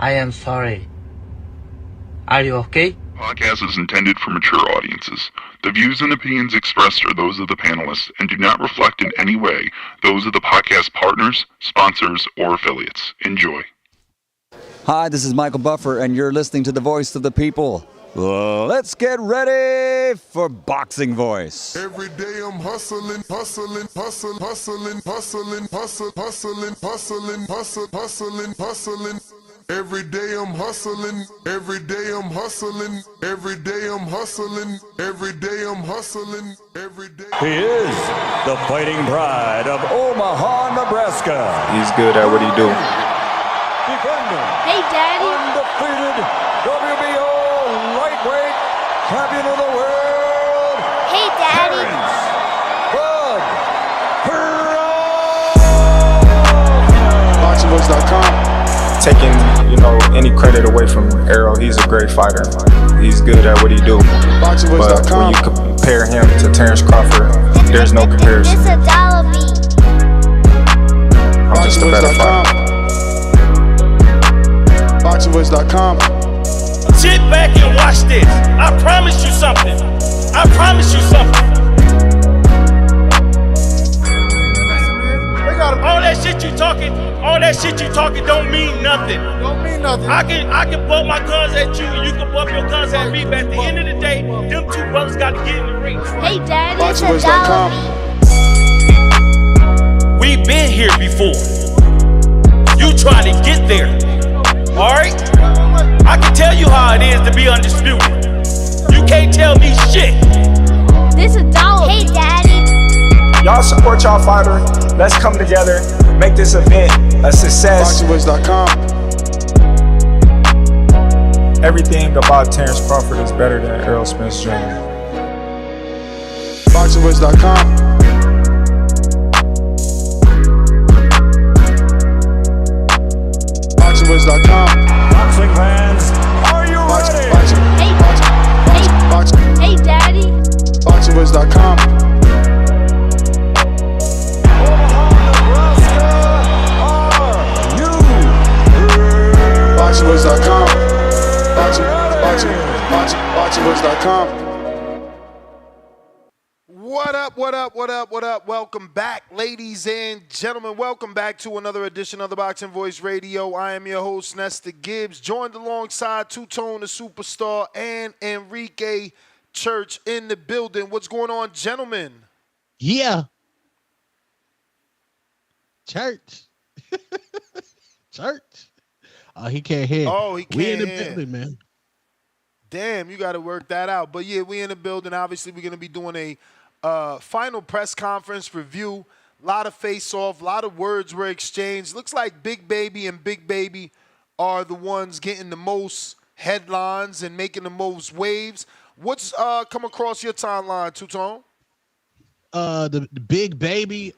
I am sorry. Are you okay? Podcast is intended for mature audiences. The views and opinions expressed are those of the panelists and do not reflect in any way those of the podcast partners, sponsors, or affiliates. Enjoy. Hi, this is Michael Buffer, and you're listening to the Voice of the People. Let's get ready for Boxing Voice. Every day I'm hustling. Every day I'm hustling. Every day I'm hustling. Every day I'm hustling. Every day I'm hustling. Every day. He is the fighting pride of Omaha, Nebraska. He's good at what he do. Defender. Hey, Daddy. Undefeated WBO lightweight champion of the world. Hey, Daddy. Terence Crawford. BoxingVoice.com. Taking, any credit away from Errol, he's a great fighter. He's good at what he do. But when you compare him to Terence Crawford, there's no comparison. It's a dollar beat. I'm just a better fighter. BoxingVoice.com. Sit back and watch this. I promise you something. I promise you something. All that shit you talking don't mean nothing. I can bump my guns at you, and you can bump your guns at me, but at the end of the day, them two brothers got to get in the ring. Hey, Daddy, it's a dollar beat. We've been here before. You try to get there. Alright? I can tell you how it is to be undisputed. You can't tell me shit. This a dollar. Hey, Daddy. Y'all support y'all fighter. Let's come together, make this event a success. BoxingVoice.com. Everything about Terence Crawford is better than Errol Spence Jr. BoxingVoice.com. BoxingVoice.com. Boxing fans, are you ready? Hey, Daddy. BoxingVoice.com. BoxingVoice.com. BoxingVoice.com. What up? Welcome back, ladies and gentlemen. Welcome back to another edition of the Boxing Voice Radio. I am your host, Nesta Gibbs, joined alongside Two-Tone the Superstar and Enrique Church in the building. What's going on, gentlemen? Yeah. Church. He can't hear. Oh, he can't We in the hear. building, man. Damn, you got to work that out. But yeah, we in the building. Obviously, we're going to be doing a final press conference review. A lot of face-off, a lot of words were exchanged. Looks like Big Baby and Big Baby are the ones getting the most headlines and making the most waves. What's come across your timeline, Two-Tone? The Big Baby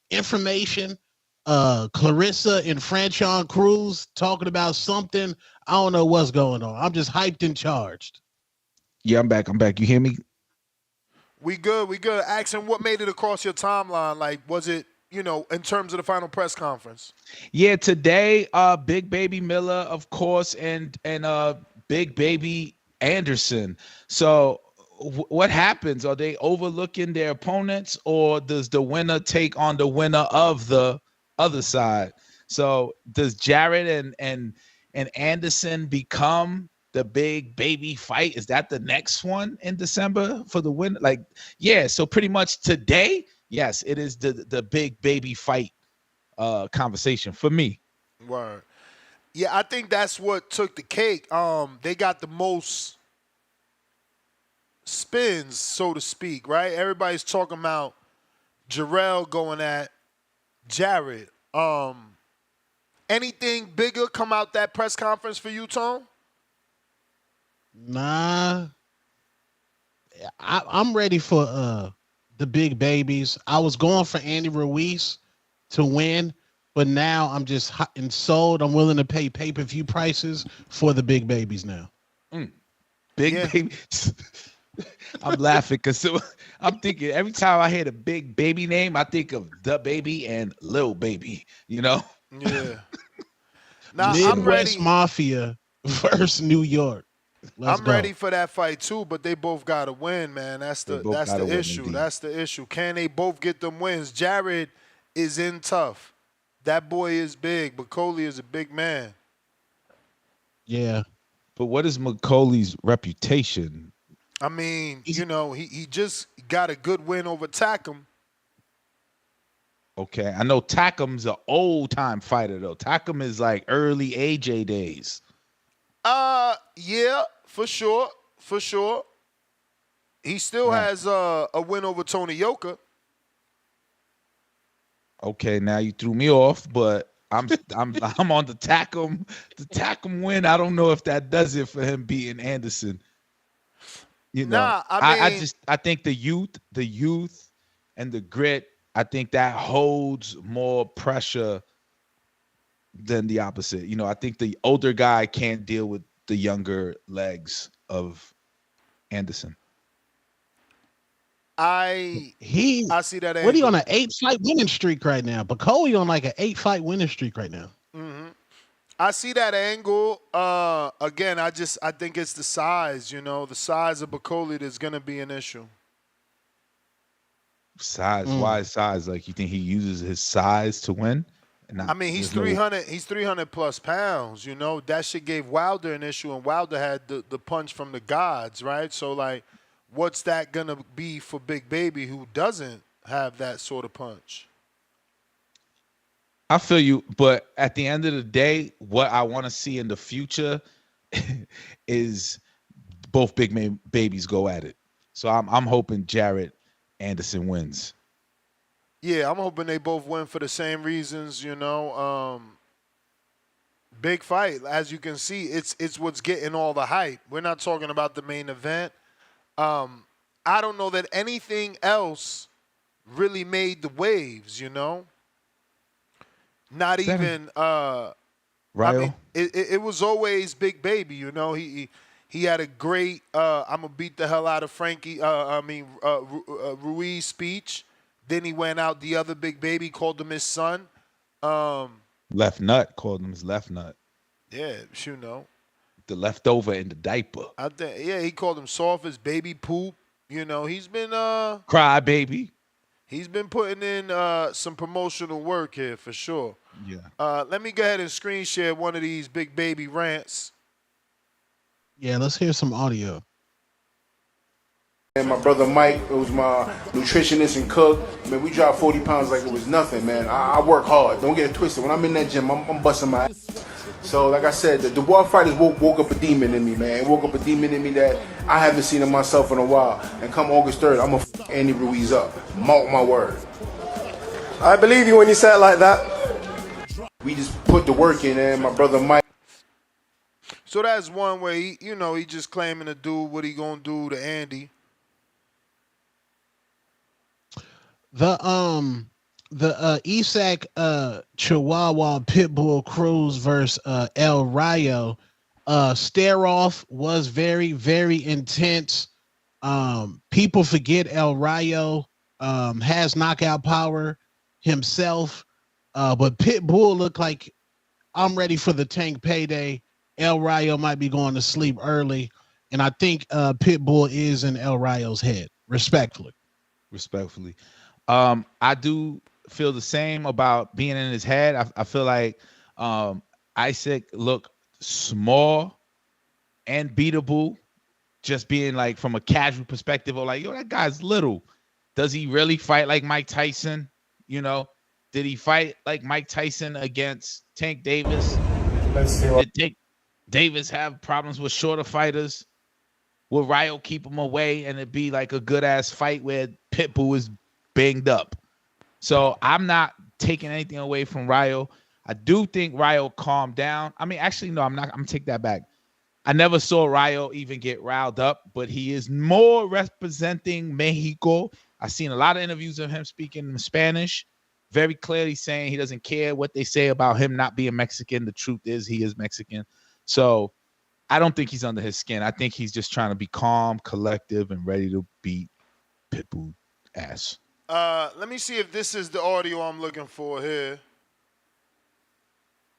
information. Clarissa and Franchon Cruz talking about something. I don't know what's going on. I'm just hyped and charged. Yeah, I'm back. You hear me? We good. Asking what made it across your timeline? Like, was it, in terms of the final press conference? Yeah, today, Big Baby Miller, of course, and Big Baby Anderson. So what happens? Are they overlooking their opponents, or does the winner take on the winner of the other side? So does Jarrett and Anderson become the Big Baby fight? Is that the next one in December for the win? Like, yeah, so pretty much today, yes, it is the Big Baby fight conversation for me. Word. Yeah, I think that's what took the cake. They got the most spins, so to speak, right? Everybody's talking about Jarrell going at Jarrett. Anything bigger come out that press conference for you, Tone? Nah. I'm ready for the Big Babies. I was going for Andy Ruiz to win, but now I'm just hot and sold. I'm willing to pay pay-per-view prices for the Big Babies now. Big Baby. I'm laughing because I'm thinking every time I hear the Big Baby name, I think of the Baby and Lil Baby, Yeah. Nah, I'm Midwest ready. Mafia versus New York. Let's I'm go. ready for that fight too, but they both gotta win, man. That's They the both that's gotta the win, issue. indeed. That's the issue. Can they both get them wins? Jared is in tough. That boy is big, but Coley is a big man. Yeah. But what is McCauley's reputation? I mean, you know, he just got a good win over Tackham. Okay, I know Tackham's an old time fighter though. Tackham is like early AJ days. Yeah, for sure, for sure. He still Right. has a win over Tony Yoka. Okay, now you threw me off, but I'm I'm on the Tackham win. I don't know if that does it for him beating Anderson. You know, Nah, I mean, I think the youth and the grit, I think that holds more pressure than the opposite. You know, I think the older guy can't deal with the younger legs of Anderson. I He see that what he angle. on an 8-fight winning streak right now? Bakoli on like an 8-fight winning streak right now. I see that angle. Again, I think it's the size. You know, the size of Bacoli that's gonna be an issue. Size, why size? Like you think he uses his size to win? And I mean, he's 300. He's 300 plus pounds. You know, that shit gave Wilder an issue, and Wilder had the punch from the gods, right? So like, what's that gonna be for Big Baby, who doesn't have that sort of punch? I feel you, but at the end of the day, what I want to see in the future is both babies go at it. So I'm hoping Jared Anderson wins. Yeah, I'm hoping they both win for the same reasons. You know, big fight. As you can see, it's what's getting all the hype. We're not talking about the main event. I don't know that anything else really made the waves. You know. Not even Ryo? I mean, it was always Big Baby, you know. He had a great I'm gonna beat the hell out of Frankie Ruiz speech. Then he went out the other Big Baby, called him his son. Left nut, called him his left nut. Yeah, you know. The leftover in the diaper. I think he called him soft as baby poop. You know, he's been Cry baby. He's been putting in some promotional work here for sure. Yeah. Let me go ahead and screen share one of these Big Baby rants. Yeah, let's hear some audio. And my brother Mike, it was my nutritionist and cook. Man, we dropped 40 pounds like it was nothing, man. I work hard. Don't get it twisted. When I'm in that gym, I'm busting my ass. So, like I said, the War Fighters woke up a demon in me, man. Woke up a demon in me that I haven't seen in myself in a while. And come August 3rd, I'm going to f*** Andy Ruiz up. Mark my word. I believe you when you say it like that. We just put the work in, and my brother Mike. So that's one way, he just claiming to do what he going to do to Andy. The Isak Chihuahua Pitbull Cruz versus El Rayo stare off was very, very intense. People forget El Rayo has knockout power himself, but Pitbull looked like I'm ready for the tank payday. El Rayo might be going to sleep early, and I think Pitbull is in El Rayo's head. Respectfully. I do feel the same about being in his head. I feel like Isaac looked small and beatable, just being like from a casual perspective of like, yo, that guy's little. Does he really fight like Mike Tyson? You know, did he fight like Mike Tyson against Tank Davis? Let's see. Did Tank Davis have problems with shorter fighters? Will Ryo keep him away and it be like a good ass fight where Pitbull is banged up? So I'm not taking anything away from Ryo. I do think Ryo calmed down. I mean, actually, no, I'm not. I'm gonna take that back. I never saw Ryo even get riled up, but he is more representing Mexico. I've seen a lot of interviews of him speaking in Spanish, very clearly saying he doesn't care what they say about him not being Mexican. The truth is he is Mexican. So I don't think he's under his skin. I think he's just trying to be calm, collective, and ready to beat Pitbull ass. Let me see if this is the audio I'm looking for here.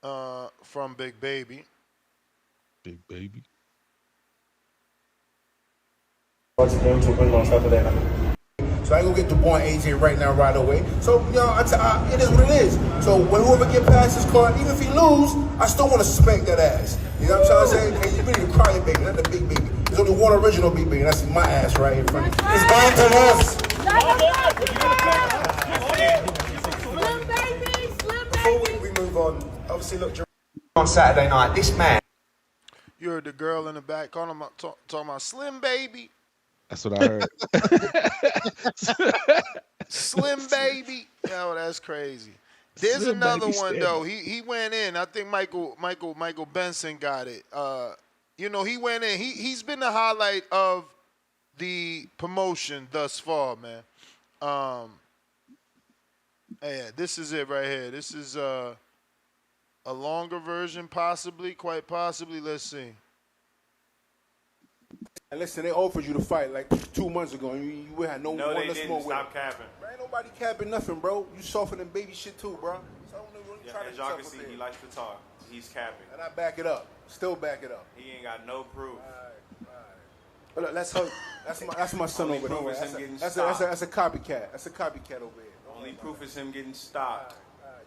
from Big Baby. Big Baby. What's going to win on Saturday night? So I ain't gonna get the boy AJ right now, right away. So, you know, it is what it is. So when whoever get past this card, even if he lose, I still want to spank that ass. You know what I'm trying to say? Hey, you really the crying baby, not the big baby. There's only one original big baby, that's my ass right in front of you. It's down to us. Before we move on, obviously, look, on Saturday night, this man. You heard the girl in the back talking about Slim Baby. That's what I heard. Slim Baby. Yo, that's crazy. There's Slim another Baby one stand though. up. He went in. I think Michael Benson got it. You know, he went in. He's been the highlight of the promotion thus far, man. Yeah, this is it right here. This is a longer version, possibly, quite possibly. Let's see. And listen, they offered you to fight like 2 months ago, and you had no one to smoke with. Stop capping. Bro, ain't nobody capping nothing, bro. You softer than baby shit too, bro. So I don't know what you trying As to y'all can see, he likes to talk. He's capping. And I back it up. Still back it up. He ain't got no proof. But look, let's hope. That's my son Only over proof there. is him getting That's stopped. a copycat. That's a copycat over here. Only proof is him getting stopped.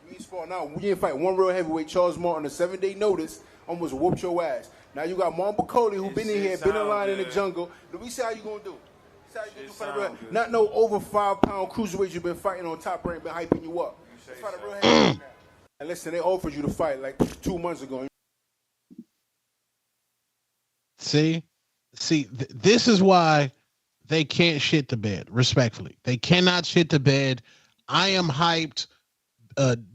You ain't sparring now. We didn't fight one real heavyweight. Charles Martin on a 7-day notice almost whooped your ass. Now you got Martin Bacoli who been in here, been in line in the jungle. We see how you gonna do. See how you gonna do for the real. Not no over 5-pound cruiserweight you've been fighting on Top Rank, been hyping you up. Let's fight a real heavyweight now. And listen, they offered you to fight like 2 months ago. See, this is why they can't shit the bed. Respectfully, they cannot shit the bed. I am hyped.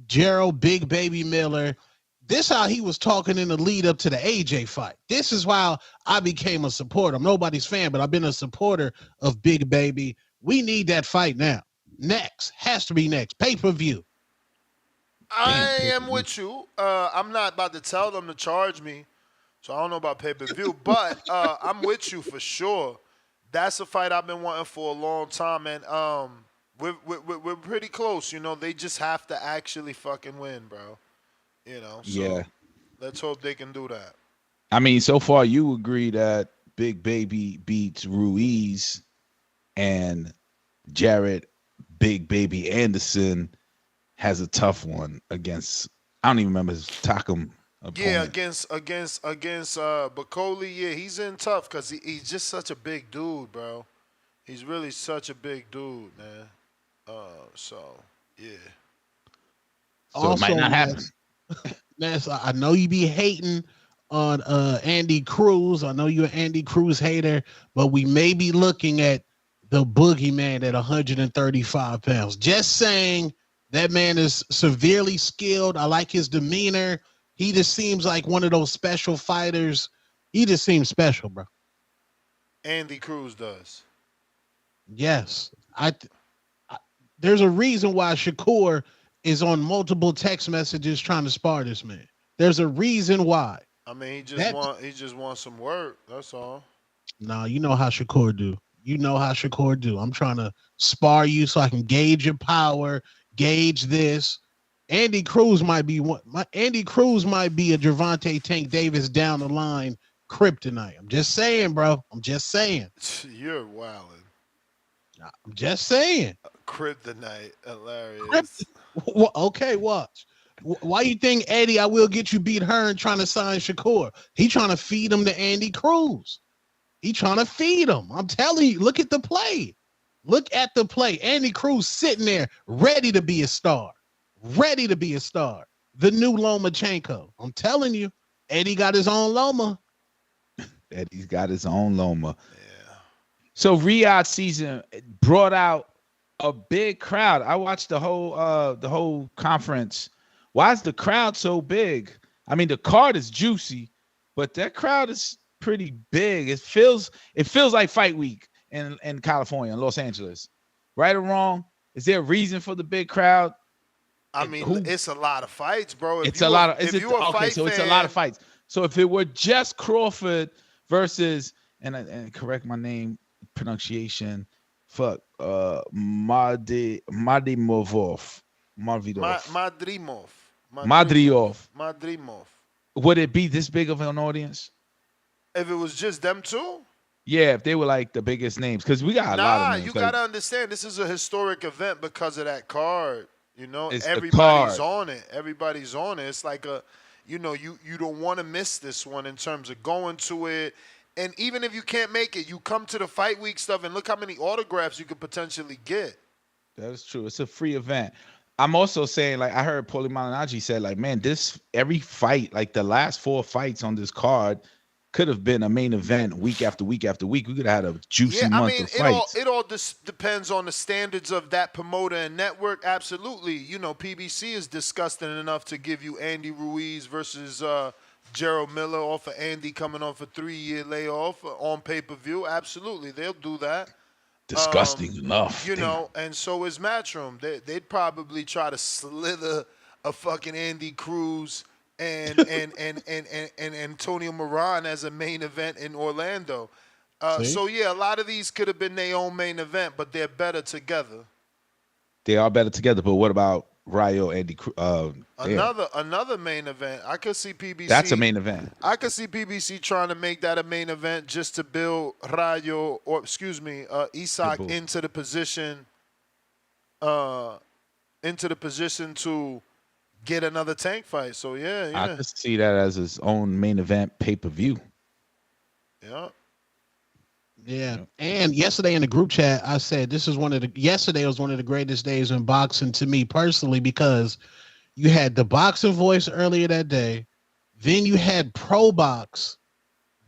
Gerald Big Baby Miller. This how he was talking in the lead up to the AJ fight. This is why I became a supporter. I'm nobody's fan, but I've been a supporter of Big Baby. We need that fight now. Next. Has to be next. Pay-per-view. I am with you. I'm not about to tell them to charge me, so I don't know about pay-per-view, but I'm with you for sure. That's a fight I've been wanting for a long time, and we're pretty close. You know, they just have to actually fucking win, bro. You know, so Yeah. let's hope they can do that. I mean, so far you agree that Big Baby beats Ruiz and Jared Big Baby Anderson has a tough one against, I don't even remember his Takam opponent. Yeah, against Bacoli, yeah, he's in tough because he's just such a big dude, bro. He's really such a big dude, man. So yeah. So also, it might not happen. Ness, I know you be hating on Andy Cruz. I know you're an Andy Cruz hater, but we may be looking at the boogeyman at 135 pounds. Just saying, that man is severely skilled. I like his demeanor. He just seems like one of those special fighters. He just seems special, bro. Andy Cruz does. Yes. There's a reason why Shakur is on multiple text messages trying to spar this man. There's a reason why. I mean, he just wants some work. That's all. Nah, you know how Shakur do. You know how Shakur do. I'm trying to spar you so I can gauge your power, gauge this. Andy Cruz might be Andy Cruz might be a Gervonta Tank Davis down the line kryptonite. I'm just saying, bro. I'm just saying. You're wildin'. I'm just saying. Kryptonite, hilarious. Okay, watch. Why you think Eddie, I will get you beat Hearn trying to sign Shakur? He trying to feed him to Andy Cruz. He trying to feed him. I'm telling you, look at the play. Look at the play. Andy Cruz sitting there ready to be a star. Ready to be a star. The new Lomachenko. I'm telling you, Eddie got his own Loma. Eddie's got his own Loma. Yeah. So Riyadh season brought out a big crowd. I watched the whole conference. Why is the crowd so big? I mean, the card is juicy, but that crowd is pretty big. It feels like fight week in California, in Los Angeles. Right or wrong? Is there a reason for the big crowd? I mean, it's a lot of fights, bro. It's a lot of fights. So if it were just Crawford versus and correct my name pronunciation, Madrimov. Madrimov. Would it be this big of an audience? If it was just them two? Yeah, if they were like the biggest names, because we got a lot of names. You gotta understand, this is a historic event because of that card. You know, It's everybody's the card. on it. Everybody's on it. It's like you don't want to miss this one in terms of going to it. And even if you can't make it, you come to the fight week stuff and look how many autographs you could potentially get. That is true. It's a free event. I'm also saying, like, I heard Paulie Malignaggi said, like, man, every fight, like the last 4 fights on this card could have been a main event week after week after week. We could have had a juicy month of fights. It all depends on the standards of that promoter and network. Absolutely. You know, PBC is disgusting enough to give you Andy Ruiz versus Gerald Miller off of Andy coming off a 3-year layoff on pay-per-view. Absolutely. They'll do that. Disgusting enough. You know, and so is Matchroom. They'd probably try to slither a fucking Andy Cruz and Antonio Moran as a main event in Orlando. So yeah, a lot of these could have been their own main event, but they're better together. They are better together, but what about Rayo, Andy? Another main event. I could see PBC. That's a main event. I could see PBC trying to make that a main event just to build Rayo, or Isak into the position to get another tank fight. So yeah. I could see that as his own main event pay-per-view. Yeah. And yesterday in the group chat, I said yesterday was one of the greatest days in boxing to me personally, because you had the boxing voice earlier that day, then you had Pro Box,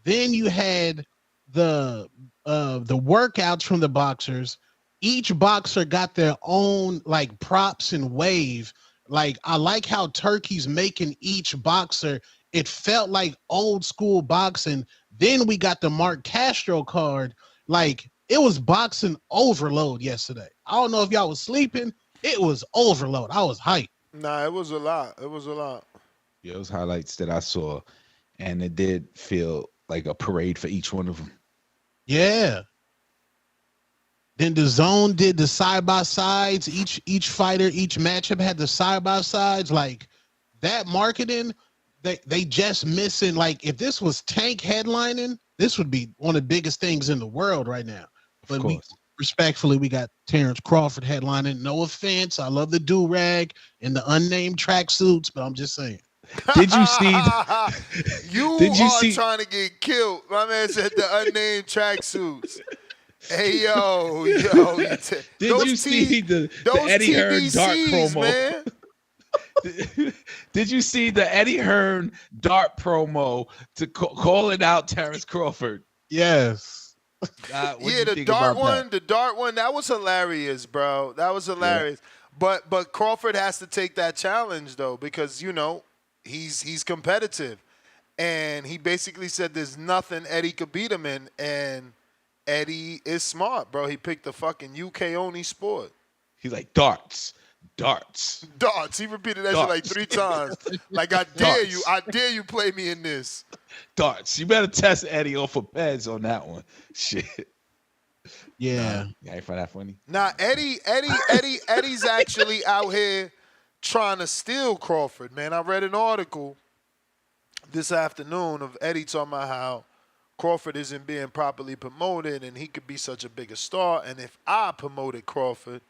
then you had the workouts from the boxers. Each boxer got their own like props and wave. Like, I like how Turkey's making each boxer. It felt like old school boxing. Then we got the Mark Castro card. Like, it was boxing overload yesterday. I don't know if y'all was sleeping. It was overload. I was hyped. Nah, it was a lot. Yeah, it was highlights that I saw, and it did feel like a parade for each one of them. Yeah. Then the zone did the side-by-sides. Each fighter, each matchup had the side-by-sides. Like, that marketing, they just missing. Like, if this was Tank headlining, this would be one of the biggest things in the world right now. But respectfully, we got Terence Crawford headlining. No offense. I love the do-rag and the unnamed tracksuits, but I'm just saying. Did you see? Trying to get killed. My man said the unnamed tracksuits. Hey, yo. Did you see the Eddie Hearn Dart promo? Man. Did you see the Eddie Hearn Dart promo to calling out Terence Crawford? Yes. The Dart one, that was hilarious, bro. That was hilarious. Yeah. But Crawford has to take that challenge though, because he's competitive, and he basically said there's nothing Eddie could beat him in, and Eddie is smart, bro. He picked the fucking UK only sport. He's like, darts. He repeated that shit like 3 times. Like, I dare you play me in this. Darts. You better test Eddie off of Pez on that one. Shit. Yeah. I ain't find that funny. Nah, Eddie's actually out here trying to steal Crawford, man. I read an article this afternoon of Eddie talking about how Crawford isn't being properly promoted and he could be such a bigger star. And if I promoted Crawford,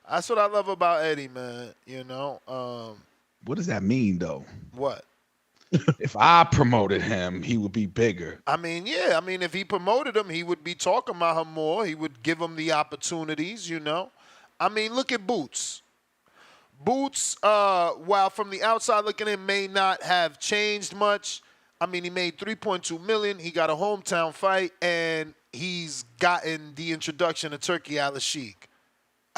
that's what I love about Eddie, man. What does that mean, though? What? If I promoted him, he would be bigger. I mean, yeah. I mean, if he promoted him, he would be talking about him more. He would give him the opportunities, I mean, look at Boots. Boots, while from the outside looking in, may not have changed much. I mean, he made $3.2 million. He got a hometown fight, and he's gotten the introduction of Turkey Al-Sheikh.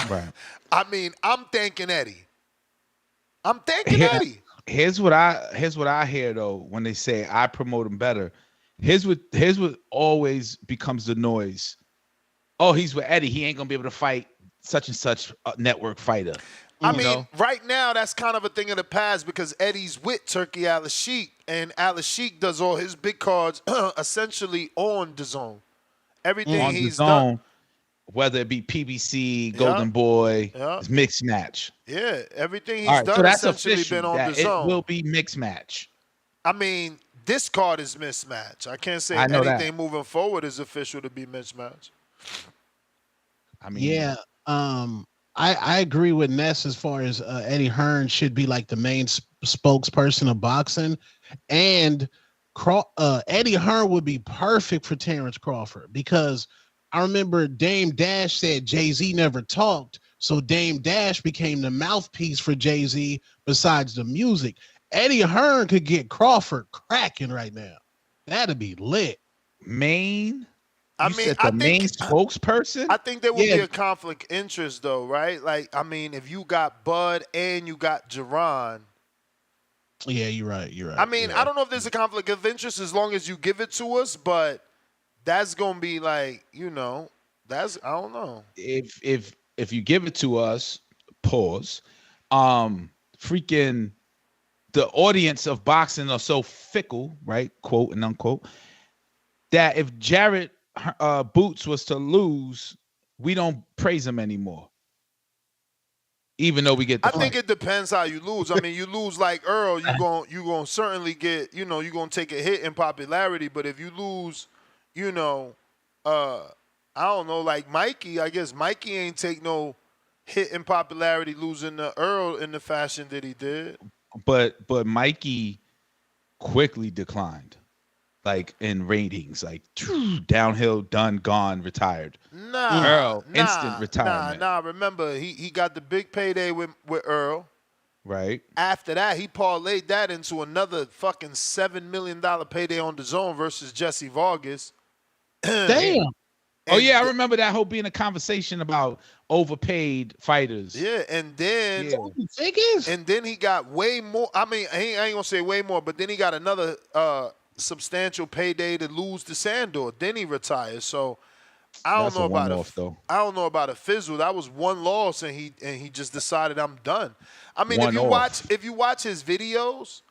Right. I mean, I'm thanking Eddie. Eddie. Here's what I hear though when they say I promote him better. Here's what always becomes the noise. Oh, he's with Eddie. He ain't gonna be able to fight such and such network fighter. I mean, right now that's kind of a thing of the past because Eddie's with Turkey Al-Sheikh, and Al-Sheikh does all his big cards essentially on DAZN. Everything on he's DAZN, done. whether it be PBC, Golden Boy, it's mixed match. Yeah, everything All he's right, done so that's essentially official been on that the it zone. will be mixed match. I mean, this card is mismatch. I can't say I know anything moving forward is official to be mismatch. I mean, Yeah, I agree with Ness as far as Eddie Hearn should be like the main spokesperson of boxing, and Eddie Hearn would be perfect for Terence Crawford because I remember Dame Dash said Jay-Z never talked, so Dame Dash became the mouthpiece for Jay-Z besides the music. Eddie Hearn could get Crawford cracking right now. That'd be lit. Main. I You mean, said I the think main spokesperson. I think there would be a conflict interest though, right? Like, I mean, if you got Bud and you got Jerron. Yeah, you're right. You're right. I mean, I don't know if there's a conflict of interest as long as you give it to us, but that's gonna be like, you know, that's I don't know. If you give it to us, pause. Freaking the audience of boxing are so fickle, right? Quote and unquote. That if Jared Boots was to lose, we don't praise him anymore. Even though we get the I think it depends how you lose. I mean, you lose like Earl, you gonna certainly get, you know, you're gonna take a hit in popularity. But if you lose, you know, I don't know, like Mikey, I guess Mikey ain't take no hit in popularity losing to Earl in the fashion that he did. But Mikey quickly declined, like in ratings, like downhill, done, gone, retired. Earl, instant retirement. Nah. Remember, he got the big payday with Earl. Right. After that, he parlayed that into another fucking $7 million payday on the zone versus Jesse Vargas. Damn. Oh yeah, I remember that whole being a conversation about overpaid fighters. Yeah, and then he got way more. I mean, I ain't gonna say way more, but then he got another substantial payday to lose to Sandor. Then he retired. So I don't know about I don't know about a fizzle. That was one loss, and he just decided I'm done. I mean, if you watch his videos,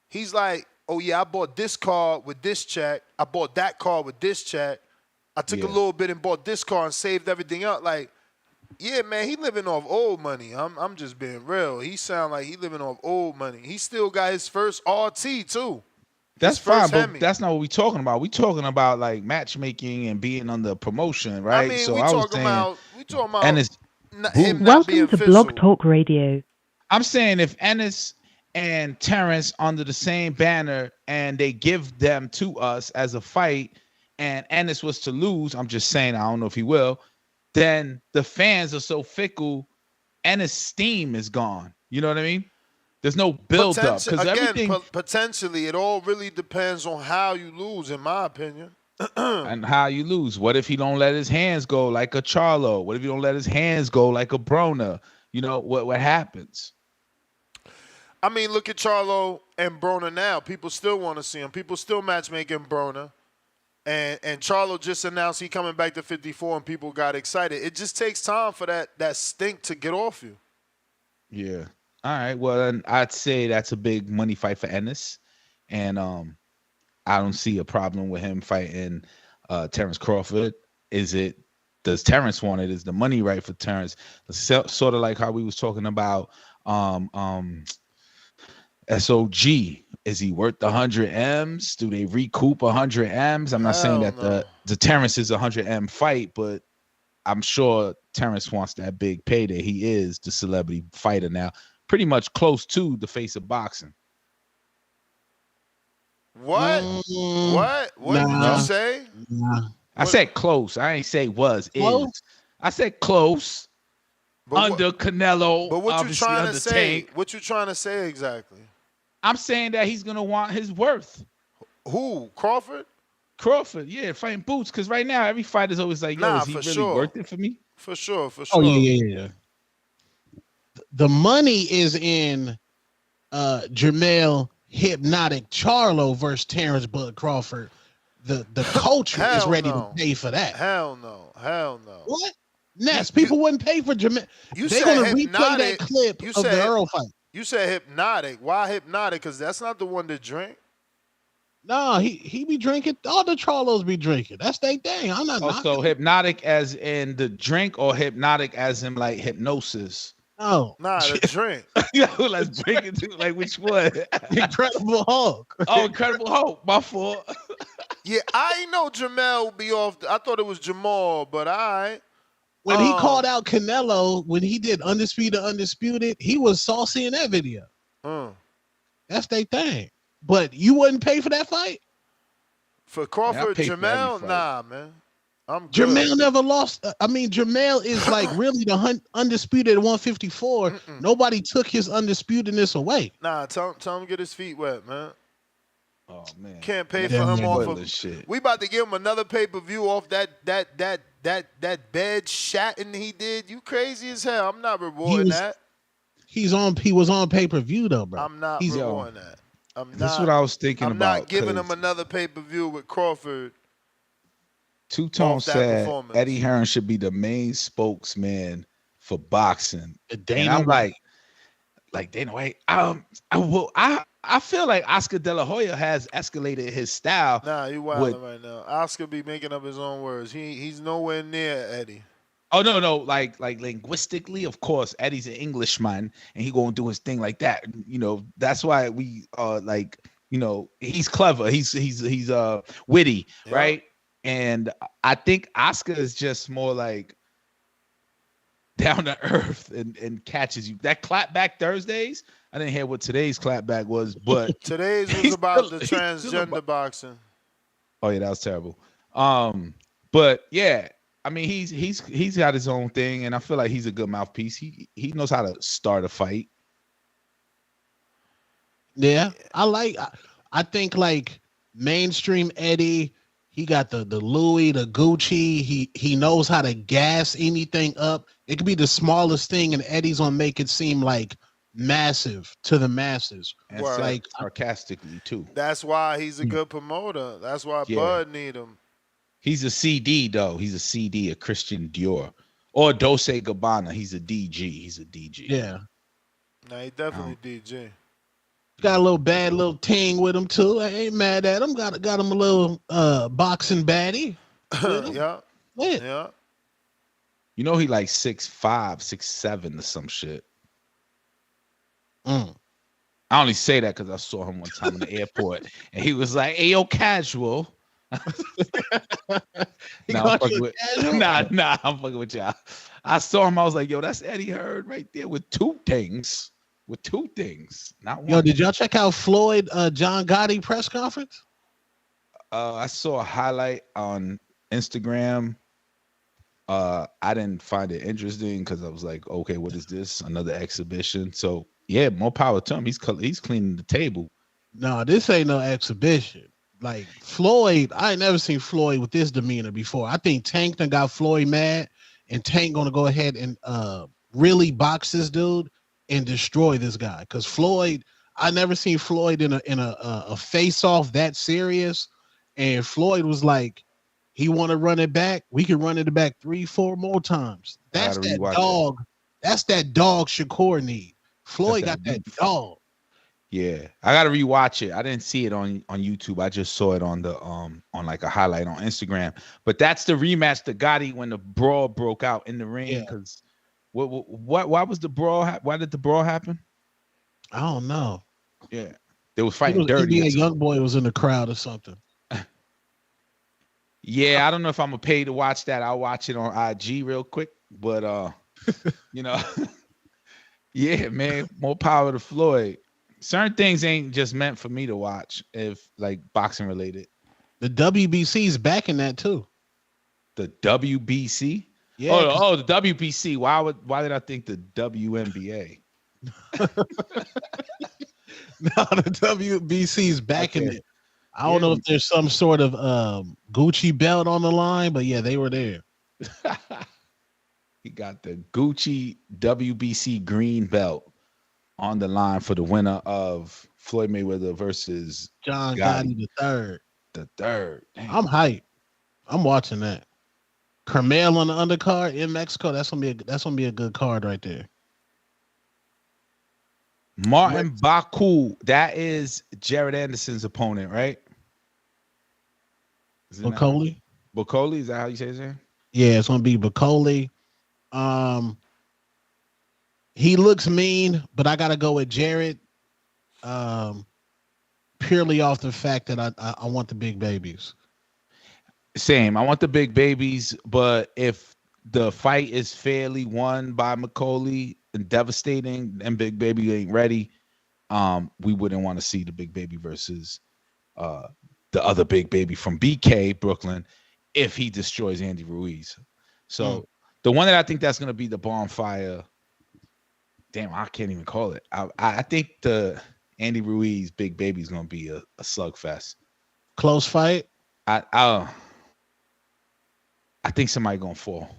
he's like, oh yeah, I bought this car with this check. I bought that car with this check. I took a little bit and bought this car and saved everything up. Like, yeah, man, he living off old money. I'm just being real. He sound like he living off old money. He still got his first RT too. That's fine, but that's not what we talking about. We talking about like matchmaking and being on the promotion, right? I mean, so we I was talking saying, about and it's him not being Welcome to Blog Talk Radio. I'm saying if Ennis and Terence under the same banner and they give them to us as a fight, and Ennis was to lose, I'm just saying, I don't know if he will, then the fans are so fickle, Ennis' steam is gone. You know what I mean? There's no build up because everything. Potentially, it all really depends on how you lose, in my opinion. And how you lose. What if he don't let his hands go like a Charlo? What if he don't let his hands go like a Broner? You know what happens? I mean, look at Charlo and Broner now. People still want to see him. People still matchmaking Broner. And Charlo just announced he coming back to 54 and people got excited. It just takes time for that stink to get off you. Yeah. All right. Well, then I'd say that's a big money fight for Ennis. And I don't see a problem with him fighting Terence Crawford. Does Terence want it? Is the money right for Terence? Sort of like how we was talking about SOG. Is he worth the 100 M's? Do they recoup 100 M's? I'm not saying that the Terence is a 100 M fight, but I'm sure Terence wants that big payday. He is the celebrity fighter now, pretty much close to the face of boxing. What? What did you say? I said close. I ain't say was. Is. I said close. Under Canelo. But what you trying to say? Tank. What you trying to say exactly? I'm saying that he's gonna want his worth. Who? Crawford? Crawford, yeah, fighting Boots. Because right now every fight is always like, yo, is he really worth it for me? For sure. Oh yeah. The money is in Jermell Hypnotic Charlo versus Terence Bud Crawford. The culture is ready to pay for that. Hell no. What? Ness, people wouldn't pay for Jermell. They're gonna replay that clip of the Earl fight. You said Hypnotic. Why Hypnotic? Because that's not the one that drink. No, he be drinking. All the Trollos be drinking. That's their thing. I'm not. Also, hypnotic as in the drink, or hypnotic as in like hypnosis. No, Nah, the drink. Let's break it to like which one? Incredible Hulk. Oh, Incredible Hulk. My fault. Yeah, I ain't know Jamel would be off. I thought it was Jamal, but I. When he called out Canelo, when he did Undisputed, he was saucy in that video. That's their thing. But you wouldn't pay for that fight? For Crawford, Jamel, nah, man. I'm good. Jamel never lost. I mean, Jamel is like really the undisputed 154. Nobody took his undisputedness away. Nah, tell him get his feet wet, man. Oh man, can't pay for him off of shit. We about to give him another pay-per-view off that bed shatting he did. You crazy as hell. I'm not rewarding that. He was on pay-per-view though, bro. I'm not rewarding that. That's what I was thinking about. I'm not giving him another pay-per-view with Crawford. Two-Tone said Eddie Hearn should be the main spokesman for boxing. And I'm like Dana White. I feel like Oscar De La Hoya has escalated his style. Nah, you wilding right now. Oscar be making up his own words. He's nowhere near Eddie. Oh no, like linguistically, of course, Eddie's an Englishman and he gonna do his thing like that. You know, that's why we he's clever. He's witty, yeah. Right? And I think Oscar is just more like down to earth and catches you. That clapback Thursdays, I didn't hear what today's clapback was, but today's was about the transgender boxing. Oh yeah, that was terrible. But yeah, I mean he's got his own thing, and I feel like he's a good mouthpiece. He knows how to start a fight. Yeah, I think like mainstream Eddie. He got the Louis, the Gucci. He knows how to gas anything up. It could be the smallest thing, and Eddie's gonna make it seem like massive to the masses. And like sarcastically too. That's why he's a good promoter. That's why Bud need him. He's a CD though. He's a CD, a Christian Dior, or Dolce Gabbana. He's a DG. He's a DG. Yeah. Nah, he definitely DG. Got a little bad little ting with him too. I ain't mad at him. Got him a little boxing baddie. Yeah. You know he like 6'5", 6'7" or some shit. I only say that because I saw him one time in the airport and he was like, "Hey, yo, casual." I'm fucking with y'all. I saw him. I was like, "Yo, that's Eddie Hearn right there with two things." Not one. Yo, did y'all check out Floyd John Gotti press conference? I saw a highlight on Instagram. I didn't find it interesting because I was like, okay, what is this? Another exhibition? So yeah, more power to him. He's cleaning the table. No, this ain't no exhibition. Like Floyd, I ain't never seen Floyd with this demeanor before. I think Tank done got Floyd mad, and Tank gonna go ahead and really box this dude and destroy this guy. Because Floyd, I never seen Floyd in a face off that serious. And Floyd was like, he want to run it back. We can run it back 3-4 more times. That's that dog. That's that dog Shakur need. Floyd got that dog. Yeah, I gotta rewatch it. I didn't see it on YouTube. I just saw it on the on like a highlight on Instagram. But that's the rematch that Gotti when the brawl broke out in the ring. Because why was the brawl? Why did the brawl happen? I don't know. Yeah, they was fighting dirty. A young boy was in the crowd or something. Yeah, I don't know if I'm gonna pay to watch that. I'll watch it on IG real quick. But yeah, man, more power to Floyd. Certain things ain't just meant for me to watch if like boxing related. The WBC's backing that too. The WBC? Yeah. Oh, the WBC. Why did I think the WNBA? No, the WBC's backing it. I don't know if there's some sort of Gucci belt on the line, but yeah, they were there. He got the Gucci WBC green belt on the line for the winner of Floyd Mayweather versus John Gotti the third. The third. Damn. I'm hyped. I'm watching that. Carmel on the undercard in Mexico. That's gonna be a good card right there. Martin Baku. That is Jared Anderson's opponent, right? Bacoli. Bacoli, is that how you say his name? Yeah, it's gonna be Bacoli. He looks mean, but I gotta go with Jared. Purely off the fact that I want the big babies. Same. I want the big babies, but if the fight is fairly won by McCauley and devastating, and big baby ain't ready, we wouldn't want to see the big baby versus the other big baby from BK Brooklyn if he destroys Andy Ruiz. So the one that I think that's gonna be the bonfire. Damn, I can't even call it. I think the Andy Ruiz big baby is gonna be a slugfest. Close fight. I think somebody gonna fall.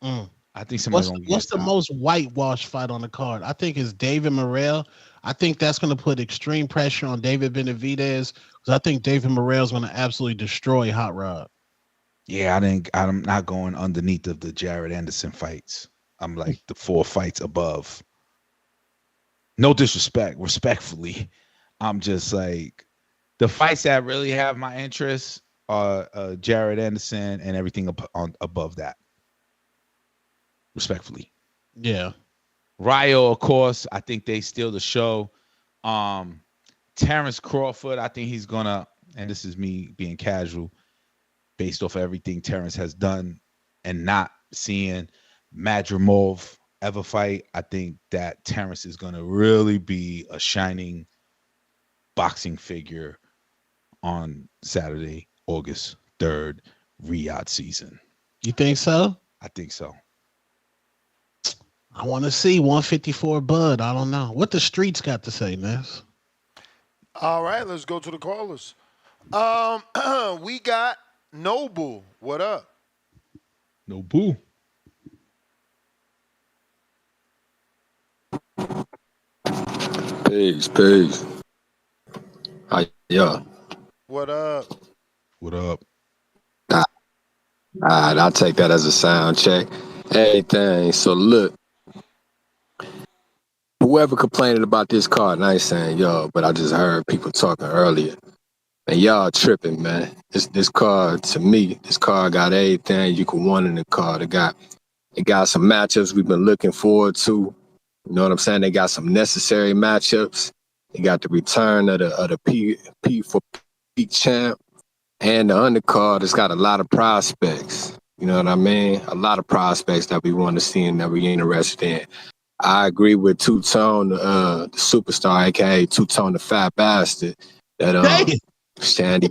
I think somebody gonna. What's the most whitewash fight on the card? I think it's David Morrell. I think that's gonna put extreme pressure on David Benavidez because I think David Morrell is gonna absolutely destroy Hot Rod. Yeah, I'm not going underneath of the Jared Anderson fights. I'm like the 4 fights above. No disrespect, respectfully. I'm just like the fights that really have my interest are Jared Anderson and everything above that. Respectfully. Yeah. Ryo, of course, I think they steal the show. Terence Crawford, I think he's gonna, and this is me being casual, based off of everything Terence has done and not seeing Madrimov ever fight. I think that Terence is gonna really be a shining boxing figure on Saturday, August 3rd, Riyadh season. You think so? I think so. I want to see 154 Bud. I don't know. What the streets got to say, Ness? All right, let's go to the callers. We got Noble. What up? Noble. Peace. Hi, yeah. What up? What up? All right, I'll take that as a sound check. Everything. So look, whoever complaining about this card, and I ain't saying y'all, but I just heard people talking earlier. And y'all tripping, man. This card, to me, this card got everything you could want in the card. It got some matchups we've been looking forward to. You know what I'm saying? They got some necessary matchups. They got the return of the P for P champ. And the undercard has got a lot of prospects. You know what I mean? A lot of prospects that we want to see and that we're interested in. I agree with Two Tone, the superstar, aka Two Tone, the fat bastard. That Andy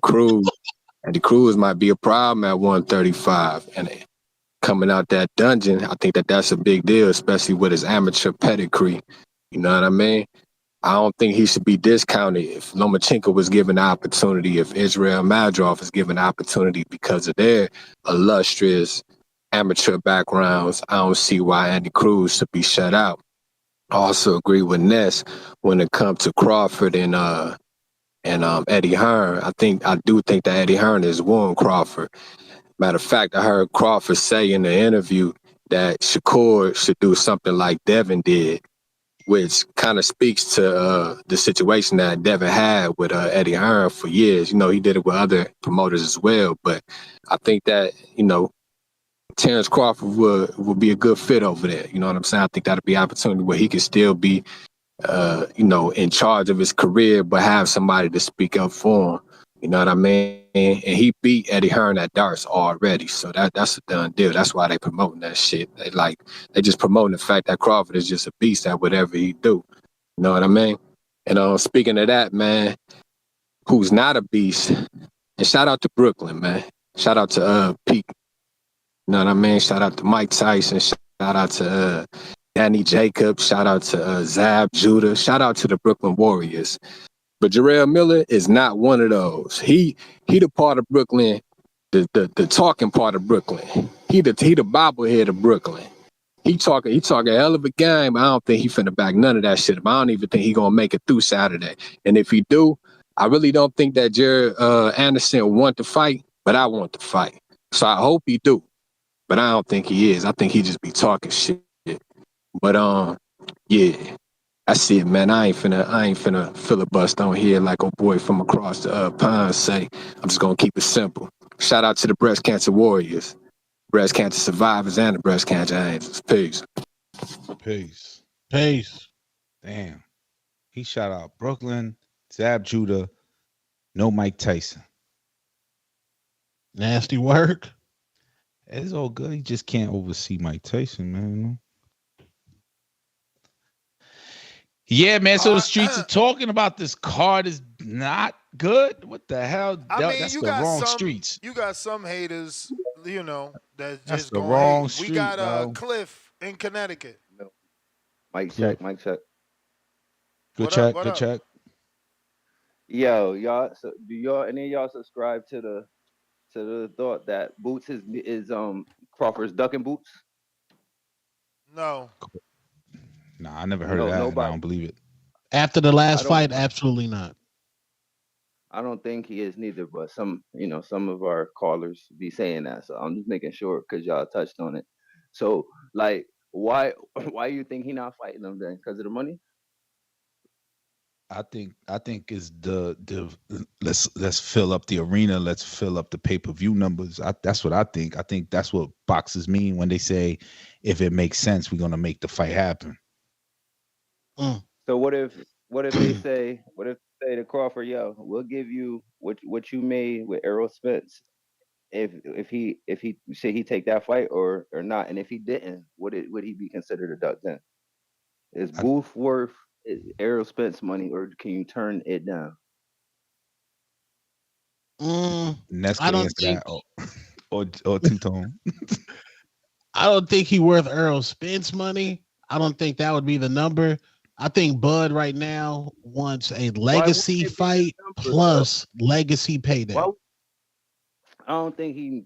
Cruz might be a problem at 135, and coming out that dungeon, I think that's a big deal, especially with his amateur pedigree. You know what I mean? I don't think he should be discounted if Lomachenko was given the opportunity, if Israil Madrimov was given the opportunity because of their illustrious amateur backgrounds. I don't see why Andy Cruz should be shut out. I also agree with Ness when it comes to Crawford and Eddie Hearn. I do think that Eddie Hearn is won Crawford. Matter of fact, I heard Crawford say in the interview that Shakur should do something like Devin did, which kind of speaks to the situation that Devin had with Eddie Hearn for years. You know, he did it with other promoters as well. But I think that, you know, Terence Crawford would be a good fit over there. You know what I'm saying? I think that'd be an opportunity where he could still be, you know, in charge of his career, but have somebody to speak up for him. You know what I mean? And he beat Eddie Hearn at darts already. So that's a done deal. That's why they promoting that shit. They just promoting the fact that Crawford is just a beast at whatever he do. You know what I mean? And speaking of that, man, who's not a beast, and shout out to Brooklyn, man. Shout out to Pete. You know what I mean? Shout out to Mike Tyson. Shout out to Danny Jacobs. Shout out to Zab Judah. Shout out to the Brooklyn Warriors. But Jarrell Miller is not one of those. He the part of Brooklyn, the talking part of Brooklyn. He the bobblehead of Brooklyn. He talking a hell of a game. I don't think he finna back none of that shit. But I don't even think he gonna make it through Saturday. And if he do, I really don't think that Jared Anderson want to fight, but I want to fight. So I hope he do. But I don't think he is. I think he just be talking shit. But yeah. That's it, man. I ain't finna filibust on here like old boy from across the pond say. I'm just gonna keep it simple. Shout out to the breast cancer warriors, breast cancer survivors, and the breast cancer angels. Peace. Peace. Peace. Damn. He shot out Brooklyn, Zab Judah, no Mike Tyson. Nasty work. It's all good. He just can't oversee Mike Tyson, man. Yeah, man. So the streets are talking about this card is not good. What the hell? That's you the got wrong some, streets. You got some haters, that's just the going wrong hate. street, We got bro. Cliff in Connecticut. Mic check, mic check. Good check, good check. Yo, y'all. So do any of y'all subscribe to the thought that Boots is Crawford's ducking Boots? No. Nah, I never heard of that. And I don't believe it. After the last fight, absolutely not. I don't think he is neither, but some of our callers be saying that. So I'm just making sure because y'all touched on it. So like, why you think he not fighting them then? Because of the money? I think is the let's fill up the arena, let's fill up the pay-per-view numbers. That's what I think. I think that's what boxers mean when they say if it makes sense, we're gonna make the fight happen. So what if they say to Crawford, yo, we'll give you what you made with Errol Spence if he say he take that fight or not, and if he didn't, would he be considered a duck then? Is Booth worth Errol Spence money, or can you turn it down? I don't think that, or Two-Tone. I don't think he worth Errol Spence money. I don't think that would be the number. I think Bud right now wants a legacy fight plus legacy payday. I don't think he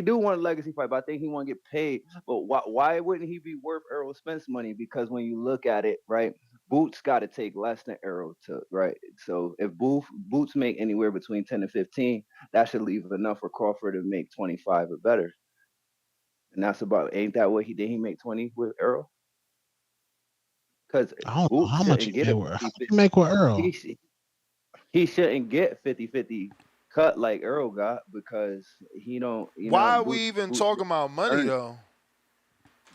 do want a legacy fight, but I think he want to get paid. But why wouldn't he be worth Errol Spence money? Because when you look at it, right, Boots got to take less than Errol to, right? So if Boots make anywhere between 10 and 15, that should leave enough for Crawford to make 25 or better. And that's about, ain't that what he did? He make 20 with Errol? Because I don't know how much he make with Errol. He shouldn't get 50-50 cut like Errol got because he don't. Why are we even talking about money though?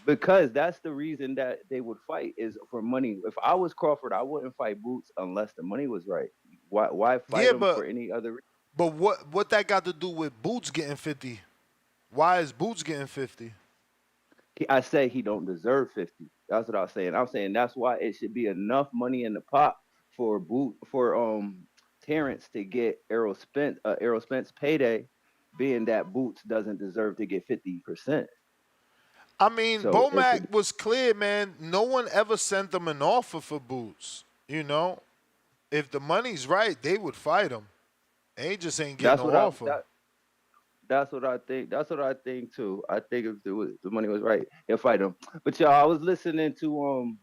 Because that's the reason that they would fight is for money. If I was Crawford, I wouldn't fight Boots unless the money was right. Why fight him for any other reason? But what that got to do with Boots getting 50? Why is Boots getting 50? I say he don't deserve 50. That's what I was saying. I'm saying that's why it should be enough money in the pot for Terence to get Errol Spence payday, being that Boots doesn't deserve to get 50%. I mean, so Bomac was clear, man. No one ever sent them an offer for Boots. If the money's right, they would fight him. They just ain't getting no offer. That's what I think. That's what I think too. I think if the money was right, he'll fight him. But y'all, I was listening to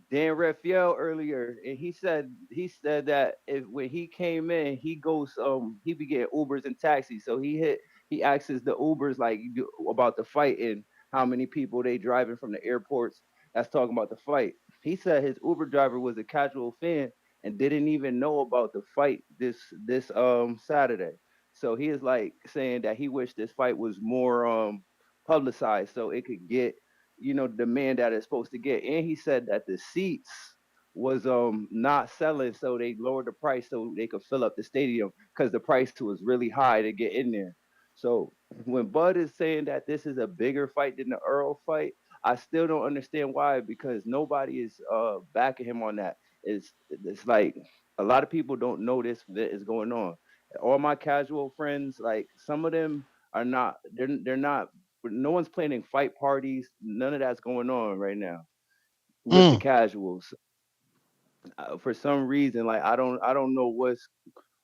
Dan Raphael earlier, and he said that when he came in, he be getting Ubers and taxis. So he asks the Ubers like about the fight and how many people they driving from the airports that's talking about the fight. He said his Uber driver was a casual fan and didn't even know about the fight this Saturday. So he is like saying that he wished this fight was more publicized so it could get the man that it's supposed to get. And he said that the seats was not selling, so they lowered the price so they could fill up the stadium because the price was really high to get in there. So when Bud is saying that this is a bigger fight than the Earl fight, I still don't understand why, because nobody is backing him on that. It's like a lot of people don't know this is going on. All my casual friends, like some of them are not, they're not, no one's planning fight parties. None of that's going on right now with the casuals. For some reason, like I don't know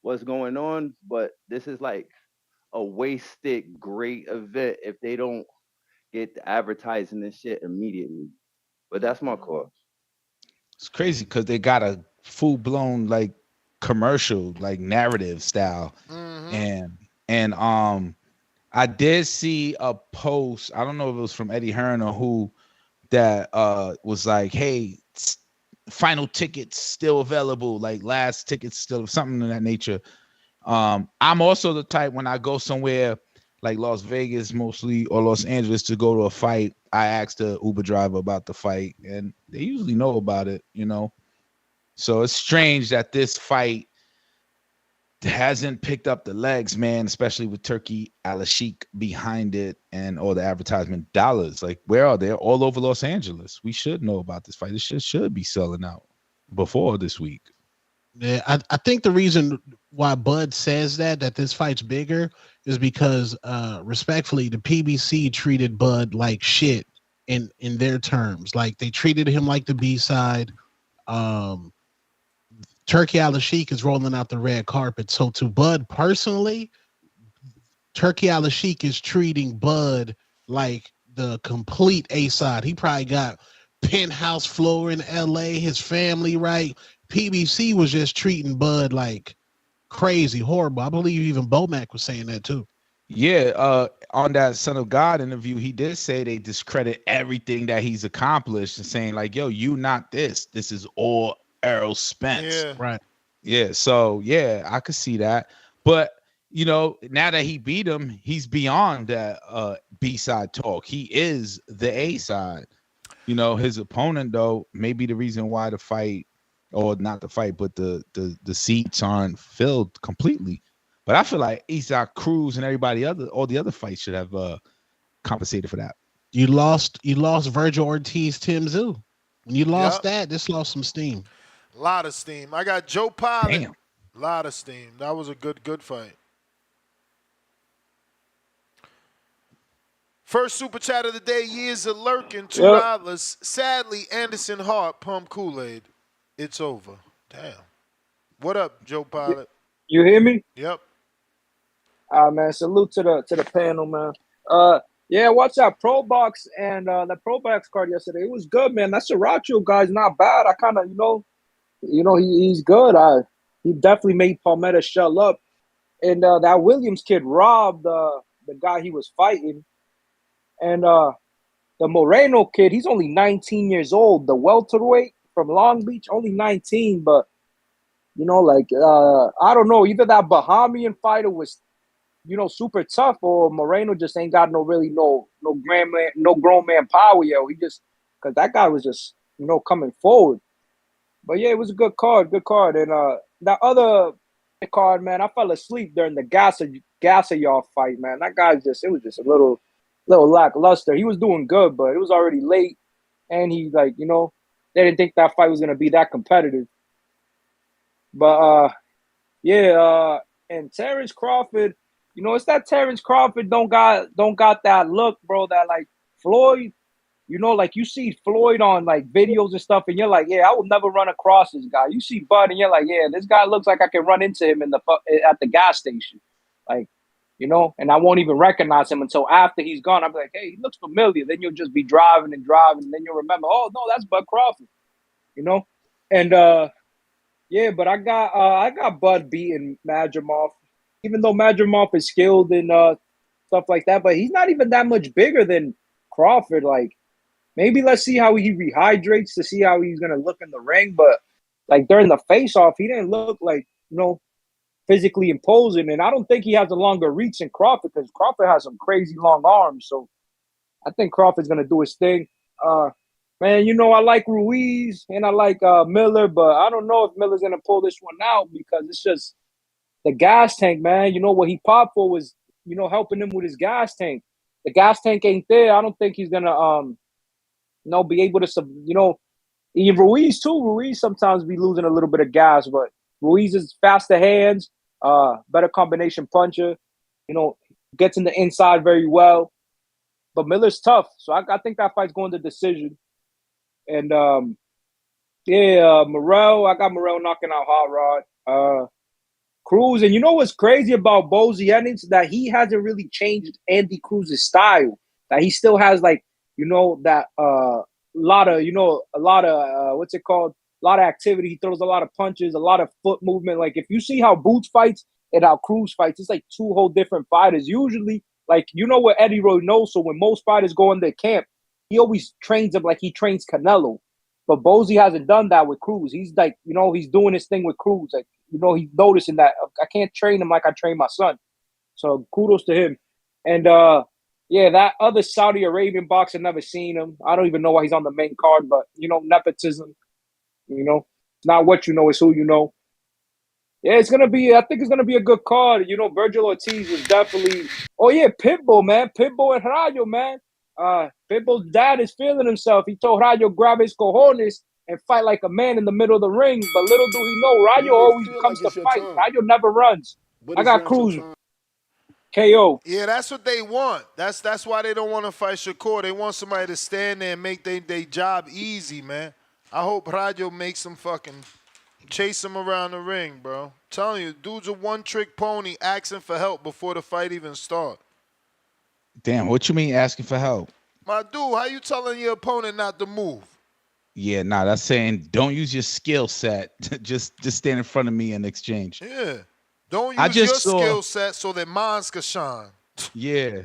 what's going on, but this is like a wasted great event if they don't get the advertising and shit immediately. But that's my call. It's crazy because they got a full-blown like commercial, like narrative style. And I did see a post, I don't know if it was from Eddie Hearn or who, that was like, hey, final tickets still available, like last tickets still, something of that nature. I'm also the type, when I go somewhere like Las Vegas mostly or Los Angeles to go to a fight, I ask the Uber driver about the fight, and they usually know about it, you know. So it's strange that this fight hasn't picked up the legs, man, especially with Turkey Al-Sheikh behind it and all the advertisement dollars. Like, where are they? All over Los Angeles. We should know about this fight. It should be selling out before this week. Yeah, I think the reason why Bud says that this fight's bigger is because respectfully, the PBC treated Bud like shit in their terms. Like, they treated him like the B-side. Turkey Al-Sheikh is rolling out the red carpet. So to Bud personally, Turkey Al-Sheikh is treating Bud like the complete A-side. He probably got penthouse floor in LA, his family, right? PBC was just treating Bud like crazy, horrible. I believe even Bomac was saying that too. Yeah, on that Son of God interview, he did say they discredit everything that he's accomplished and saying like, yo, you not this. This is all Errol Spence. Yeah. Right. Yeah, so yeah, I could see that. But you know, now that he beat him, he's beyond that B-side talk. He is the A-side. You know, his opponent though may be the reason why the fight, or not the fight, but the seats aren't filled completely. But I feel like Isaac Cruz and all the other fights should have compensated for that. You lost Virgil Ortiz, Tim Zoo. When you lost that, this lost some steam. A lot of steam. I got Joe Pilot. Damn. A lot of steam. That was a good fight. First super chat of the day, years of lurking, $2. Sadly, Anderson Hart, pump Kool-Aid. It's over. Damn. What up, Joe Pilot? You hear me? Yep. Man, salute to the panel, man. Yeah, watch that Pro Box and that Pro Box card yesterday. It was good, man. That Sriracha guy's not bad. I kind of, he's good. He definitely made Palmetta shell up. And that Williams kid robbed the guy he was fighting. And the Moreno kid, he's only 19 years old. The welterweight from Long Beach, only 19. But, I don't know. Either that Bahamian fighter was, super tough, or Moreno just ain't got no grown man power yet. He just, because that guy was just, coming forward. But yeah, it was a good card. And that other card, man, I fell asleep during the Gasayov fight, man. That guy it was just a little lackluster. He was doing good, but it was already late, and he they didn't think that fight was gonna be that competitive. But and Terence Crawford, it's that Terence Crawford don't got that look, bro, that like Floyd, like you see Floyd on like videos and stuff, and you're like, yeah, I will never run across this guy. You see Bud, and you're like, yeah, this guy looks like I can run into him at the gas station, like, and I won't even recognize him until after he's gone. I'll be like, hey, he looks familiar. Then you'll just be driving, and then you'll remember, oh no, that's Bud Crawford, and yeah, but I got Bud beating Madrimov, even though Madrimov is skilled and stuff like that, but he's not even that much bigger than Crawford. Like, maybe let's see how he rehydrates to see how he's gonna look in the ring. But like during the face-off, he didn't look like physically imposing, and I don't think he has a longer reach than Crawford, because Crawford has some crazy long arms. So I think Crawford's gonna do his thing. Man, I like Ruiz and I like Miller, but I don't know if Miller's gonna pull this one out, because it's just the gas tank, man. What he popped for was, helping him with his gas tank. The gas tank ain't there. I don't think he's gonna be able to even Ruiz too. Ruiz sometimes be losing a little bit of gas, but Ruiz is faster hands, better combination puncher, gets in the inside very well. But Miller's tough, so I think that fight's going to decision. And Morrell, I got Morrell knocking out Hot Rod. Cruz, and what's crazy about Bozy Jennings? That he hasn't really changed Andy Cruz's style. That he still has that lot of what's it called? A lot of activity. He throws a lot of punches, a lot of foot movement. Like, if you see how Boots fights and how Cruz fights, it's like two whole different fighters. Usually, like, what Eddie Roy knows. So when most fighters go in their camp, he always trains them like he trains Canelo. But Bozy hasn't done that with Cruz. He's like, he's doing his thing with Cruz. Like, he's noticing that I can't train him like I train my son. So kudos to him. And yeah, that other Saudi Arabian boxer, never seen him. I don't even know why he's on the main card, but nepotism. It's not what you know, it's who you know. Yeah, I think it's gonna be a good card. Virgil Ortiz was definitely. Oh yeah, Pitbull, man, Pitbull and Rayo, man. Pitbull's dad is feeling himself. He told Rayo grab his cojones and fight like a man in the middle of the ring. But little do he know, Rayo always comes to fight. Rayo never runs. I got Cruz KO. Yeah, that's what they want. That's why they don't want to fight Shakur. They want somebody to stand there and make their job easy, man. I hope Rayo makes them fucking chase him around the ring, bro. I'm telling you, dude's a one-trick pony asking for help before the fight even starts. Damn, what you mean asking for help? My dude, how you telling your opponent not to move? Yeah, nah, that's saying don't use your skill set. just stand in front of me and exchange. Yeah. Don't use your skill set so that mine can shine. Yeah.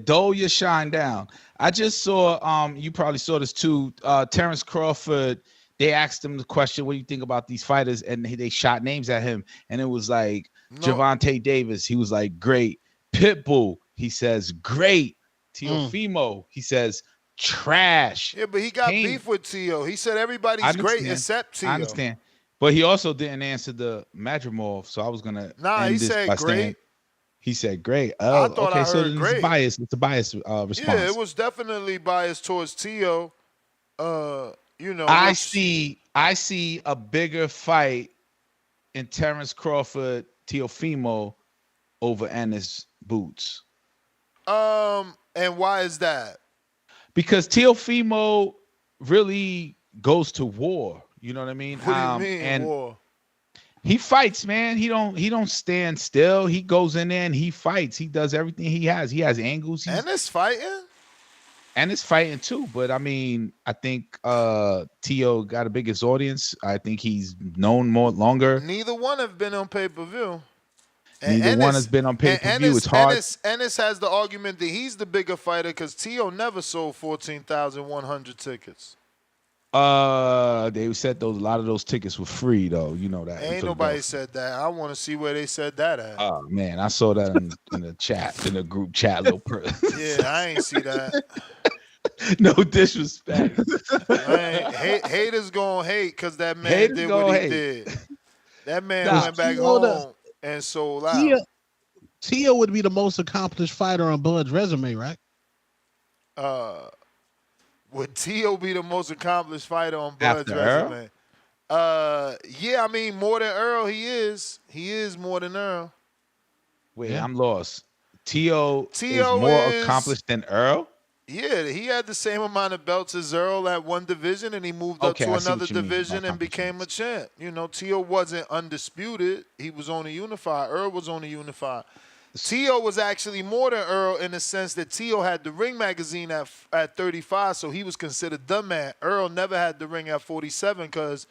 Dole your shine down. I just saw, you probably saw this too. Terence Crawford, they asked him the question, what do you think about these fighters? And they shot names at him. And it was like Gervonta Davis. He was like, great. Pitbull, he says, great. Teofimo, he says, trash. Yeah, but he got beef with Teo. He said everybody's great except Teo. I understand. But he also didn't answer the Madrimov, so I was gonna. He said great. He said great. Oh, I thought okay. I So heard great. It's biased. It's a biased response. Yeah, it was definitely biased towards Teo. I see a bigger fight in Terence Crawford, Teofimo over Ennis Boots. And why is that? Because Teofimo really goes to war. You know what I mean? What do you mean war? He fights, man. He don't stand still. He goes in there and he fights. He does everything he has. He has angles. And it's fighting? And it's fighting too. But I mean, I think Teo got the biggest audience. I think he's known longer. Neither one have been on pay-per-view. Neither one has been on pay-per-view. It's hard. Ennis has the argument that he's the bigger fighter because Teo never sold 14,100 tickets. They said a lot of those tickets were free though. You know that. Ain't nobody said that. I want to see where they said that at. Oh man, I saw that in the chat, in the group chat, little person. Yeah, I ain't see that. No disrespect. Haters gonna hate because that man did what he did. That man went back home and sold out. Teo would be the most accomplished fighter on Bud's resume, right? Would Teo be the most accomplished fighter on Bud's resume? Yeah, I mean, more than Earl, he is. He is more than Earl. Wait, I'm lost. Teo is more accomplished than Earl? Yeah, he had the same amount of belts as Earl at one division, and he moved up to another division and became a champ. Teo wasn't undisputed. He was only unified. Earl was only unified. Teo was actually more than Earl in the sense that Teo had the Ring magazine at 35, so he was considered the man. Earl never had the Ring at 47 because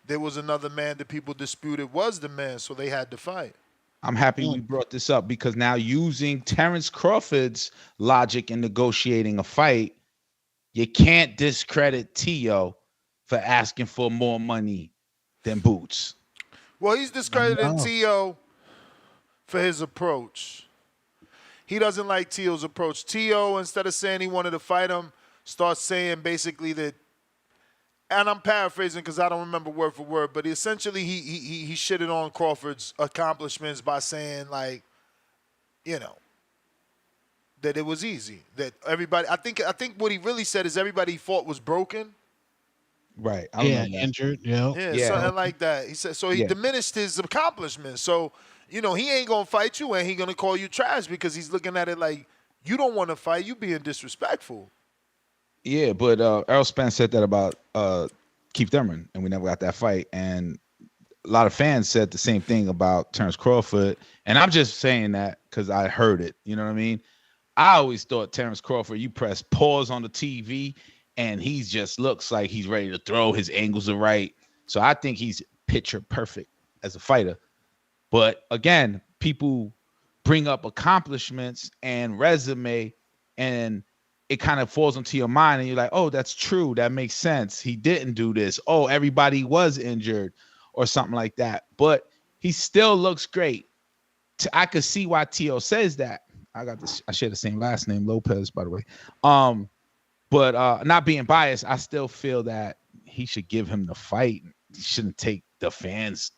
there was another man that people disputed was the man, so they had to fight. I'm happy we brought this up because now using Terence Crawford's logic in negotiating a fight, you can't discredit Teo for asking for more money than Boots. Well, he's discrediting Teo for his approach. He doesn't like Teo's approach. Teo, instead of saying he wanted to fight him, starts saying basically that, and I'm paraphrasing because I don't remember word for word, but essentially he shitted on Crawford's accomplishments by saying that it was easy. That everybody, I think what he really said is everybody he fought was broken. Right. Injured. Yeah, something like that. He said so. He diminished his accomplishments. So he ain't gonna fight you, and he gonna call you trash because he's looking at it like you don't want to fight. You being disrespectful. Yeah, but Errol Spence said that about Keith Thurman, and we never got that fight. And a lot of fans said the same thing about Terence Crawford. And I'm just saying that because I heard it. You know what I mean? I always thought Terence Crawford, you press pause on the TV, and he just looks like he's ready to throw. His angles are right. So I think he's picture perfect as a fighter. But again, people bring up accomplishments and resume, and it kind of falls into your mind and you're like, oh, that's true. That makes sense. He didn't do this. Oh, everybody was injured or something like that. But he still looks great. I could see why Tio says that. I share the same last name, Lopez, by the way. But not being biased, I still feel that he should give him the fight. He shouldn't take the fans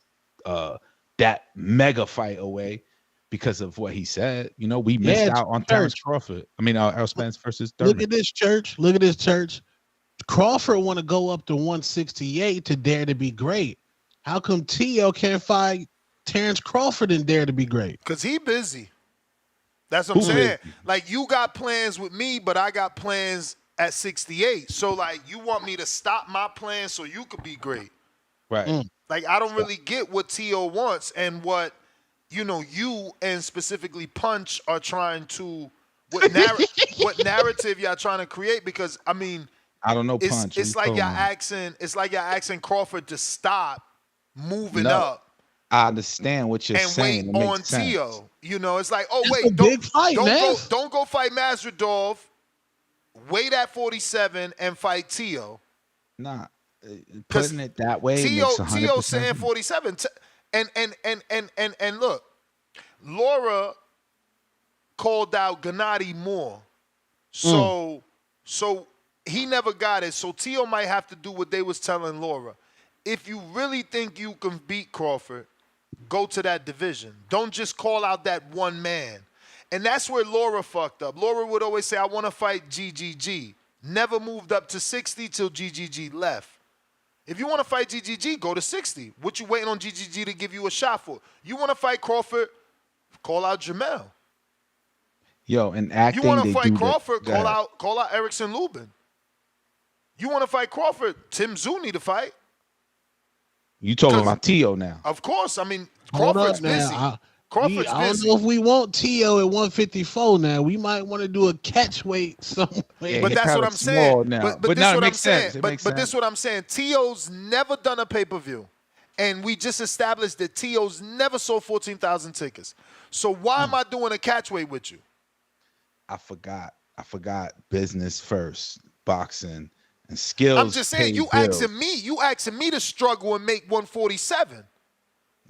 that mega fight away because of what he said. You know, we missed out on Terence Crawford. I mean, Errol Spence versus Thurman. Look at this church. Look at this church. Crawford want to go up to 168 to dare to be great. How come Tio can't fight Terence Crawford and dare to be great? Because he busy. That's what I'm saying. Like, you got plans with me, but I got plans at 68. So, like, you want me to stop my plans so you could be great. Right. Like, I don't really get what Tio wants and what, you know, you and specifically Punch are trying to, what narrative y'all trying to create, because, I mean, I don't know Punch. It's like y'all asking Crawford to stop moving up. I understand what you're saying. And wait on Tio. You know, it's like, oh, That's wait, a big fight, don't go fight Masvidal. Wait at 47 and fight Tio. Nah, putting it that way makes 100% Tio saying 47. And look, Laura called out Gennady more. So he never got it. So Tio might have to do what they was telling Laura. If you really think you can beat Crawford, go to that division. Don't just call out that one man. And that's where Laura fucked up. Laura would always say, I want to fight GGG. Never moved up to 60 till GGG left. If you want to fight GGG, go to 60. What you waiting on GGG to give you a shot for? You want to fight Crawford, call out Jamel. Yo, and acting, you want to fight Crawford, call out Erickson Lubin. You want to fight Crawford, Tim Tszyu need to fight. You talking about Tio now? Of course. I mean, Crawford's busy. Crawford's busy. I don't know if we want Tio at 154 now. We might want to do a catch weight somewhere. Yeah, but that's what I'm saying. But this no, what it I'm makes sense. saying. But this is what I'm saying. Tio's never done a pay-per-view. And we just established that Tio's never sold 14,000 tickets. So why am I doing a catch weight with you? I forgot business first, boxing and skills. I'm just saying, you asking me to struggle and make 147.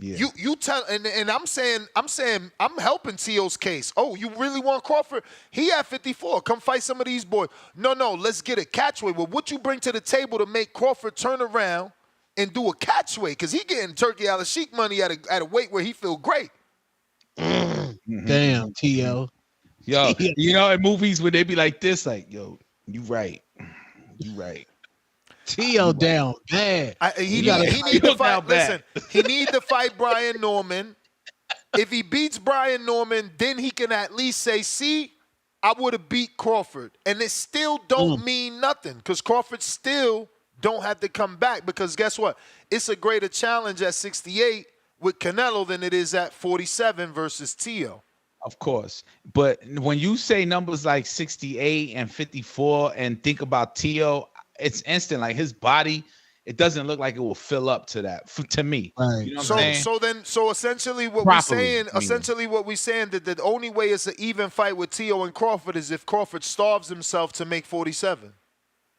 Yeah. You tell, and I'm saying I'm helping Tio's case. Oh, you really want Crawford? He at 54. Come fight some of these boys. No, let's get a catchweight. Well, what you bring to the table to make Crawford turn around and do a catchweight? Because he getting Turkey Al-Sheikh money at a weight where he feel great. Damn, Tio. Yo, you know, in movies where they be like this, like, yo, you right. Tio down bad. He need to fight. Listen, he need to fight Brian Norman. If he beats Brian Norman, then he can at least say, see, I would have beat Crawford. And it still don't mean nothing because Crawford still don't have to come back because guess what? It's a greater challenge at 68 with Canelo than it is at 47 versus Tio. Of course. But when you say numbers like 68 and 54 and think about Tio, it's instant. Like his body, it doesn't look like it will fill up to that. To me, right. You know what I'm saying? So essentially, what we're saying that the only way it's an even fight with Tio and Crawford is if Crawford starves himself to make 47.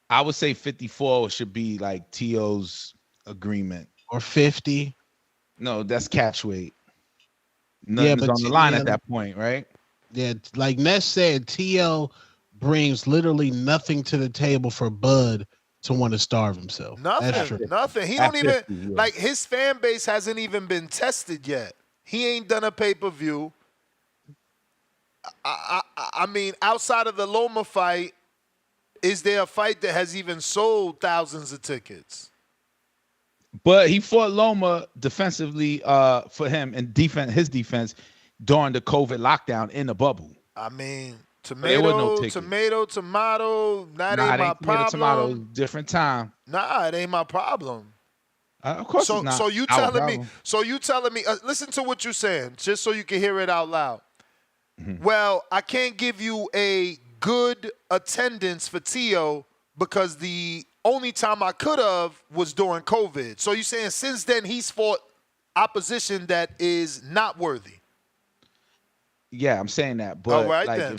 I would say 54 should be like Tio's agreement, or 50. No, that's catch weight. Nothing's on the line at that point, right? Yeah, like Ness said, Tio brings literally nothing to the table for Bud to want to starve himself. Nothing. He don't even like his fan base hasn't even been tested yet. He ain't done a pay-per-view. I mean, outside of the Loma fight, is there a fight that has even sold thousands of tickets? But he fought Loma defensively for him and his defense during the COVID lockdown in the bubble. I mean, tomato, that ain't my problem. Tomato, different time. Nah, it ain't my problem. Of course it's not. So you telling me, listen to what you're saying, just so you can hear it out loud. Mm-hmm. Well, I can't give you a good attendance for Tio because the only time I could have was during COVID. So you're saying since then he's fought opposition that is not worthy. Yeah, I'm saying that. But all right, like, then.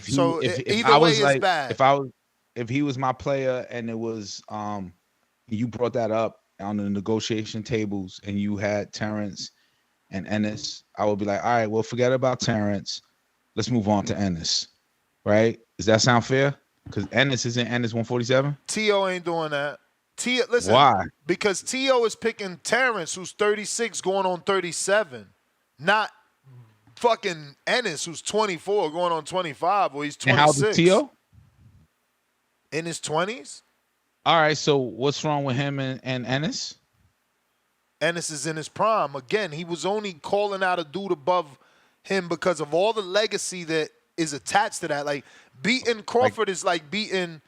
Either way is bad. If I was if he was my player and it was you brought that up on the negotiation tables and you had Terence and Ennis, I would be like, all right, well, forget about Terence. Let's move on to Ennis. Right? Does that sound fair? Because Ennis isn't Ennis 147. T.O. ain't doing that. Listen, why? Because T.O. is picking Terence, who's 36, going on 37, not fucking Ennis, who's 24, going on 25, or he's 26. And how old is T.O.? In his 20s. All right, so what's wrong with him and Ennis? Ennis is in his prime. Again, he was only calling out a dude above him because of all the legacy that is attached to that. Like, beating Crawford is like beating...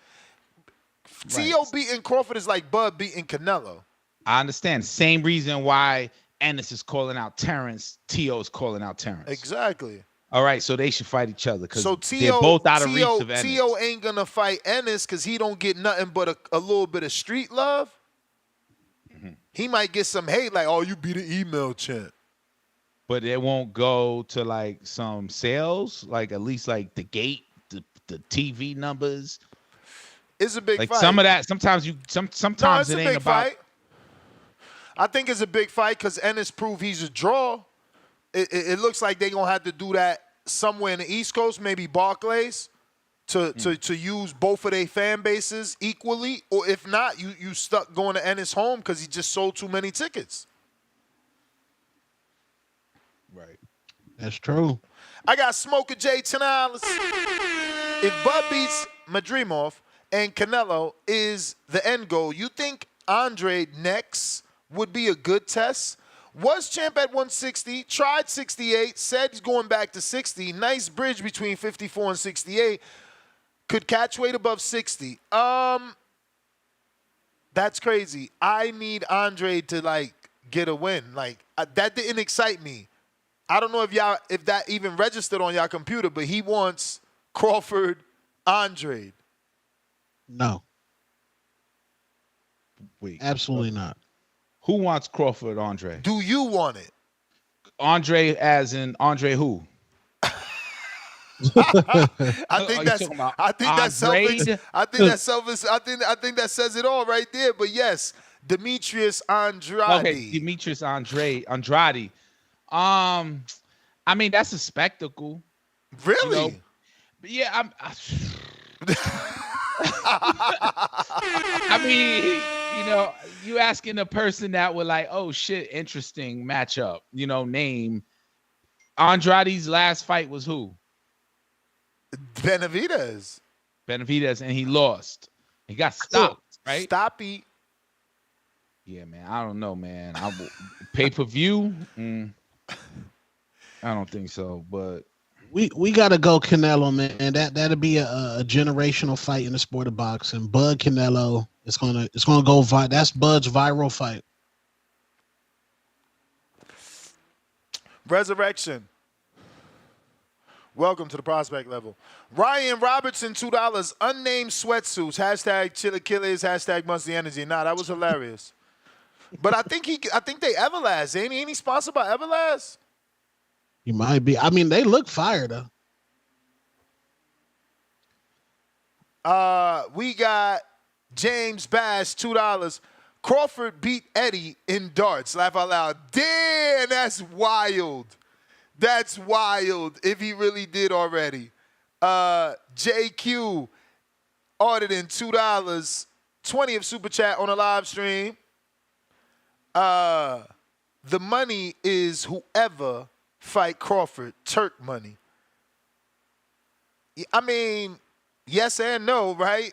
T.O. beating Crawford is like Bud beating Canelo. I understand. Same reason why Ennis is calling out Terence, T.O. is calling out Terence. Exactly. All right, so they should fight each other because So they're both out of reach of Ennis. T.O. ain't going to fight Ennis because he don't get nothing but a little bit of street love. Mm-hmm. He might get some hate like, oh, you beat an email champ. But it won't go to like some sales, like at least like the gate, the TV numbers. It's a big like fight. Some of that, sometimes it ain't about. Fight. I think it's a big fight because Ennis proved he's a draw. It looks like they're going to have to do that somewhere in the East Coast, maybe Barclays, to use both of their fan bases equally. Or if not, you stuck going to Ennis home because he just sold too many tickets. Right. That's true. I got Smoker J $10. If Bud beats Madrimov and Canelo is the end goal, you think Andre next would be a good test? Was champ at 160, tried 68, said he's going back to 60. Nice bridge between 54 and 68. Could catch weight above 60. That's crazy. I need Andre to like get a win. Like that didn't excite me. I don't know if that even registered on y'all computer, but he wants Crawford Andre. No. Wait. Absolutely not. Who wants Crawford Andre? Do you want it? Andre as in Andre who? I think that says it all right there. But yes, Demetrius Andrade. Okay, Demetrius Andrade. I mean, that's a spectacle. Really? You know? Yeah, I mean, you know, you asking a person that would like, oh shit, interesting matchup. You know, name Andrade's last fight was who? Benavidez, and he lost. He got stopped, right? Stoppy. Yeah, man. I don't know, man. Pay-per-view? I don't think so, but we gotta go Canelo, man. That'll be a generational fight in the sport of boxing. Bud Canelo. It's gonna go viral. That's Bud's viral fight. Resurrection. Welcome to the prospect level. Ryan Robertson, $2. Unnamed sweatsuits. Hashtag Chilaquiles. Hashtag Monthly Energy. Nah, that was hilarious. But I think they Everlast. Ain't he sponsored by Everlast? He might be. I mean, they look fire though. We got James Bass, $2. Crawford beat Eddie in darts. Laugh out loud. Damn, that's wild. That's wild if he really did already. JQ ordered in $2. 20 of super chat on a live stream. The money is whoever fight Crawford. Turk money. I mean, yes and no, right?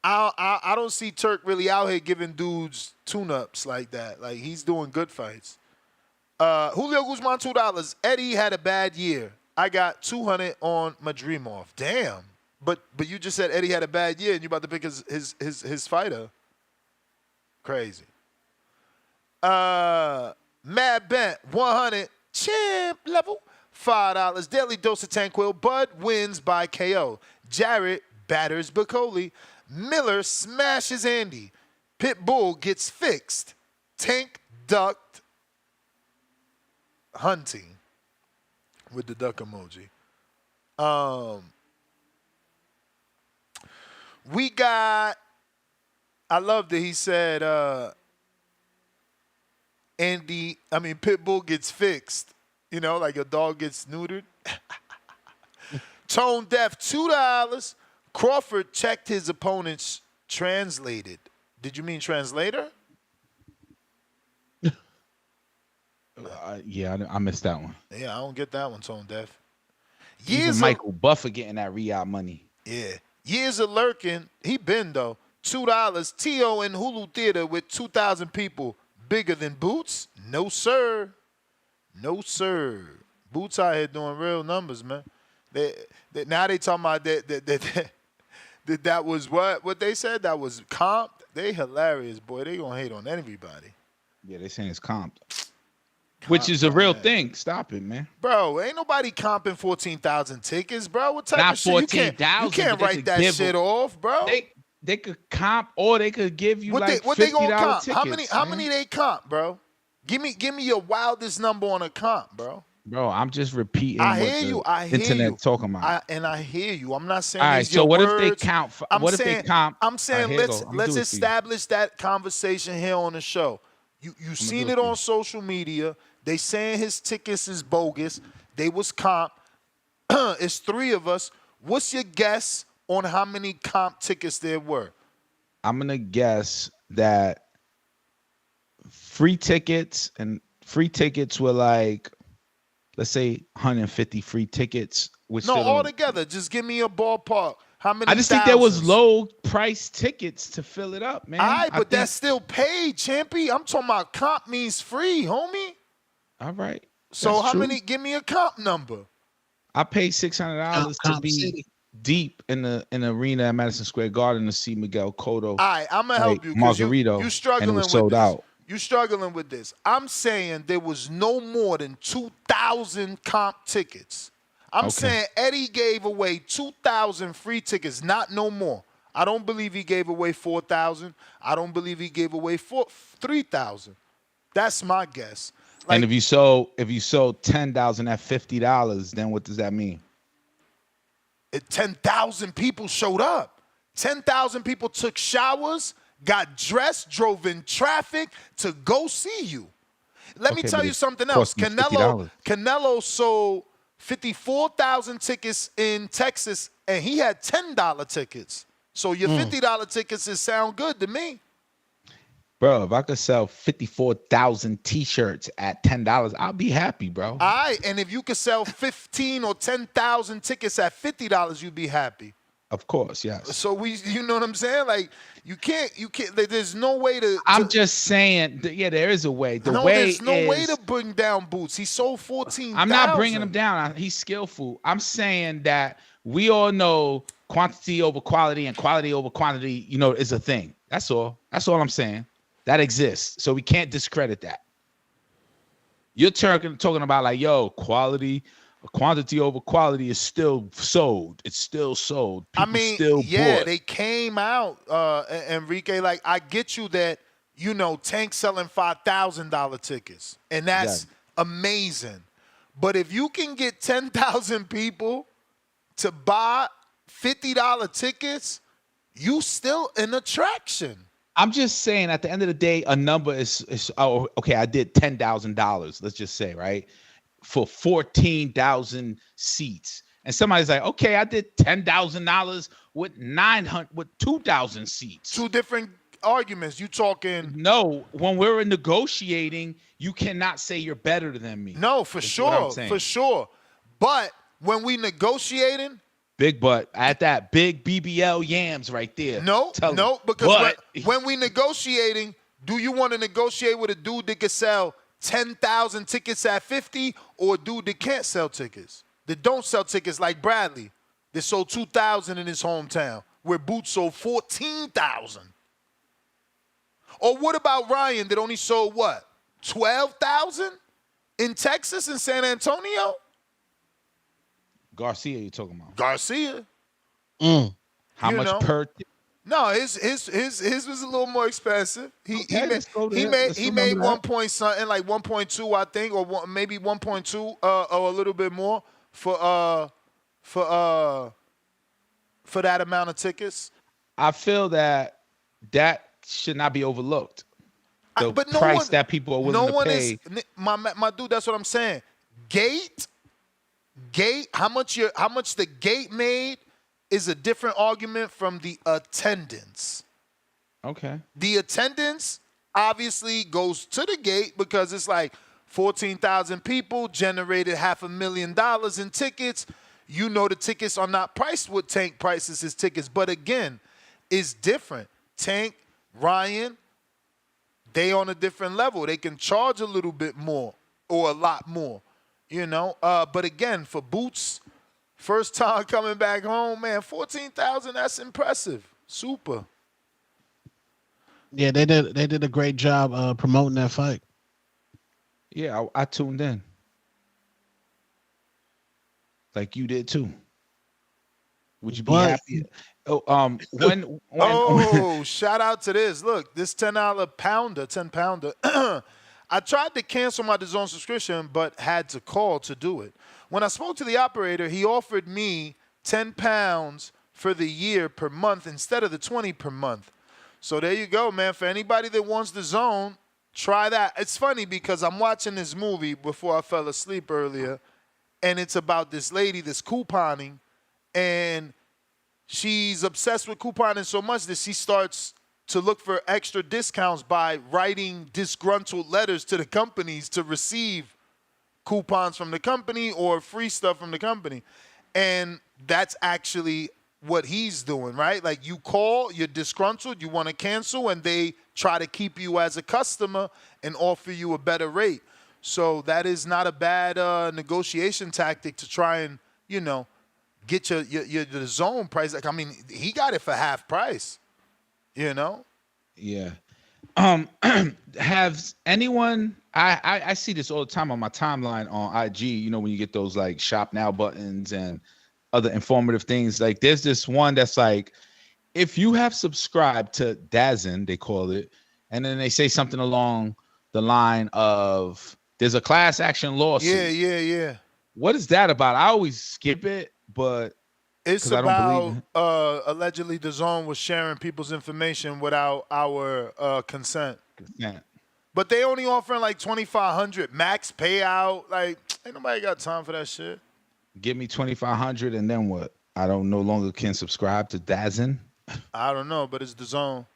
I don't see Turk really out here giving dudes tune-ups like that. Like, he's doing good fights. Julio Guzman, $2. Eddie had a bad year. I got 200 on Madrimov. Damn. But you just said Eddie had a bad year and you about to pick his fighter. Crazy. Mad Bent, 100. Champ level, $5. Daily Dose of Tanquil. Bud wins by KO. Jarrett batters Bacoli. Miller smashes Andy. Pitbull gets fixed. Tank ducked Hunting with the duck emoji. We got. I love that he said. Pitbull gets fixed. You know, like a dog gets neutered. Tone Deaf, $2. Crawford checked his opponent's translated. Did you mean translator? Yeah, I missed that one. Yeah, I don't get that one, Tone Deaf. Even Michael Buffer getting that Riyadh money. Yeah. Years of lurking. He been, though. $2. T.O. in Hulu Theater with 2,000 people. Bigger than Boots? No, sir. No, sir. Boots out here doing real numbers, man. Now they talking about that was what they said? That was comp? They hilarious, boy. They gonna hate on everybody. Yeah, they saying it's comped. Which is a real thing. Stop it, man. Bro, ain't nobody comping 14,000 tickets, bro. What type Not of shit? 14,000. You can't write that shit off, bro. They could comp or they could give you what $50 they gonna comp? tickets. How many they comp, bro? Give me your wildest number on a comp, bro. Bro, I'm just repeating I hear internet talking about. I hear you. I'm not saying all right, these so your what words. if they count? What if they comp? I'm saying let's establish that conversation here on the show. You seen it on social media. They saying his tickets is bogus. They was comp. It's 3 of us. What's your guess on how many comp tickets there were? I'm gonna guess that free tickets were like, let's say 150 free tickets. No, altogether. Just give me a ballpark. How many? I just think there was low price tickets to fill it up, man. All right, but that's still paid, Champy. I'm talking about comp means free, homie. All right. So how many? Give me a comp number. I paid $600 to be deep in the arena at Madison Square Garden to see Miguel Cotto. All right, I'm gonna help you. Margarito, you struggling and it was with sold this. out. You struggling with this. I'm saying there was no more than 2,000 comp tickets. I'm saying Eddie gave away 2,000 free tickets, not no more. I don't believe he gave away 4,000. I don't believe he gave away 3,000. That's my guess. And if you sold 10,000 at $50, then what does that mean? 10,000 people showed up. 10,000 people took showers, got dressed, drove in traffic to go see you. Let me tell you something else. Canelo sold 54,000 tickets in Texas, and he had $10 tickets. So your $50 tickets sound good to me. Bro, if I could sell 54,000 T-shirts at $10, I'll be happy, bro. All right, and if you could sell 15 or 10,000 tickets at $50, you'd be happy. Of course, yes. So you know what I'm saying? Like you can't. There's no way to. I'm just saying. Yeah, there is a way. There's no way to bring down Boots. He sold 14,000. I'm not bringing him down. He's skillful. I'm saying that we all know quantity over quality and quality over quantity. You know, is a thing. That's all. That's all I'm saying. That exists. So we can't discredit that. You're talking about like, yo, quantity over quality is still sold. It's still sold. People still bought. They came out, Enrique. Like, I get you that, Tank selling $5,000 tickets, and that's amazing. But if you can get 10,000 people to buy $50 tickets, you still an attraction. I'm just saying, at the end of the day, a number is okay. I did $10,000. Let's just say, right, for 14,000 seats, and somebody's like, okay, I did $10,000 with 2,000 seats. Two different arguments. You talking? No, when we're negotiating, you cannot say you're better than me. No, for sure. But when we negotiating. Big butt at that big BBL yams right there. No, because when we negotiating, do you want to negotiate with a dude that can sell 10,000 tickets at 50 or a dude that can't sell tickets? That don't sell tickets like Bradley that sold 2,000 in his hometown, where Boots sold 14,000. Or what about Ryan that only sold what? 12,000 in Texas and San Antonio? Garcia, you talking about? Garcia. How much per? No, his was a little more expensive. He made 1 point something, like 1.2, I think, or maybe 1.2, or a little bit more for that amount of tickets. I feel that should not be overlooked. The but no price one, that people are willing to pay. My dude. That's what I'm saying. Gate. How much the gate made is a different argument from the attendance. Okay. The attendance obviously goes to the gate because it's like 14,000 people generated $500,000 in tickets. You know the tickets are not priced what Tank prices his tickets, but again, it's different. Tank, Ryan, they on a different level. They can charge a little bit more or a lot more, you know. But again, for Boots, first time coming back home, man, 14,000, that's impressive. Super. Yeah, they did a great job promoting that fight. Yeah, I tuned in. Like you did too. Would you be happy? Oh, shout out to this. Look, this $10 pounder, 10 pounder. I tried to cancel my DAZN subscription, but had to call to do it. When I spoke to the operator, he offered me 10 pounds for the year per month instead of the 20 per month. So there you go, man. For anybody that wants DAZN, try that. It's funny because I'm watching this movie before I fell asleep earlier, and it's about this lady that's couponing, and she's obsessed with couponing so much that she starts to look for extra discounts by writing disgruntled letters to the companies to receive coupons from the company or free stuff from the company. And that's actually what he's doing, right? Like you call, you're disgruntled, you want to cancel, and they try to keep you as a customer and offer you a better rate. So that is not a bad negotiation tactic to try and, you know, get your DAZN price. Like, I mean, he got it for half price, you know? Yeah. Has anyone, I see this all the time on my timeline on IG, you know, when you get those like shop now buttons and other informative things. Like there's this one that's like, if you have subscribed to DAZN, they call it, and then they say something along the line of, there's a class action lawsuit. Yeah. What is that about? I always skip it, but it's about allegedly DAZN was sharing people's information without our consent. But they only offering like $2,500 max payout. Like, ain't nobody got time for that shit. Give me $2,500 and then what? I don't no longer can subscribe to DAZN. I don't know, but it's DAZN.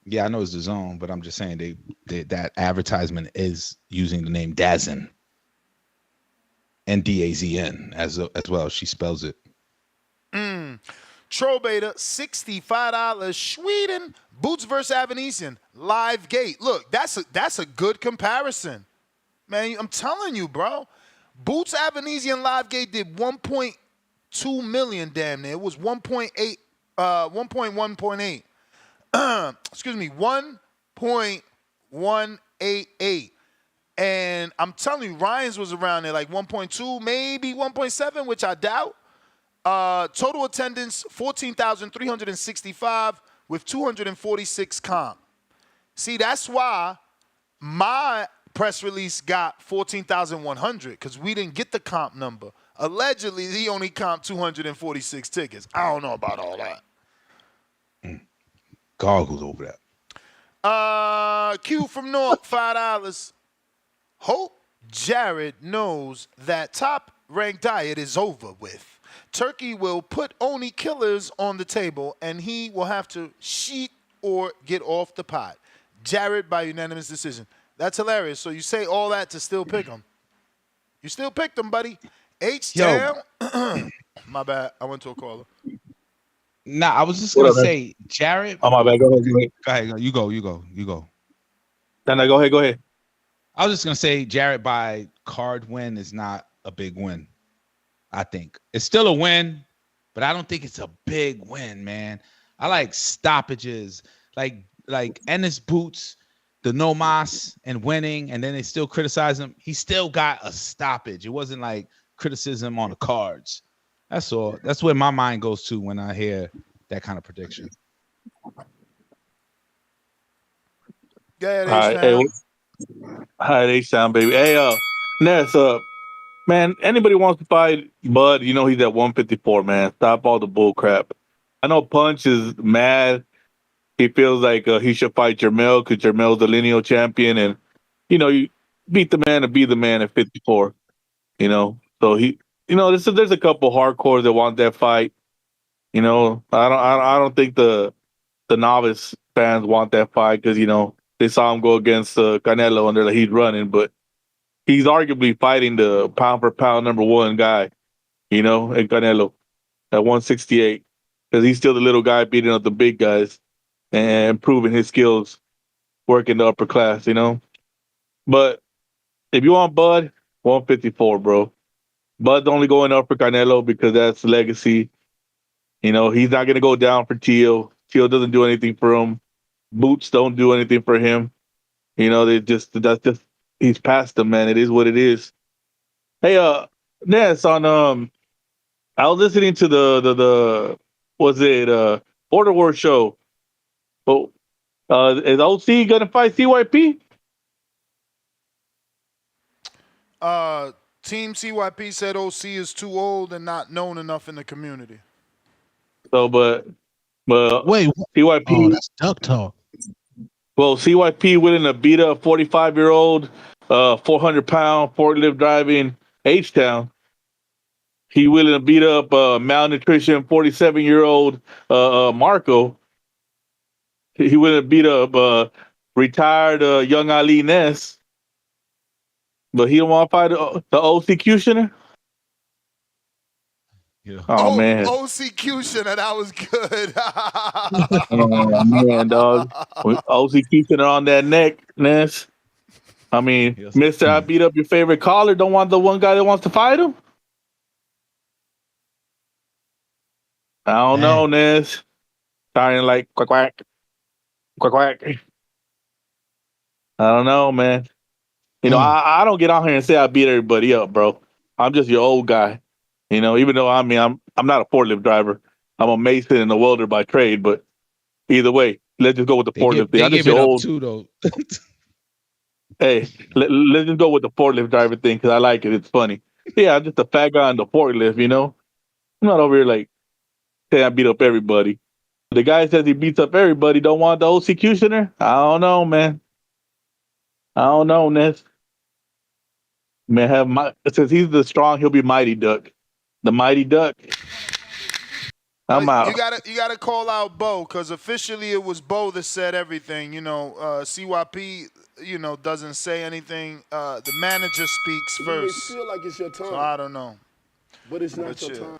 Yeah, I know it's DAZN, but I'm just saying they that advertisement is using the name DAZN and DAZN as well. She spells it. Troll Beta, $65. Sweden, Boots versus Avanesian, live gate. Look, that's a good comparison. Man, I'm telling you, bro. Boots Avanesian live gate did 1.2 million damn near. It was 1.8, 1.1.8. Excuse me, 1.188. And I'm telling you, Ryan's was around there like 1.2, maybe 1.7, which I doubt. Total attendance, 14,365 with 246 comp. See, that's why my press release got 14,100 because we didn't get the comp number. Allegedly, he only comped 246 tickets. I don't know about all that. Goggles over that. Q from North, $5. Hope Jared knows that top-ranked diet is over with. Turkey will put only killers on the table, and he will have to sheet or get off the pot. Jared by unanimous decision. That's hilarious. So you say all that to still pick him. You still picked him, buddy. H-Town. My bad. I went to a caller. Nah, I was just going to say, Jared. Oh, my bad. Go ahead. Go ahead. You go. No, go ahead. I was just going to say, Jared by card win is not a big win. I think it's still a win, but I don't think it's a big win, man. I like stoppages, like Ennis Boots, the no mas and winning, and then they still criticize him. He still got a stoppage. It wasn't like criticism on the cards. That's all. That's where my mind goes to when I hear that kind of prediction. Yeah, Hi, H-Town, baby. Hey, Ness, man, anybody wants to fight Bud, you know he's at 154, man. Stop all the bull crap. I know Punch is mad he feels like he should fight Jermell because Jermell's the lineal champion, and you beat the man to be the man at 54. So there's a couple hardcores that want that fight. I don't think the novice fans want that fight because they saw him go against Canelo and they're like he's running, but he's arguably fighting the pound for pound number one guy, in Canelo at 168 because he's still the little guy beating up the big guys and improving his skills working the upper class, But if you want Bud, 154, bro. Bud's only going up for Canelo because that's legacy. He's not going to go down for Teal. Teal doesn't do anything for him. Boots don't do anything for him. He's past them, man. It is what it is. Hey, Ness, I was listening to the Border War show. Oh, is OC gonna fight CYP? Team CYP said OC is too old and not known enough in the community. So, but wait, CYP. Oh, that's duck talk. Well, CYP winning a beat up 45-year-old, 400-pound forklift driving H-Town. He willing to beat up malnutrition 47-year-old Marco. He willing to beat up retired young Ali Ness. But he don't want to fight the OCcutioner? Yeah. Oh, man. OCcutioner, that was good. Oh, man, dog. OCcutioner on that neck, Ness. I mean, Mr. I beat up your favorite caller. Don't want the one guy that wants to fight him? I don't know, Ness. Starting like quack, quack. Quack, quack. I don't know, man. I don't get out here and say I beat everybody up, bro. I'm just your old guy. Even though I'm not a forklift driver. I'm a mason and a welder by trade, but either way, let's just go with the forklift thing. I'm just your old too, though. Hey, let's just go with the forklift driver thing because I like it. It's funny. Yeah, I'm just a fat guy on the forklift, I'm not over here like saying I beat up everybody. The guy says he beats up everybody. Don't want the OCcutioner? I don't know, man. I don't know, Ness. Man, since he's the strong, he'll be Mighty Duck. The Mighty Duck. I'm out. You gotta call out Bo because officially it was Bo that said everything. CYP, doesn't say anything. The manager speaks first. It feel like it's your time. So I don't know. But it's not your time.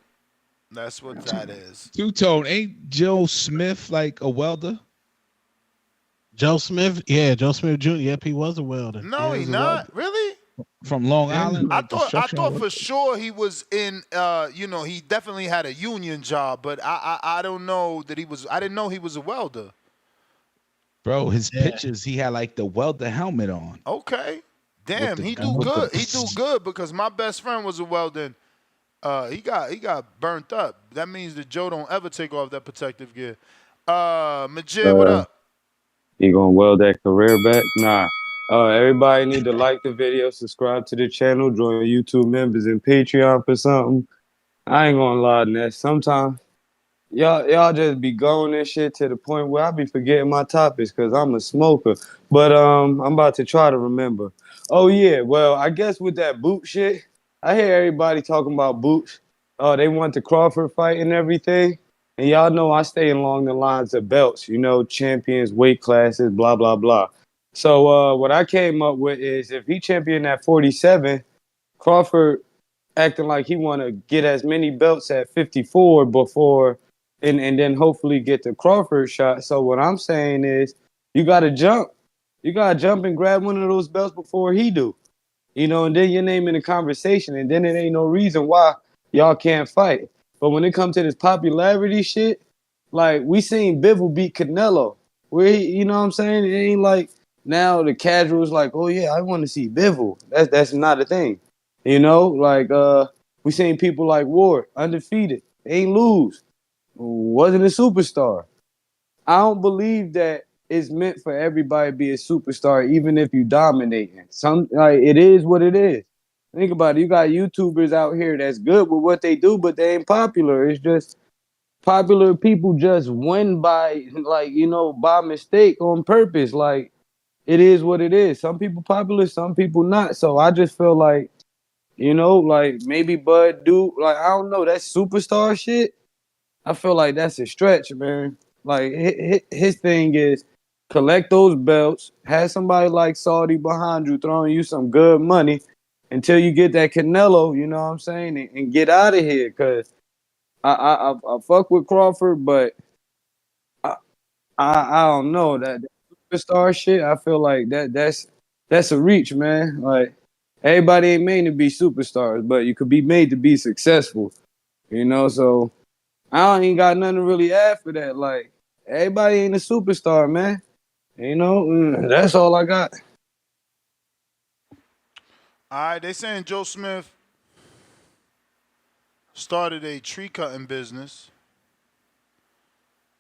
That's what that is. Two-tone, ain't Joe Smith like a welder? Joe Smith? Yeah, Joe Smith Jr. Yep, he was a welder. No, he's not. Really? From Long Island? I thought for sure he was in, he definitely had a union job, but I don't know that he was, I didn't know he was a welder. Bro, his pictures, he had like the welder helmet on. Okay. Damn, he do good. He do good because my best friend was a welder. He got burnt up. That means that Joe don't ever take off that protective gear. Majid, what up? You gonna weld that career back? Nah. Everybody need to like the video, subscribe to the channel, join YouTube members and Patreon for something. I ain't gonna lie, Ness. Sometimes y'all just be going and shit to the point where I be forgetting my topics because I'm a smoker. But I'm about to try to remember. Oh yeah, well I guess with that boot shit, I hear everybody talking about boots. They want the Crawford fight and everything. And y'all know I stay along the lines of belts, champions, weight classes, blah, blah, blah. So what I came up with is if he champion at 47, Crawford acting like he want to get as many belts at 54 before and then hopefully get the Crawford shot. So what I'm saying is you got to jump. You got to jump and grab one of those belts before he do. And then your name in the conversation, and then it ain't no reason why y'all can't fight. But when it comes to this popularity shit, like we seen Bivol beat Canelo. Where you know what I'm saying? It ain't like now the casuals like, oh yeah, I want to see Bivol. That's not a thing. We seen people like Ward, undefeated, ain't lose, wasn't a superstar. I don't believe that it's meant for everybody to be a superstar, even if you dominating. It is what it is. Think about it. You got YouTubers out here that's good with what they do, but they ain't popular. It's just popular people just win by like, by mistake on purpose. Like it is what it is. Some people popular, some people not. So I just feel like, like maybe Bud do like I don't know, that superstar shit. I feel like that's a stretch, man. Like his thing is collect those belts, have somebody like Saudi behind you throwing you some good money until you get that Canelo, you know what I'm saying, and get out of here. Cause I fuck with Crawford, but I don't know that superstar shit. I feel like that's a reach, man. Like everybody ain't made to be superstars, but you could be made to be successful. So I don't even got nothing to really add for that. Like everybody ain't a superstar, man. That's all I got. All right, they saying Joe Smith started a tree cutting business,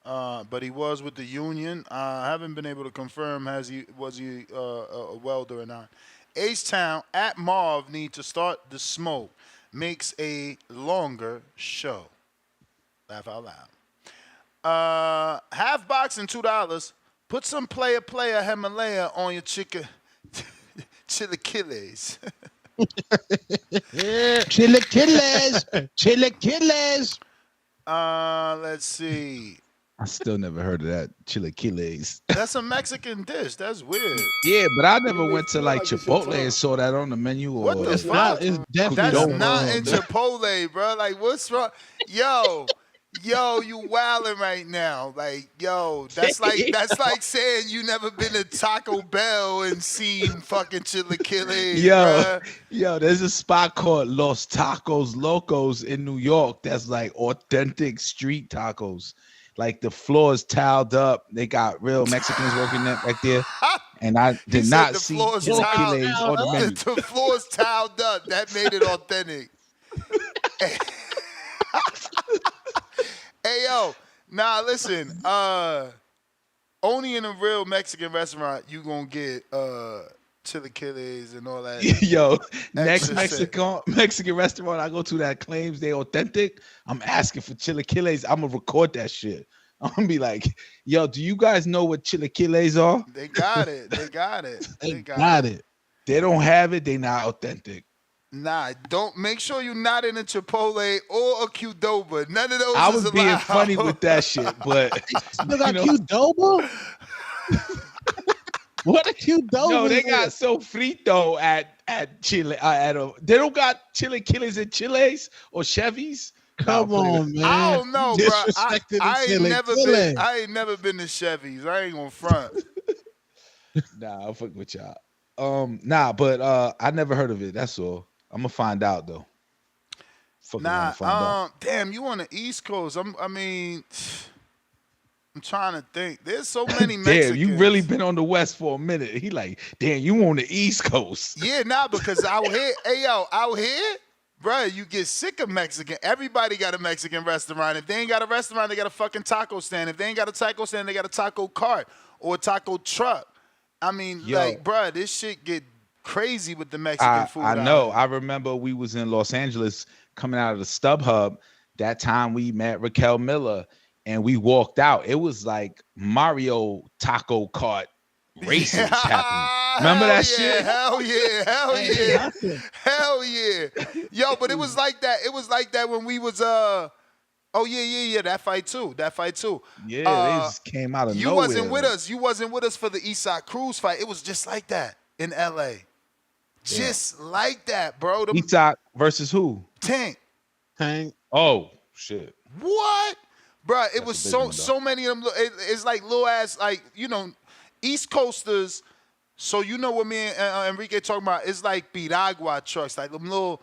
but he was with the union. I haven't been able to confirm was he a welder or not. H-Town at Marv need to start the smoke. Makes a longer show. Laugh out loud. Half boxing $2. Put some player Himalaya on your chilaquiles. Chilaquiles. Let's see. I still never heard of that chilaquiles. That's a Mexican dish. That's weird. Yeah, but I never went to like Chipotle and saw that on the menu. What or the fuck? It's That's definitely not in Chipotle, bro. Like, what's wrong? Yo, you wilding right now. Like, yo, that's like saying you never been to Taco Bell and seen fucking chilaquiles, Yo, there's a spot called Los Tacos Locos in New York that's like authentic street tacos. Like the floor is tiled up. They got real Mexicans working back there. And I did not see chilaquiles on the menu. The floor's tiled up. That made it authentic. Hey, yo. Nah, listen. Only in a real Mexican restaurant you gonna get chilaquiles and all that. Yo, next Mexican restaurant I go to that claims they authentic, I'm asking for chilaquiles. I'm gonna record that shit. I'm gonna be like, yo, do you guys know what chilaquiles are? They got it. They got it. They got it. They don't have it. They not authentic. Nah, don't make sure you're not in a Chipotle or a Qdoba. None of those. I was is being allowed. funny with that shit, but you got Qdoba? What a Qdoba? No, they got sofrito at Chile. They don't got chilaquiles in Chiles or Chevys. Come on, man. I don't know, bro. I Disrespecting ain't never been to Chevys. I ain't gonna front. Nah, I'll fuck with y'all. But I never heard of it. That's all. I'm gonna find out though. Damn, you on the East Coast? I'm trying to think. There's so many Mexicans. Damn, you really been on the West for a minute. He like, damn, you on the East Coast? Yeah, because out here, out here, bro, you get sick of Mexican. Everybody got a Mexican restaurant. If they ain't got a restaurant, they got a fucking taco stand. If they ain't got a taco stand, they got a taco cart or a taco truck. I mean, bro, this shit get crazy with the Mexican food. I know. I remember we was in Los Angeles coming out of the StubHub. That time we met Raquel Miller and we walked out. It was like Mario taco cart races happening. Remember that shit? Hell yeah. Hell yeah. Yo, but it was like that. It was like that when we was that fight too. Yeah, they just came out of nowhere. You wasn't with us. You wasn't with us for the Eastside Cruz fight. It was just like that in LA. Just like that, bro. Eastside versus who? Tank. Oh, shit. What? Bro, it was so many of them. It's like little ass, like, East Coasters. So you know what me and Enrique talking about? It's like piragua trucks, like them little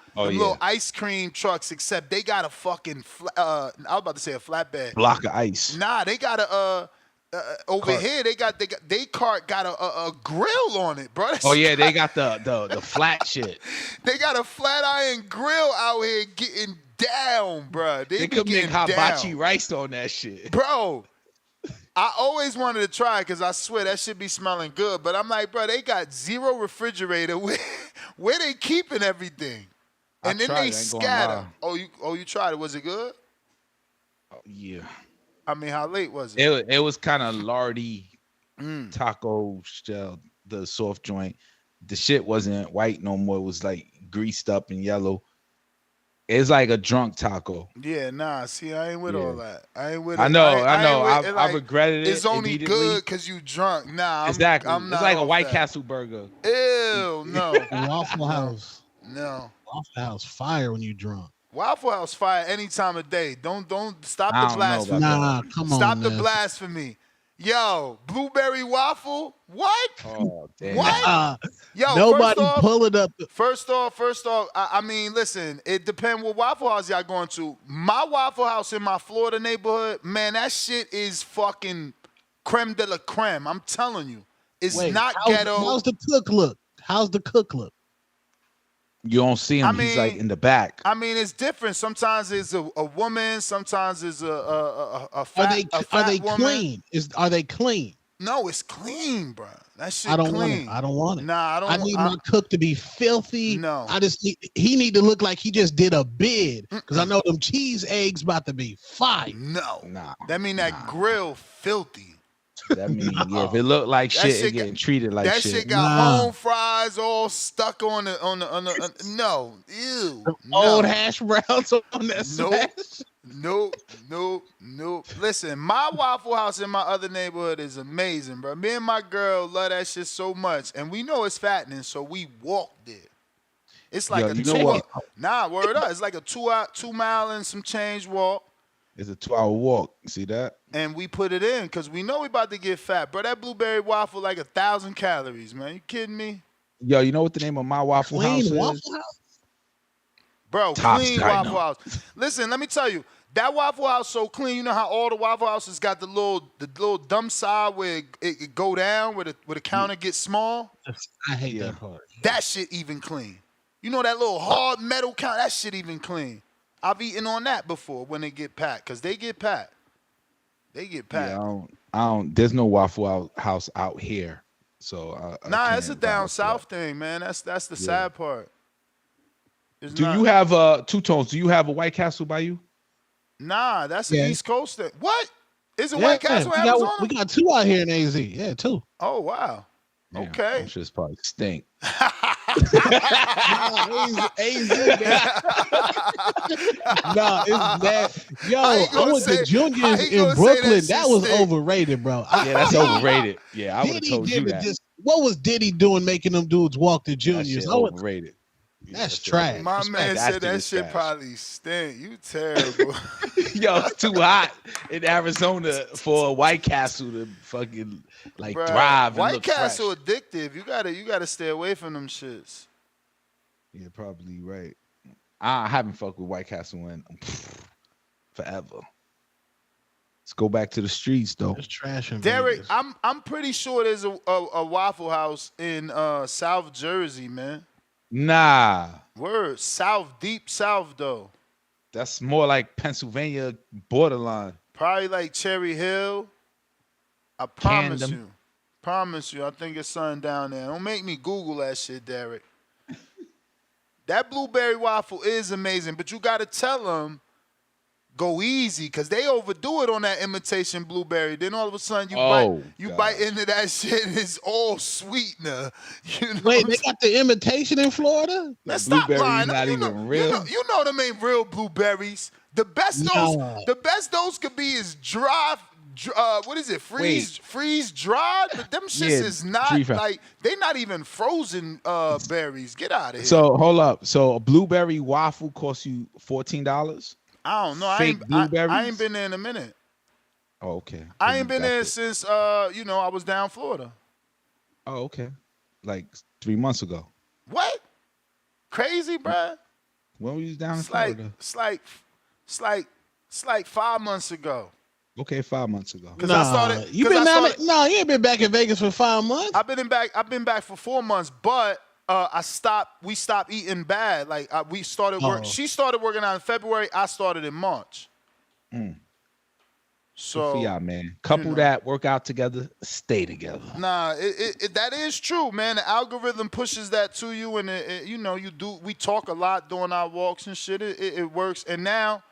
ice cream trucks, except they got a fucking, I was about to say a flatbed. Block of ice. Nah, they got a, over cart. Here, they cart got a grill on it, bro. They got the flat shit. They got a flat iron grill out here getting down, bro. They could make hibachi rice on that shit. Bro. I always wanted to try because I swear that should be smelling good. But I'm like, bro, they got zero refrigerator. Where they keeping everything? And then they scatter. Oh, you tried it. Was it good? Yeah. I mean, how late was it? It was kind of lardy Mm. taco shell, the soft joint. The shit wasn't white no more. It was like greased up and yellow. It's like a drunk taco. Yeah, nah. See, I ain't with all Yeah. that. I ain't with it. I know. ain't with it, I regretted it It's only immediately. good because you drunk. Nah, Exactly. I'm not It's like a off White that. Castle burger. Ew, no. Waffle House. No. Waffle House fire when you drunk. Waffle House fire any time of day. Don't stop I the don't know about blasphemy. Nah, come on. Stop the Ness. blasphemy. Yo, blueberry waffle? What? Oh, damn. What? Yo, Nobody pull it up. First off, I mean, listen, it depends what Waffle House y'all going to. My Waffle House in my Florida neighborhood, man, that shit is fucking creme de la creme. I'm telling you. It's Wait, not how's, ghetto. How's the cook look? How's the cook look? You don't see him. I He's like mean- in the back. I mean, it's different. Sometimes it's a woman. Sometimes it's a fat, Are they woman. clean? Are they clean? No, it's clean, bro. That shit I don't clean. want it. I don't want it. Nah, I don't. I need my cook to be filthy. No. I just he need to look like he just did a bid because I know them cheese eggs about to be fire. No. Nah. That mean that grill filthy. That mean, yeah, if it looked like That shit, shit it getting treated like that shit. shit got home fries all stuck on the no. Ew. No. Old hash browns on that Nope. smash. Nope. Listen, my Waffle House in my other neighborhood is amazing, bro. Me and my girl love that shit so much, and we know it's fattening, so we walk there. It's like Yo, a you 2 know what? Nah, word up. It's like a 2 mile and some change walk, It's a 2-hour walk. See that? and we put it in because we know we about to get fat, bro. That blueberry waffle like 1,000 calories, man. You kidding me, Yo, you know what the name of my Waffle House Clean is? Waffle House. bro? Top Clean guy, Waffle no. House. Listen, let me tell you. That Waffle House so clean. You know how all the Waffle Houses got the little dumb side where it go down, where the counter gets small. I hate that part. That shit even clean. You know that little hard metal counter. That shit even clean. I've eaten on that before when they get packed, cause they get packed. They get packed. Yeah, I don't. There's no Waffle House out here, so Nah, I it's a can't down vouch for south thing, man. That's the sad part. It's that. Do not- you have two tones? Do you have a White Castle by you? Nah, that's Yeah. the East Coast thing. What? Is it Yeah, White Castle in Arizona? we got 2 out here in AZ. Yeah, 2. Oh wow. Yeah, Okay. I'm sure it's probably stink. No, it's bad. Yo, How you I gonna went say- to Junior's how you in gonna say Brooklyn. that That shit was stink? overrated, bro. Yeah, that's overrated. Yeah, I would have Diddy told you did it that. just- what was Diddy doing making them dudes walk to That Junior's? shit I went, overrated. that's trash. My man Respect. said that That's shit trash. probably stink. You terrible. Yo, it's too hot in Arizona for a White Castle to fucking like Bruh, thrive and White look Castle fresh. addictive. You gotta stay away from them shits. Yeah, probably right. I haven't fucked with White Castle in forever. Let's go back to the streets though. It's trash in Derek, Vegas. I'm pretty sure there's a Waffle House in South Jersey, man. Nah, Word, deep South though. that's more like Pennsylvania borderline. Probably like Cherry Hill. I promise Camden. you. Promise you. I think it's something down there. Don't make me Google that shit, Derek. That blueberry waffle is amazing, but you got to tell them go easy because they overdo it on that imitation blueberry. Then all of a sudden you bite into that shit and it's all sweetener. You know Wait, they got the imitation in Florida? Let's stop Blueberry's lying. not you even know, real. You know them ain't real blueberries. The best those could be is dry. What is it? Freeze dried. But them shits Yeah, is not freeze dried. like they not even frozen berries. Get out of here. So hold up. So a blueberry waffle costs you $14. I don't know. Fake I ain't blueberries? been there in a minute. Oh, okay. I ain't been there That's it. since I was down Florida. Oh, okay. Like 3 months ago. What? Crazy, bruh. When were you down in It's like Florida? it's like 5 months ago. Okay, 5 months ago. Because I started. You 'cause been I down started- No, you ain't been back in Vegas for 5 months. I've been back for 4 months, but we stopped eating bad. Like we started work. Oh. She started working out in February. I started in March. Mm. So Good for y'all, man. Couple that, work out together, stay together. nah, that is true, man. The algorithm pushes that to you, and we talk a lot during our walks and shit. It works, and now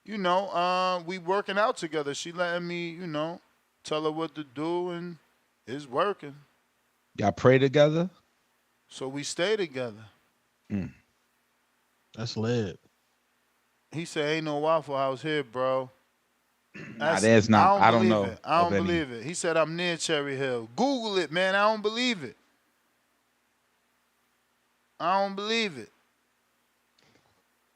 we working out together. She letting me, tell her what to do, and it's working. Y'all pray together? So we stay together. That's lit. He said, "Ain't no Waffle House here, bro." Nah, there's not. I don't believe know it. I of don't any. believe it. He said, "I'm near Cherry Hill." Google it, man. I don't believe it. I don't believe it.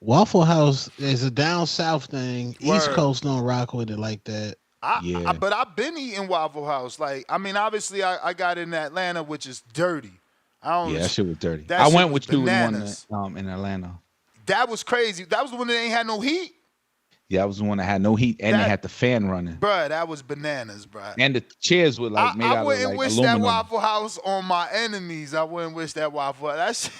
Waffle House is a down south thing. East Word. Coast don't rock with it like that. But I've been eating Waffle House. Like, I mean, obviously, I got in Atlanta, which is dirty. Yeah, that shit was dirty. That I shit went was with you bananas. the one in Atlanta. That was crazy. That was the one that ain't had no heat. Yeah, that was the one that had no heat and they had the fan running. Bruh, that was bananas, bruh. And the chairs were like made I out of wouldn't like wish aluminum. that Waffle House on my enemies. I wouldn't wish that Waffle House. That shit.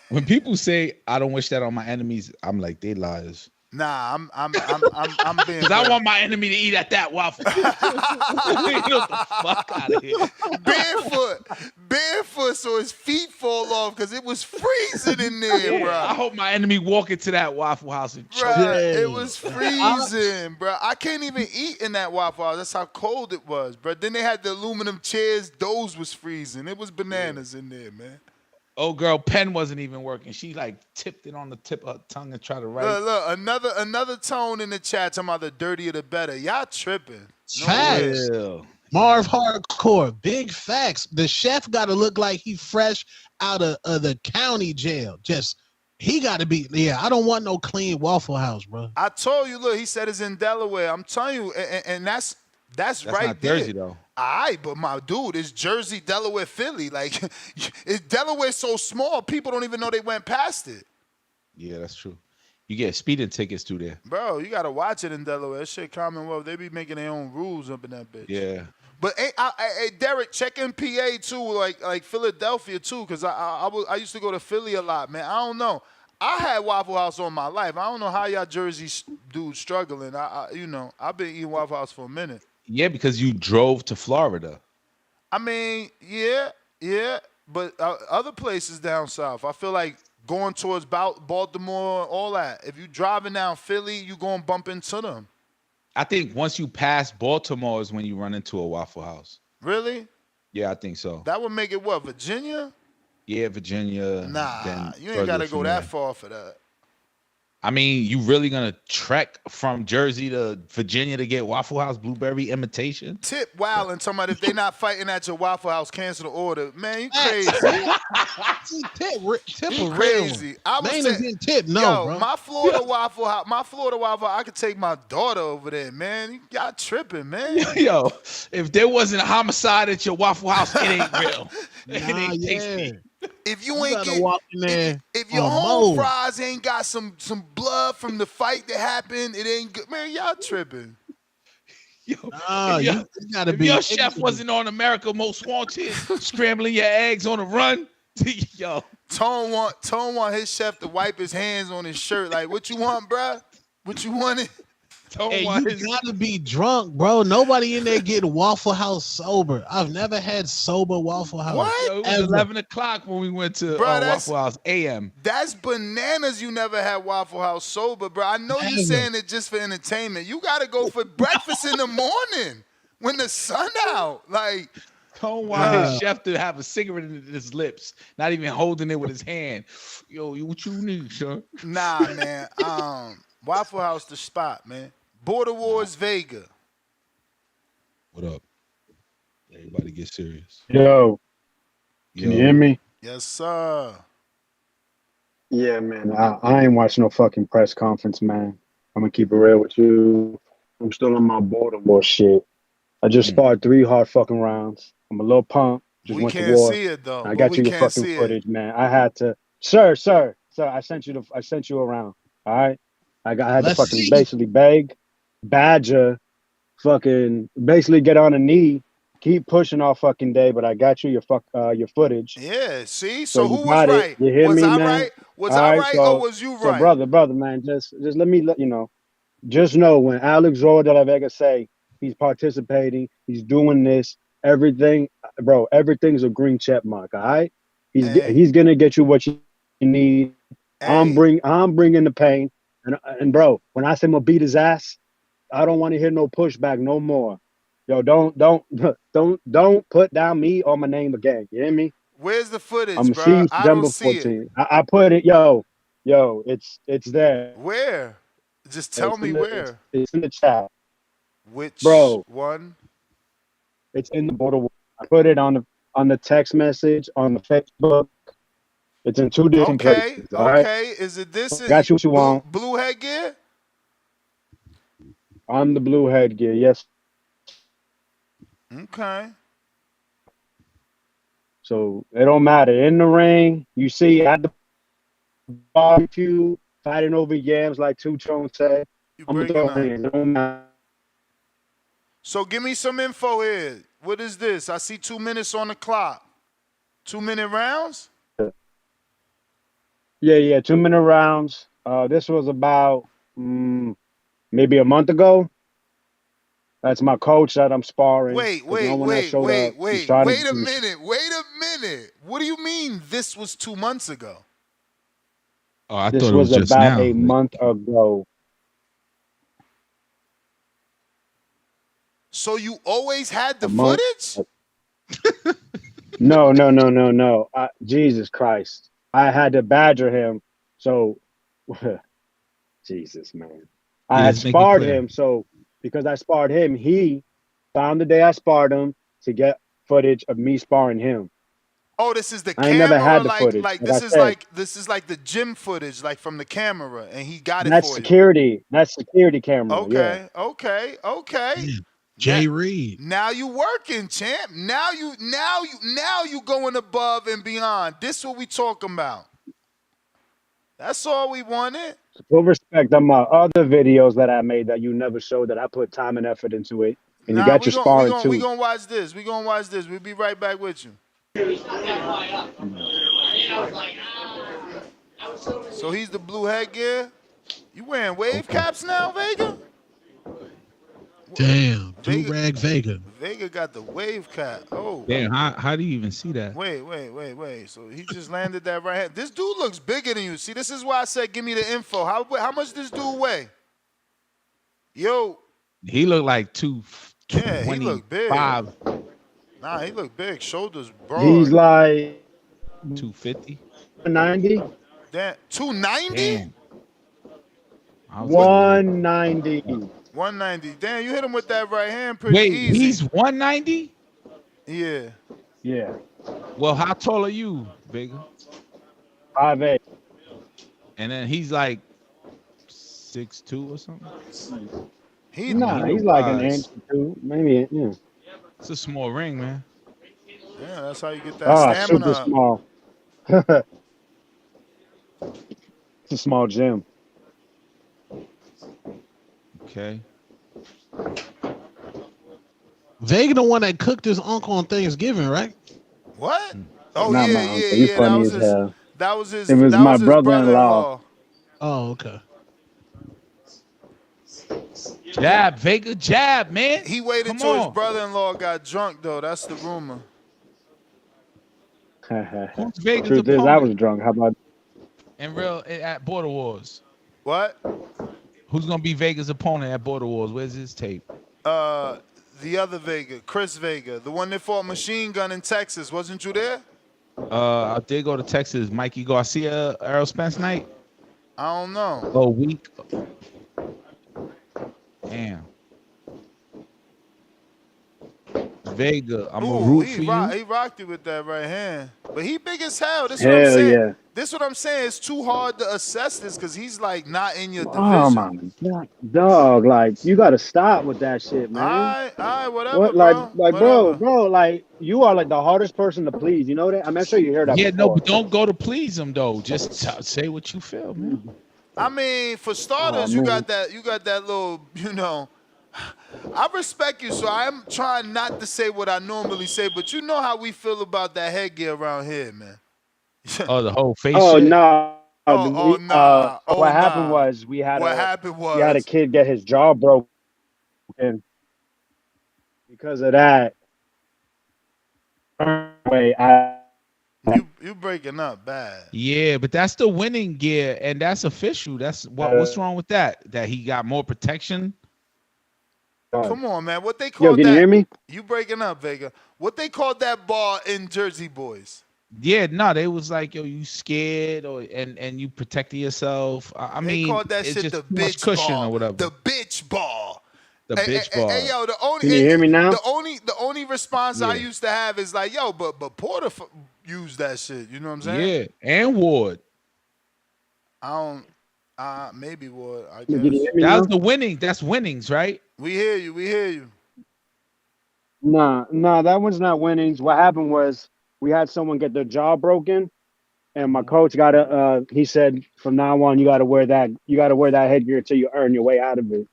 When people say I don't wish that on my enemies, I'm like, they liars. Nah, I'm being. Because I want my enemy to eat at that waffle. Get the fuck out of here. Barefoot, so his feet fall off because it was freezing in there, bro. I hope my enemy walk into that Waffle House and choke. Bruh, it was freezing, bro. I can't even eat in that Waffle House. That's how cold it was, bro. Then they had the aluminum chairs. Those was freezing. It was bananas in there, man. Oh, girl, pen wasn't even working. She like tipped it on the tip of her tongue and tried to write. Look, another tone in the chat talking about the dirtier the better. Y'all tripping. Facts. Marv Hardcore, big facts. The chef got to look like he fresh out of the county jail. He got to be. Yeah, I don't want no clean Waffle House, bro. I told you, look, he said it's in Delaware. I'm telling you, and that's right not there. Jersey, though. All right, but my dude, it's Jersey, Delaware, Philly. Like, Delaware's so small, people don't even know they went past it. Yeah, that's true. You get speeding tickets through there. Bro, you got to watch it in Delaware. That shit Commonwealth, they be making their own rules up in that bitch. Yeah. But hey, Derek, check in PA too, like Philadelphia too, because I used to go to Philly a lot, man. I don't know. I had Waffle House all my life. I don't know how y'all Jersey dudes struggling. I've been eating Waffle House for a minute. Yeah, because you drove to Florida. I mean, yeah, but other places down south, I feel like going towards Baltimore, all that. If you driving down Philly, you gonna bump into them. I think once you pass Baltimore is when you run into a Waffle House. Really? Yeah, I think so. That would make it what, Virginia? Yeah, Virginia. Nah, you ain't gotta go that far for that. I mean, you really gonna trek from Jersey to Virginia to get Waffle House blueberry imitation? Tip wild and talking about if they not fighting at your Waffle House, cancel the order. Man, you crazy. Tip You a crazy. real. I was Main saying, event tip, no, yo, bro. my Florida Waffle House, I could take my daughter over there, man. Y'all tripping, man. Yo, if there wasn't a homicide at your Waffle House, it ain't real. It ain't tasty. If you ain't gotta walk in there if your on home mode. fries ain't got some blood from the fight that happened, it ain't good. Man, y'all tripping. Nah, If you gotta if be. your chef wasn't on America Most Wanted, scrambling your eggs on the run. Yo, Tone want his chef to wipe his hands on his shirt. Like, what you want, bruh? What you wanted? Hey, you gotta be drunk, bro. Nobody in there getting Waffle House sober. I've never had sober Waffle House. What? Yo, it was 11 o'clock when we went to Waffle House AM. That's bananas. You never had Waffle House sober, bro. I know you saying it just for entertainment. You got to go for breakfast in the morning when the sun out. Like, Don't want his chef to have a cigarette in his lips, not even holding it with his hand. Yo, what you need, son? Nah, man. Waffle House the spot, man. Border Wars Vega. What up? Everybody get serious. Yo, can you hear me? Yes, sir. Yeah, man. I ain't watching no fucking press conference, man. I'm gonna keep it real with you. I'm still on my border war shit. I just sparred 3 hard fucking rounds. I'm a little pumped. Just We went can't to war. see it, though. I got We you your can't fucking see it. footage, man. I had to, sir. I sent you around. All right. I had to Let's fucking see. basically beg, badger, fucking basically get on a knee, keep pushing all fucking day. But I got you your footage. Yeah, see? So So who you was got right? it. You hear Was me, I man? right? Was All I right, right so- or was you So right? brother, man, just let me let you know. Just know when Alex Roy de la Vega say he's participating, he's doing this, everything, bro, everything's a green check mark. All right, he's gonna get you what you need. I'm bringing the pain. And bro, when I say I'm gonna beat his ass, I don't want to hear no pushback no more. Yo, don't put down me or my name again. You hear me? Where's the footage, I'm bro? seeing I don't September see it. 14th. I put it, it's there. Where? Just tell me where. It's in the chat, Which bro. one? It's in the border. I put it on the text message on the Facebook. It's in 2 different Okay, places. All right. okay. Is it this? Got you what you want. Blue headgear? On the blue headgear. Yes. Okay. So it don't matter. In the ring, you see at the barbecue, fighting over yams like Two Tone said. I'm gonna throw hands. It don't matter. So give me some info here. What is this? I see 2 minutes on the clock. 2-minute rounds? Yeah, 2-minute rounds. This was about maybe a month ago. That's my coach that I'm sparring. Wait a minute. What do you mean this was 2 months ago? Oh, I This thought it was just about now. a month ago. So you always had the footage? No. Jesus Christ. I had to badger him. So, Jesus, man. I had sparred him. So, because I sparred him, he found the day I sparred him to get footage of me sparring him. Oh, this is the I ain't camera. never had the footage. This is like the gym footage, like from the camera, and he got it That's for security. That's security camera. you. Yeah. Okay. Jay Reed. Now you working, champ. Now you going above and beyond. This what we talking about. That's all we wanted. Full respect on my other videos that I made that you never showed that I put time and effort into it. And you got your sparring too. We gonna watch this. We'll be right back with you. So he's the blue headgear. You wearing wave caps now, Vega? Damn, do-rag Vega. Vega got the wave cap. Oh. Damn, how do you even see that? Wait. So he just landed that right hand. This dude looks bigger than you. See, this is why I said give me the info. How much this dude weigh? Yo. He looked like 225. Yeah, he look big. Nah, he look big. Shoulders broad. He's like 250. 190. Damn, 290? 190. 190. Damn, you hit him with that right hand pretty easy. Wait, he's 190? Yeah. Well, how tall are you, Vega? 5'8". And then he's like 6'2" or something? He's like an inch or two. Maybe, yeah. It's a small ring, man. Yeah, that's how you get that stamina super up. small. It's a small gym. Okay. Vega the one that cooked his uncle on Thanksgiving, right? What? Oh, Not my uncle. He's funny as hell. That was his It was my his brother-in-law. Oh, okay. Jab, Vega, jab, man. He waited Come till on. his brother-in-law got drunk, though. That's the rumor. Who's Vega's Truth is, I opponent? was drunk. How about? And at Border Wars. What? Who's gonna be Vega's opponent at Border Wars? Where's his tape? The other Vega, Chris Vega, the one that fought Machine Gun in Texas. Wasn't you there? I did go to Texas. Mikey Garcia, Errol Spence night. I don't know. Oh, week. Damn. Vega, I'm gonna root for you. He rocked it with that right hand. But he big as hell. This what I'm Hell saying. yeah. This what I'm saying. It's too hard to assess this because he's like not in your division. Oh my God, dog! Like you gotta stop with that shit, man. All right, whatever, What, bro. bro, like you are like the hardest person to please. You know that? I'm sure you hear that. Yeah, before. no, but don't go to please him though. Just say what you feel, man. I mean, for starters, you got that little, I respect you, so I'm trying not to say what I normally say, but you know how we feel about that headgear around here, man. Oh, the whole face. Oh shit? no! Nah. What happened was we had a kid get his jaw broken because of that. Way I You breaking up bad. Yeah, but that's the winning gear, and that's official. That's what's wrong with that? That he got more protection. Come on, man. What they Yo, called can that? you hear me? You breaking up, Vega. What they called that bar in Jersey Boys? Yeah, no, they was like, yo, you scared and you protecting yourself. I They mean, called that it's shit just the too much bitch cushion ball. or whatever. The bitch ball. The bitch ball. Hey, yo, Can you hear me now? the only response I Yeah. used to have is like, yo, but Porter used that shit. You know what I'm saying? Yeah, and Ward. I don't. Maybe Ward. I Can guess. you hear me That now? was the winning. That's winnings, right? We hear you. We hear you. Nah, that one's not winnings. What happened was we had someone get their jaw broken, and my coach got a. He said from now on you got to wear that. You got to wear that headgear until you earn your way out of it.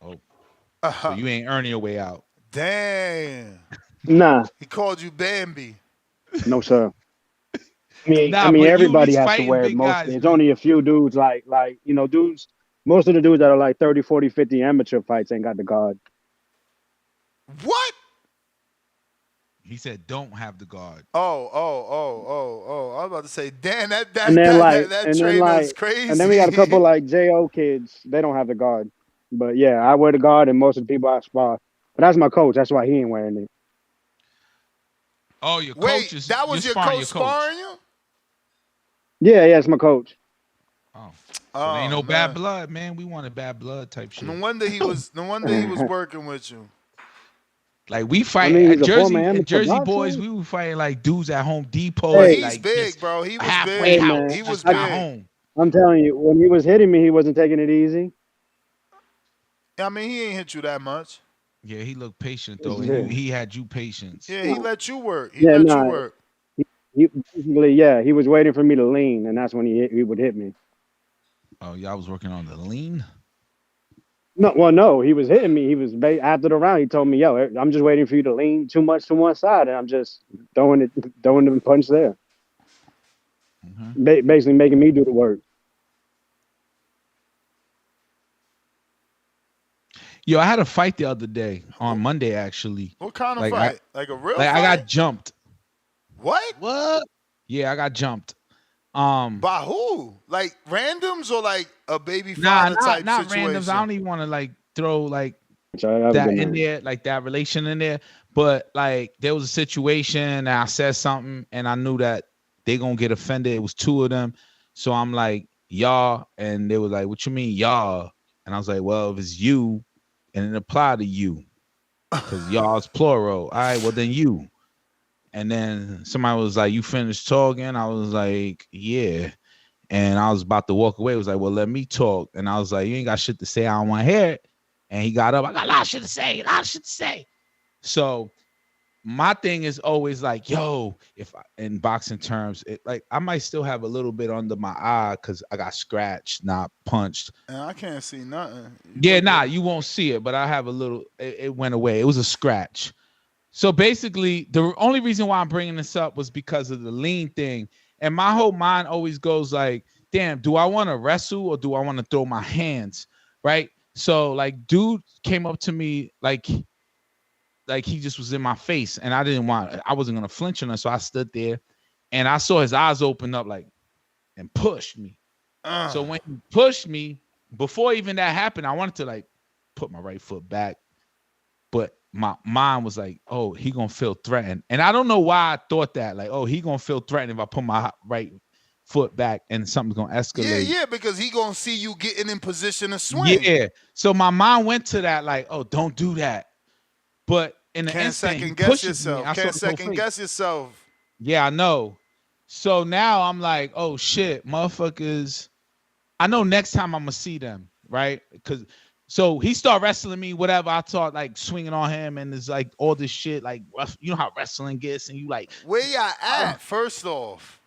Oh, so you ain't earning your way out. Damn. Nah, He called you Bambi. no sir. I Nah, mean but you everybody be has to fighting wear it big most. guys, It's man. only a few dudes like dudes. Most of the dudes that are like 30, 40, 50 amateur fights ain't got the guard. What? He said, "Don't have the guard." Oh. I was about to say, damn, that And then trainer's crazy. and then we got a couple like JO kids. They don't have the guard. But yeah, I wear the guard, and most of the people I spar. But that's my coach. That's why he ain't wearing it. Oh, your Wait, coach is that was you're your sparring coach sparring you? Yeah, it's my coach. Oh, so ain't no bad blood, man. We wanted bad blood type shit. No wonder he was working with you. Like we fight mean, at he's a Jersey former amateur and Jersey boxer. Boys. We were fighting like dudes at Home Depot. But Hey. he's like big, just bro. He was halfway big. Hey, house. man, He was just got big. home. I'm telling you, when he was hitting me, he wasn't taking it easy. I mean, he ain't hit you that much. Yeah, he looked patient though. Yeah. He had you patience. Yeah, he let you work. He basically, he was waiting for me to lean, and that's when he would hit me. Oh, y'all was working on the lean. No, he was hitting me. He was after the round. He told me, "Yo, I'm just waiting for you to lean too much to one side, and I'm just throwing the punch there." Basically, making me do the work. Yo, I had a fight the other day on Monday actually. What kind of Like, fight? Like a real Like fight? I got jumped. What? What? Yeah, I got jumped. By who? Like randoms or like a baby Nah, father type not situation? randoms. I don't even want to like throw like that that in there, like that relation in there. But like there was a situation and I said something and I knew that they gonna get offended. It was two of them. So I'm like, y'all, and they was like, what you mean, y'all? And I was like, well, if it's you, and it apply to you. Because y'all's plural. All right, well then you. And then somebody was like, you finished talking? I was like, yeah. And I was about to walk away. It was like, well, let me talk. And I was like, you ain't got shit to say. I don't want to hear it. And he got up. I got a lot of shit to say. So my thing is always like, yo, if in boxing terms, like I might still have a little bit under my eye because I got scratched, not punched. And I can't see nothing. You won't see it, but I have a little. It went away. It was a scratch. So basically, the only reason why I'm bringing this up was because of the lean thing. And my whole mind always goes like, damn, do I want to wrestle or do I want to throw my hands? Right. So like, dude came up to me like he just was in my face and I wasn't going to flinch on him. So I stood there and I saw his eyes open up like, and pushed me. So when he pushed me, before even that happened, I wanted to like put my right foot back. But my mind was like, oh, he gonna feel threatened. And I don't know why I thought that. Like, oh, he gonna feel threatened if I put my right foot back and something's gonna escalate. Yeah, because he gonna see you getting in position to swing. Yeah. So my mind went to that, like, oh, don't do that. But in the Can't instant, second guess yourself. Can't second guess yourself. Yeah, I know. So now I'm like, oh shit, motherfuckers. I know next time I'm gonna see them, right? Because so he started wrestling me, whatever. I thought like swinging on him, and it's like all this shit, like you know how wrestling gets, and you like where y'all at? First off,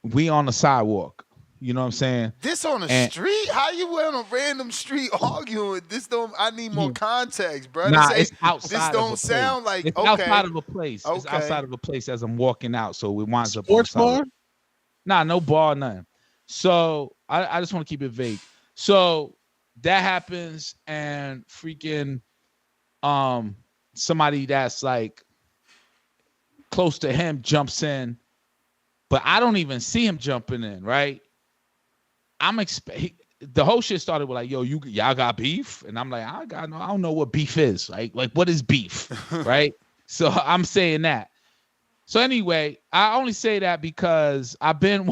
we on the sidewalk. You know what I'm saying? This on the street? How you on a random street arguing? This don't. I need more context, bro. Nah, it's outside. This don't sound like it's okay. outside of a place. Okay. It's outside of a place as I'm walking out, so it winds up. Sports bar? Nah, no bar, nothing. So I just want to keep it vague. So that happens, and freaking somebody that's like close to him jumps in, but I don't even see him jumping in, right? The whole shit started with like, yo, y'all got beef? And I'm like, I don't know what beef is. Like what is beef? Right? So I'm saying that. So anyway, I only say that because I've been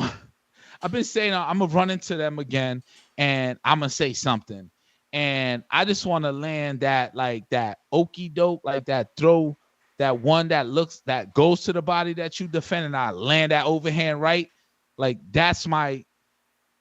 saying I'm gonna run into them again and I'm gonna say something. And I just want to land that okey doke, like that throw, that one that goes to the body that you defend, and I land that overhand right. Like that's my.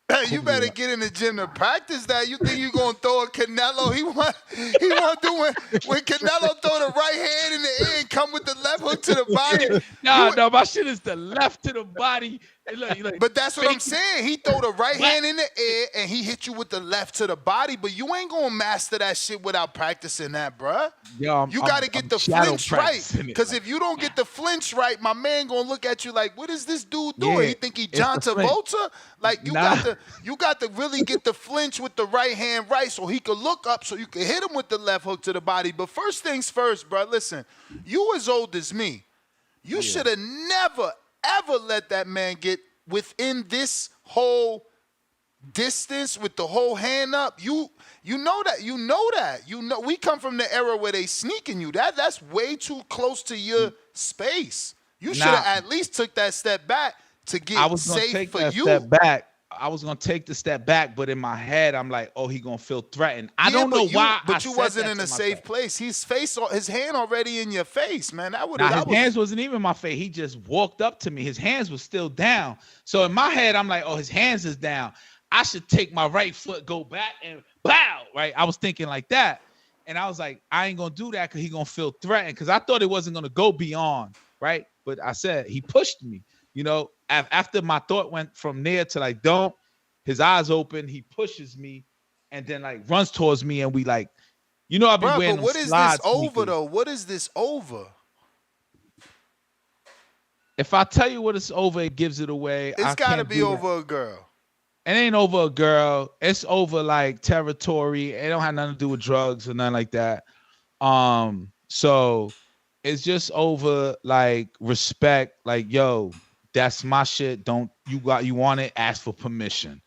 Hey, you better get in the gym to practice that. You think you gonna throw a Canelo? He want to do when Canelo throw the right hand in the air and come with the left hook to the body. No, my shit is the left to the body. Hey, look, but that's what I'm saying. He throw the right hand in the air and he hit you with the left to the body. But you ain't gonna master that shit without practicing that, bruh. Yo, you gotta get the flinch right. Because if you don't get the flinch right, my man gonna look at you like, what is this dude doing? Yeah, he think he John Travolta? Like you got to really get the flinch with the right hand right so he could look up so you can hit him with the left hook to the body. But first things first, bro, listen, you as old as me. You should have never, ever let that man get within this whole distance with the whole hand up. You know that. We come from the era where they sneaking you. That's way too close to your space. You should have at least took that step back to get safe for you. Step back. I was gonna take the step back, but in my head, I'm like, oh, he gonna feel threatened. I don't know why. But you wasn't in a safe place. His hand already in your face, man. His hands wasn't even in my face. He just walked up to me. His hands were still down. So in my head, I'm like, oh, his hands is down. I should take my right foot, go back, and bow. Right? I was thinking like that, and I was like, I ain't gonna do that because he gonna feel threatened. Because I thought it wasn't gonna go beyond, right? But I said he pushed me. You know, after my thought went from there to like, don't, his eyes open, he pushes me and then like runs towards me and we like, you know, I've been wearing but what is this over though? What is this over? If I tell you what it's over, it gives it away. It's got to be over a girl. It ain't over a girl. It's over like territory. It don't have nothing to do with drugs or nothing like that. So it's just over like respect, like, yo, that's my shit. Don't you want it? Ask for permission.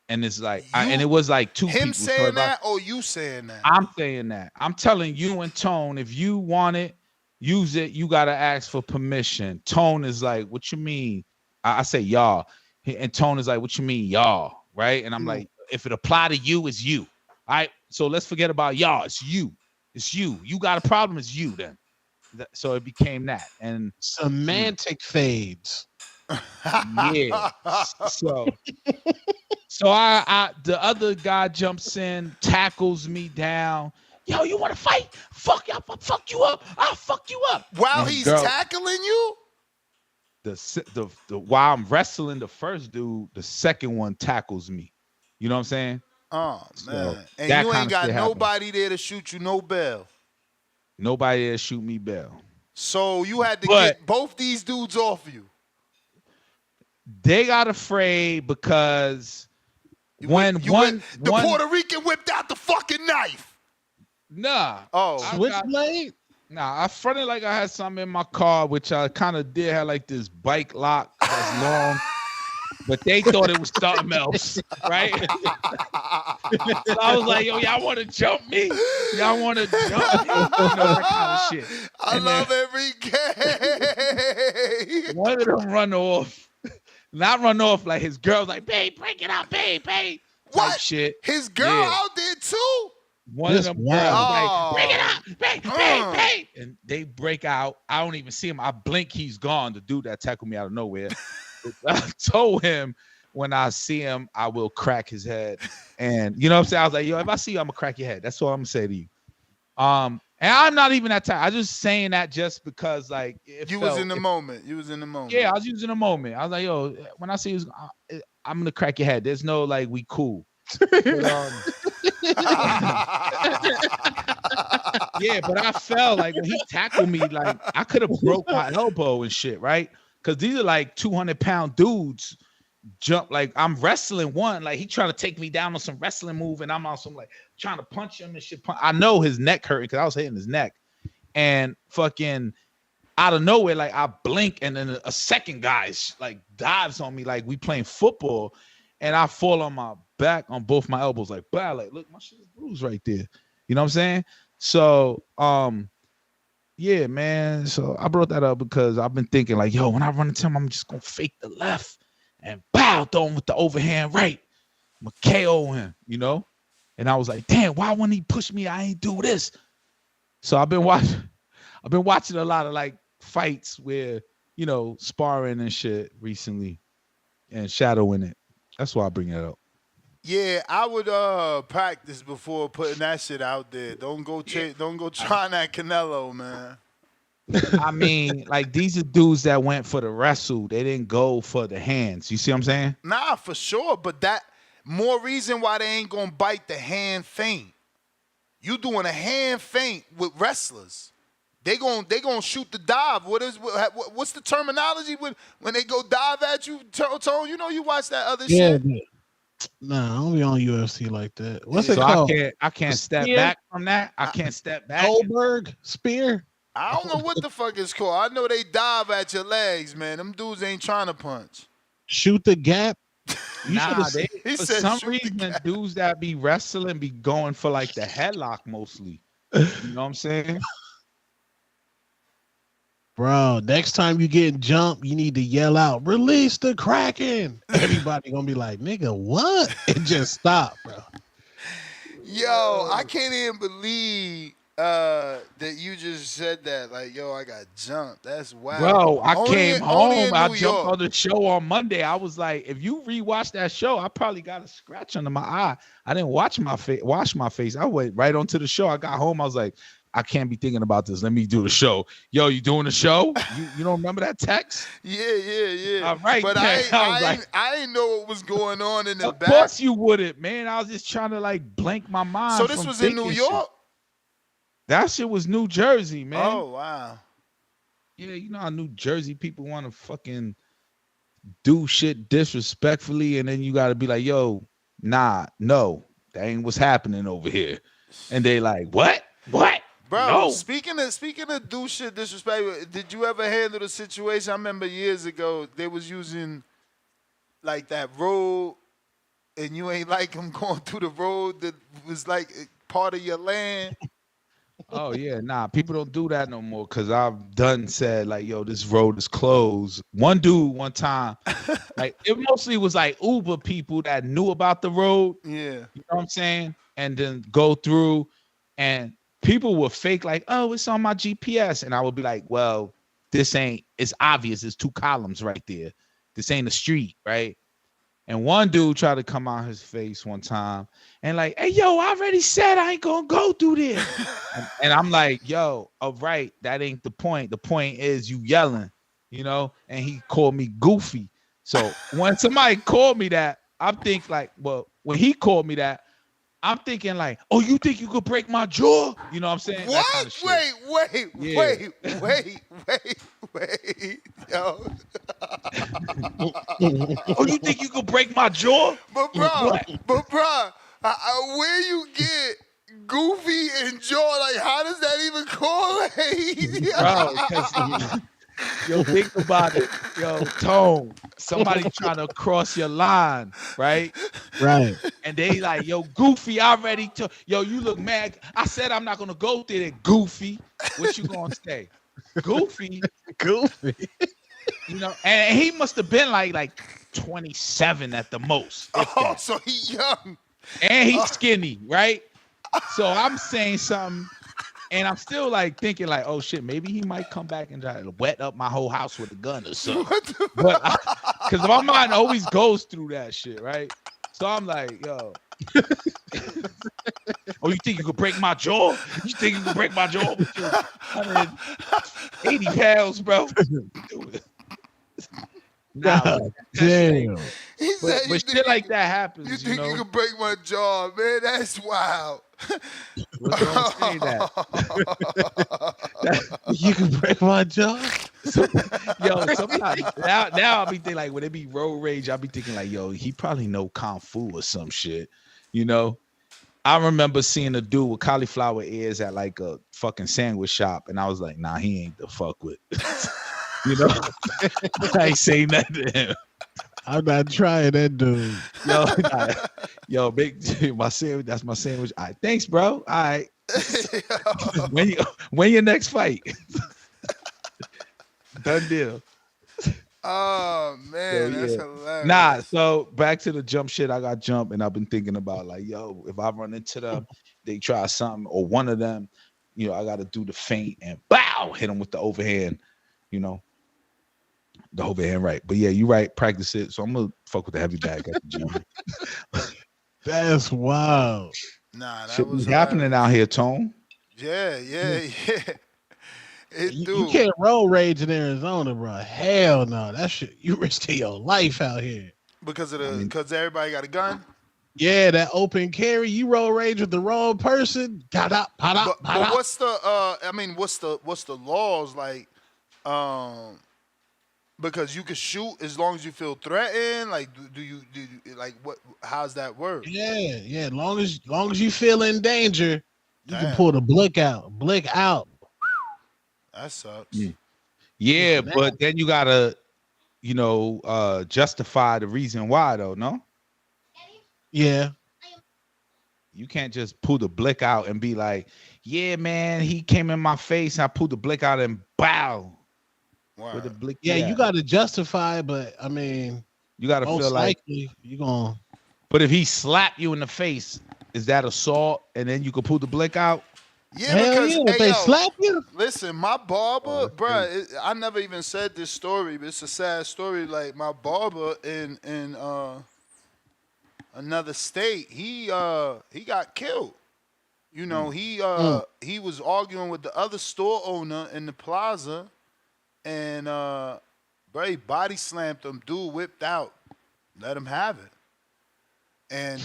And it's like, and it was like two people. Him saying that or you saying that? I'm saying that. I'm telling you and Tone, if you want it, use it. You gotta ask for permission. Tone is like, what you mean? I say y'all, and Tone is like, what you mean y'all? Right? And I'm like, if it apply to you, it's you. All right. So let's forget about y'all. It's you. It's you. You got a problem. It's you then. So it became that. And semantic fades. Yeah. So I the other guy jumps in, tackles me down. Yo, you want to fight? Fuck you up. I'll fuck you up. While he's tackling you? The while I'm wrestling the first dude, the second one tackles me. You know what I'm saying? Oh man. And you ain't got nobody there to shoot you no bell. Nobody there to shoot me bell. So you had to get both these dudes off you. They got afraid because the Puerto Rican whipped out the fucking knife. Nah. Oh, switchblade? Nah, I fronted like I had something in my car, which I kind of did have like this bike lock that's long. But they thought it was something else, right? So I was like, yo, y'all want to jump me? Y'all want to jump me? You know, that kind of shit. I love every game. One of them run off. Not run off like his girl's like, babe, break it up, babe. What? Shit. His girl out there too? One of them girls like, break it up, babe. And they break out. I don't even see him. I blink, he's gone. The dude that tackled me out of nowhere. I told him when I see him, I will crack his head. And you know what I'm saying? I was like, yo, if I see you, I'm gonna crack your head. That's all I'm gonna say to you. And I'm not even that tired. I just saying that just because like you was in the moment. You was in the moment. Yeah, I was using the moment. I was like, yo, when I see you, I'm gonna crack your head. There's no like we cool. But, yeah, but I felt like when he tackled me, like I could have broke my elbow and shit, right? Because these are like 200-pound dudes. Jump like I'm wrestling one, like he trying to take me down on some wrestling move, and I'm also like trying to punch him and shit. I know his neck hurt because I was hitting his neck, and fucking out of nowhere, like I blink and then a second guy like dives on me like we playing football, and I fall on my back on both my elbows, like, bah, like, look, my shit is bruised right there. You know what I'm saying? So, yeah, man. So I brought that up because I've been thinking, like, yo, when I run into him, I'm just gonna fake the left and bow, throw him with the overhand right. I'm gonna KO him, you know? And I was like, damn, why wouldn't he push me? I ain't do this. So I've been watching a lot of like fights where, you know, sparring and shit recently and shadowing it. That's why I bring that up. Yeah, I would practice before putting that shit out there. Don't go trying that Canelo, man. I mean, like, these are dudes that went for the wrestle. They didn't go for the hands. You see what I'm saying? Nah, for sure. But that more reason why they ain't gonna bite the hand feint. You doing a hand feint with wrestlers. They gonna shoot the dive. What's the terminology when they go dive at you? Tone, you know you watch that other shit. Yeah. Nah, I don't be on UFC like that. What's it So called? I can't step back from that. I can't step back. Goldberg spear. I don't know what the fuck it's called. I know they dive at your legs, man. Them dudes ain't trying to punch. Shoot the gap. Nah, for some reason, dudes that be wrestling be going for like the headlock mostly. You know what I'm saying? Bro, next time you get jumped, you need to yell out, "Release the Kraken." Everybody gonna be like, "Nigga, what?" And just stop, bro. Yo, I can't even believe that you just said that. Like, yo, I got jumped. That's wild. Bro, I came home. I New jumped York. on the show on Monday. I was like, if you rewatch that show, I probably got a scratch under my eye. I didn't wash my face. I went right onto the show. I got home. I was like, I can't be thinking about this. Let me do the show. Yo, you doing the show? You don't remember that text? Yeah. All right, But man. I didn't know what was going on in the Of back. course you wouldn't, man. I was just trying to like blank my mind. So this from was in New thinking York? shit. That shit was New Jersey, man. Oh, wow. Yeah, you know how New Jersey people want to fucking do shit disrespectfully, and then you got to be like, yo, nah, no, that ain't what's happening over here. And they like, what? Bro, No. speaking of do shit disrespect, did you ever handle the situation? I remember years ago they was using like that road, and you ain't like them going through the road that was like part of your land. Oh yeah, nah, people don't do that no more because I've done said like, yo, this road is closed. One dude one time, like it mostly was like Uber people that knew about the road. Yeah. You know what I'm saying? And then go through, and people would fake like, oh, it's on my GPS. And I would be like, well, this ain't, it's obvious. There's two columns right there. This ain't a street, right? And one dude tried to come out his face one time and like, hey, yo, I already said I ain't gonna go through there. and I'm like, yo, all right, that ain't the point. The point is you yelling, you know? And he called me goofy. So when somebody called me that, I'm thinking like, well, when he called me that, I'm thinking like, oh, you think you could break my jaw? You know what I'm saying? What? That kind of shit. Wait. Yo. Oh, you think you could break my jaw? But bro, where you get goofy and jaw? Like, how does that even correlate? Bro, because yo, think about it. Yo, Tone, somebody trying to cross your line, right? Right. And they like, yo, Goofy, I already took. Yo, you look mad. I said I'm not gonna go through there, Goofy. What you gonna say? Goofy. Goofy. You know, and he must have been like 27 at the most. Oh, so he young. And he's skinny, right? So I'm saying something. And I'm still like thinking like, oh shit, maybe he might come back and try to wet up my whole house with a gun or something. But because my mind always goes through that shit, right? So I'm like, yo. Oh, you think you could break my jaw? You think you could break my jaw with your 180 pounds, bro? Nah, damn. But shit like that happens. You think know? you can break my jaw, man? That's wild. Well, don't say that. You can break my jaw. Yo, sometimes now I'll be thinking like when it be road rage, I'll be thinking like, yo, he probably know kung fu or some shit, you know. I remember seeing a dude with cauliflower ears at like a fucking sandwich shop, and I was like, nah, he ain't the fuck with. You know, I ain't saying nothing to him. I'm not trying that dude. Yo, big my sandwich. That's my sandwich. All right, thanks, bro. All right. when your next fight? Done deal. Oh man, that's hilarious. Nah, so back to the jump shit. I got jump, and I've been thinking about like, yo, if I run into them, they try something, or one of them, you know, I got to do the feint and bow, hit them with the overhand, you know, the overhand right. But yeah, you right. Practice it. So I'm gonna fuck with the heavy bag at the gym. That's wild. Nah, that Shit was happening out here, Tone. Yeah. You can't roll rage in Arizona, bro. Hell no. That shit, you risking your life out here. Because everybody got a gun. Yeah, that open carry, you roll rage with the wrong person. But what's the what's the laws like? Because you can shoot as long as you feel threatened. Like, do you like what? How's that work? Yeah. Long as you feel in danger, you can Damn. pull the blick out. That sucks. Yeah, but then you gotta, you know, justify the reason why, though. No. Yeah. You can't just pull the blick out and be like, "Yeah, man, he came in my face. I pulled the blick out and bow." With the blick, Yeah, you got to justify, but I mean, you got to feel like you gonna. But if he slapped you in the face, is that assault? And then you can pull the blick out. Yeah, because if they slap you. Listen, my barber, bro. I never even said this story, but it's a sad story. Like my barber in another state, he got killed. You know, he was arguing with the other store owner in the plaza, and bro, he body slammed him. Dude whipped out, let him have it, and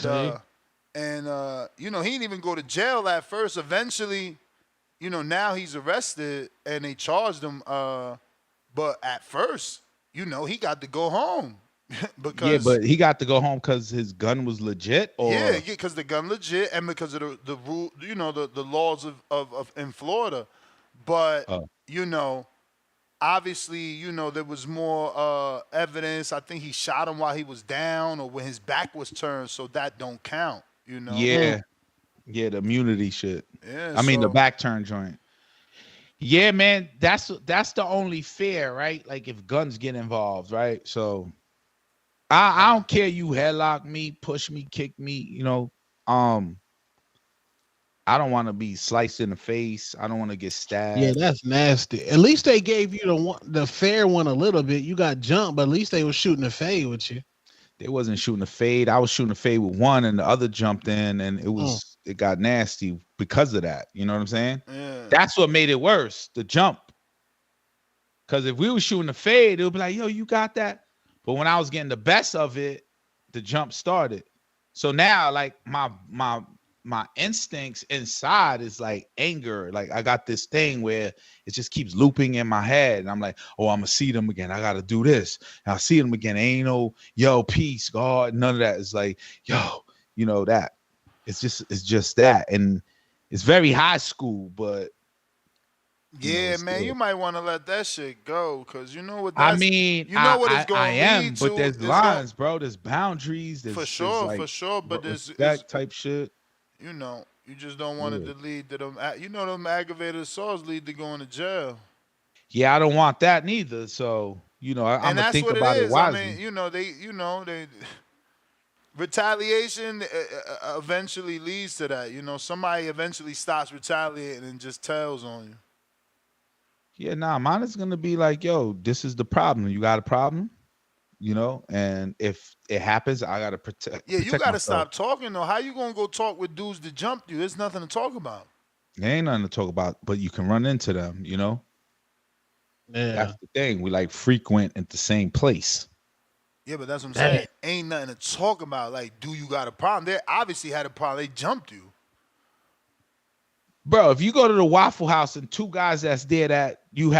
you know, he didn't even go to jail at first. Eventually, you know, now he's arrested and they charged him. But at first, you know, he got to go home because but he got to go home because his gun was legit. Or because the gun legit and because of the rule, you know, the laws of in Florida. But you know, obviously, you know, there was more evidence. I think he shot him while he was down or when his back was turned, so that don't count. You know. Yeah, the immunity shit. Yeah, I mean the back turn joint. Yeah, man, that's the only fear, right? Like if guns get involved, right? So I don't care. You headlock me, push me, kick me. You know, I don't want to be sliced in the face. I don't want to get stabbed. Yeah, that's nasty. At least they gave you the fair one a little bit. You got jumped, but at least they were shooting a fade with you. They wasn't shooting a fade. I was shooting a fade with one, and the other jumped in, and it got nasty because of that. You know what I'm saying? Yeah. That's what made it worse. The jump. Because if we were shooting a fade, it would be like, "Yo, you got that." But when I was getting the best of it, the jump started. So now, like my instincts inside is like anger. Like I got this thing where it just keeps looping in my head. And I'm like, oh, I'm gonna see them again. I gotta do this. And I'll see them again. Ain't no, yo, peace, God. None of that. It's like, yo, you know that. It's just that. And it's very high school, but yeah, man, you might want to let that shit go because you know what I mean, you know what it's going to lead to. But there's lines, bro. There's boundaries. There's, for sure, like, for sure. But there's that type shit. You know, you just don't want it to lead to them. You know, them aggravated assaults lead to going to jail. Yeah, I don't want that neither. So, you know, I'm gonna think about it wisely. I mean, they retaliation eventually leads to that. You know, somebody eventually stops retaliating and just tells on you. Yeah, nah, mine is gonna be like, yo, this is the problem. You got a problem? You know, and if it happens, I gotta protect. Yeah, you gotta myself. stop talking though. How you gonna go talk with dudes that jumped you? There's nothing to talk about. There ain't nothing to talk about, but you can run into them. You know, that's the thing. We like frequent at the same place. Yeah, but that's what I'm saying. Ain't nothing to talk about. Like, do you got a problem? They obviously had a problem. They jumped you. Bro, if you go to the Waffle House and two guys that's there that you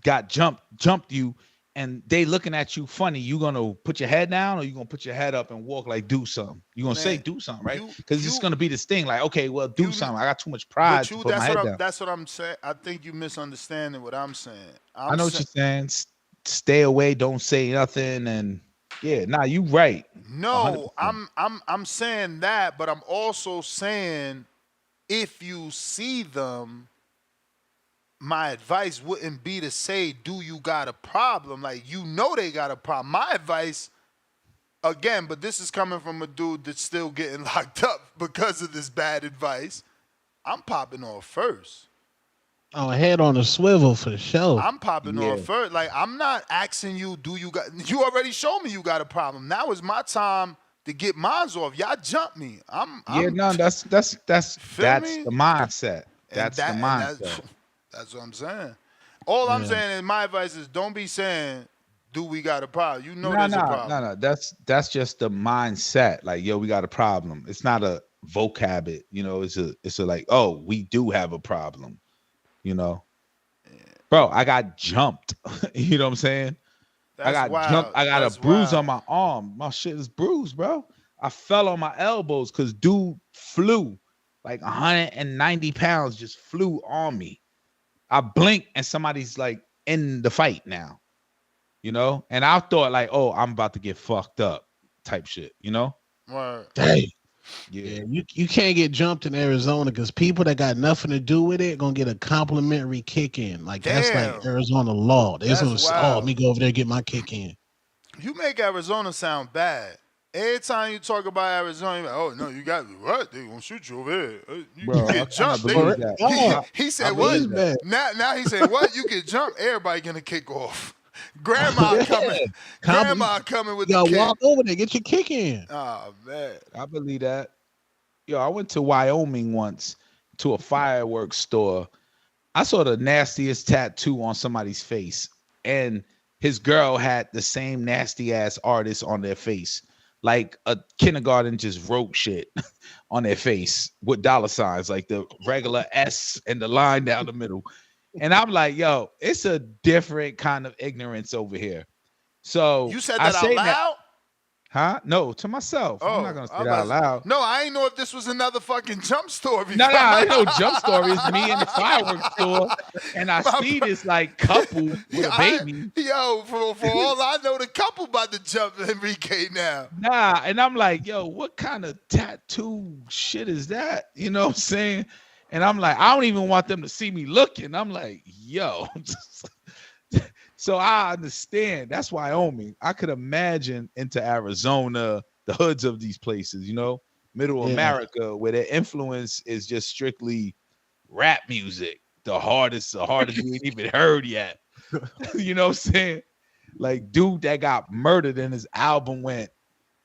got jumped you, and they looking at you funny, you gonna put your head down or you gonna put your head up and walk like do something? You gonna say do something, right? Because it's gonna be this thing like, okay, well, do something. I got too much pride to put my head down. That's what I'm saying. I think you misunderstanding what I'm saying. I know what you're saying. Stay away, don't say nothing, and you right. No, 100%. I'm saying that, but I'm also saying if you see them, my advice wouldn't be to say, do you got a problem? Like, they got a problem. My advice, again, but this is coming from a dude that's still getting locked up because of this bad advice. I'm popping off first. Oh, head on a swivel for the show. I'm popping off first. Like, I'm not asking you, you already showed me you got a problem. Now is my time to get mine off. Y'all jump me. That's the mindset. That's the mindset. That's what I'm saying. All I'm saying is my advice is don't be saying, do we got a problem? There's a problem. No. That's just the mindset. Like, yo, we got a problem. It's not a vocab. It's a like, oh, we do have a problem. Bro, I got jumped. You know what I'm saying? I got jumped. I got a bruise on my arm. My shit is bruised, bro. I fell on my elbows because dude flew like 190 pounds, just flew on me. I blink and somebody's like in the fight now, and I thought like, oh, I'm about to get fucked up type shit, Right. Dang. Yeah, you can't get jumped in Arizona because people that got nothing to do with it gonna get a complimentary kick in. Like that's like Arizona law. They're gonna say, oh, let me go over there and get my kick in. You make Arizona sound bad. Every time you talk about Arizona, you're like, oh no, you got what? They gonna shoot you over here. You get jumped. He said what? Now he said what? You get jumped. Everybody gonna kick off. Grandma coming. Grandma coming with the kick. Walk over there, get your kick in. Oh man, I believe that. Yo, I went to Wyoming once to a fireworks store. I saw the nastiest tattoo on somebody's face, and his girl had the same nasty ass artist on their face. Like a kindergarten just wrote shit on their face with dollar signs, like the regular S and the line down the middle. And I'm like, yo, it's a different kind of ignorance over here. So you said that out loud? Huh? No, to myself. I'm not gonna say that out loud. No, I ain't know if this was another fucking jump story. No, ain't no jump story. It's me in the fireworks store, and I see this like couple with a baby. For all I know, the couple about to jump Enrique now. Nah, and I'm like, yo, what kind of tattoo shit is that? You know what I'm saying? And I'm like, I don't even want them to see me looking. I'm like, yo. So I understand. That's Wyoming. I could imagine into Arizona, the hoods of these places, middle America, where their influence is just strictly rap music. The hardest you ain't even heard yet. You know what I'm saying? Like, dude that got murdered and his album went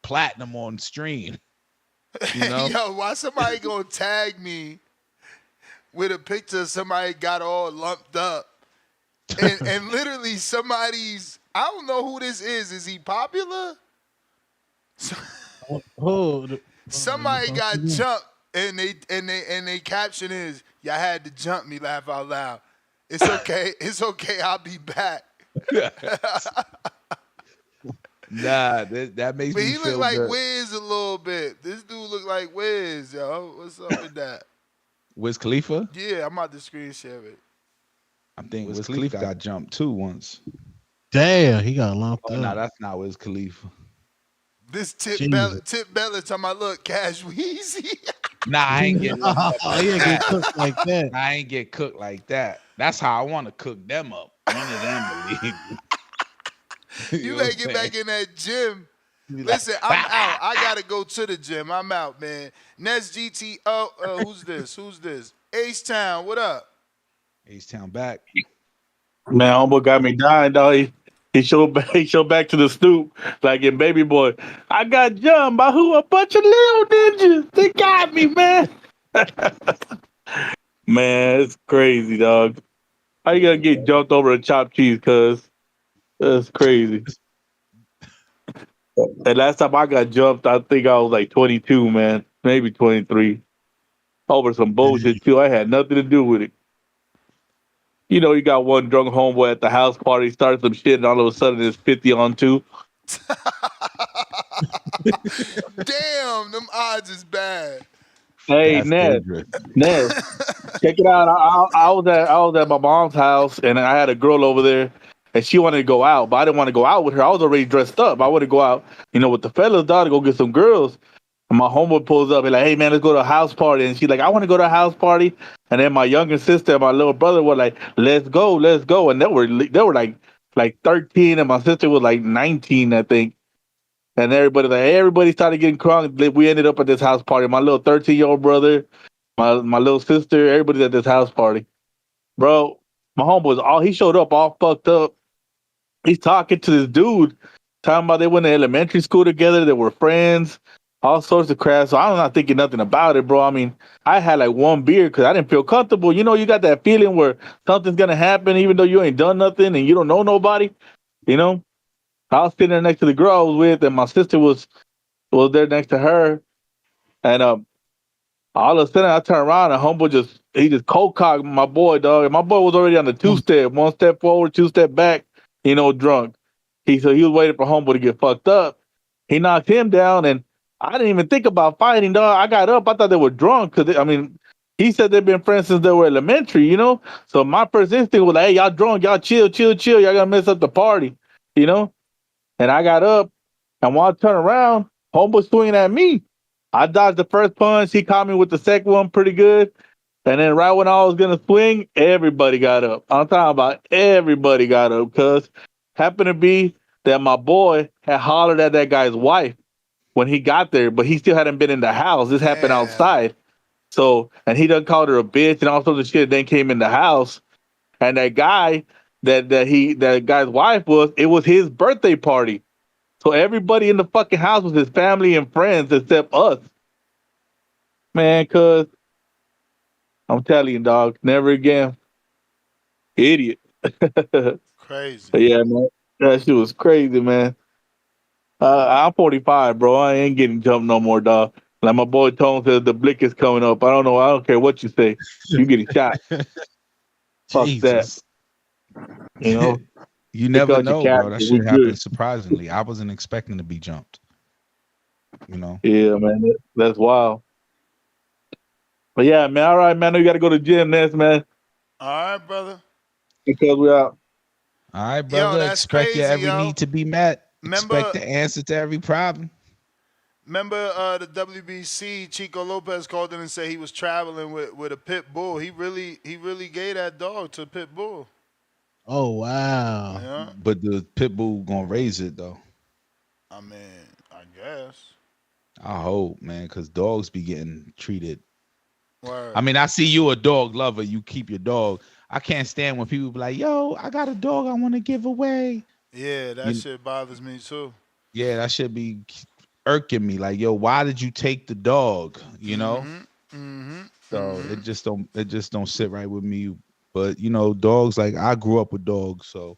platinum on stream. Yo, why somebody gonna tag me with a picture of somebody got all lumped up? And literally somebody's, I don't know who this is. Is he popular? Somebody got jumped and they caption is, y'all had to jump me, laugh out loud. It's okay. It's okay. I'll be back. Nah, that makes me feel good. But he look like Wiz a little bit. This dude look like Wiz, yo. What's up with that? Wiz Khalifa? Yeah, I'm about to screen share it. I think Wiz Khalifa got jumped too once. Damn, he got lumped up. No, that's not Wiz Khalifa. This Tip Bella talking about, look, Cash Weezy. Nah, I ain't get he ain't get cooked like that. I ain't get cooked like that. That's how I want to cook them up. One of them believe. You better get back in that gym. Listen, I'm out. I gotta go to the gym. I'm out, man. Next GTO. Who's this? H-Town, what up? H-Town back. Man, homeboy got me dying, dog. He showed back to the stoop like in Baby Boy. I got jumped by who? A bunch of little ninjas. They got me, man. Man, it's crazy, dog. How you gonna get jumped over a chopped cheese, cuz? That's crazy. And last time I got jumped, I think I was like 22, man. Maybe 23. Over some bullshit, too. I had nothing to do with it. You know, you got one drunk homeboy at the house party, started some shit, and all of a sudden it's 50 on 2. Damn, them odds is bad. Hey, That's Ned, dangerous. check it out. I was at my mom's house, and I had a girl over there, and she wanted to go out, but I didn't want to go out with her. I was already dressed up. I wanted to go out, with the fellas, dog, to go get some girls. And my homeboy pulls up and like, hey man, let's go to a house party. And she's like, I want to go to a house party. And then my younger sister and my little brother were like, let's go. And they were like 13, and my sister was like 19, I think. And everybody started getting crunk. We ended up at this house party. My little 13-year-old brother, my little sister, everybody's at this house party. Bro, my homeboy he showed up all fucked up. He's talking to this dude, talking about they went to elementary school together, they were friends, all sorts of crap. So I'm not thinking nothing about it, bro. I mean, I had like one beer because I didn't feel comfortable. You know, you got that feeling where something's gonna happen even though you ain't done nothing and you don't know nobody, you know? I was sitting there next to the girl I was with, and my sister was there next to her. And all of a sudden I turned around and homeboy just cold cocked my boy, dog. And my boy was already on the 2-step, 1 step forward, 2 step back, drunk. He was waiting for homeboy to get fucked up. He knocked him down, and I didn't even think about fighting, dog. I got up. I thought they were drunk because he said they've been friends since they were elementary, So my first instinct was like, hey, y'all drunk, y'all chill. Y'all gonna mess up the party, And I got up, and while I turned around, homeboy swinging at me. I dodged the first punch. He caught me with the second one pretty good. And then right when I was going to swing, everybody got up. I'm talking about everybody got up because happened to be that my boy had hollered at that guy's wife when he got there, but he still hadn't been in the house. This happened outside. So, and he done called her a bitch and all sorts of shit, then came in the house. And that guy, that guy's wife it was his birthday party. So everybody in the fucking house was his family and friends except us. Man, cuz I'm telling you, dog, never again. Idiot. Crazy. But yeah, man. That shit was crazy, man. I'm 45, bro. I ain't getting jumped no more, dog. Like my boy Tone says, the blick is coming up. I don't care what you say. You getting shot. Fuck that. You never know, bro. That shit happened surprisingly. I wasn't expecting to be jumped. Yeah, man. That's wild. But yeah, man. All right, man. You got to go to the gym next, man. All right, brother. Because we out. All right, brother. Expect crazy, your every yo. need to be met. Remember, expect the answer to every problem. Remember the WBC, Chico Lopez called in and said he was traveling with a pit bull. He really gave that dog to pit bull. Oh wow! Yeah. But the pit bull gonna raise it though. I mean, I guess. I hope, man, because dogs be getting treated. Word. I mean, I see you a dog lover. You keep your dog. I can't stand when people be like, "Yo, I got a dog I want to give away." Yeah, that shit bothers me too. Yeah, that should be irking me. Like, yo, why did you take the dog? So it just don't sit right with me. But dogs, like I grew up with dogs, so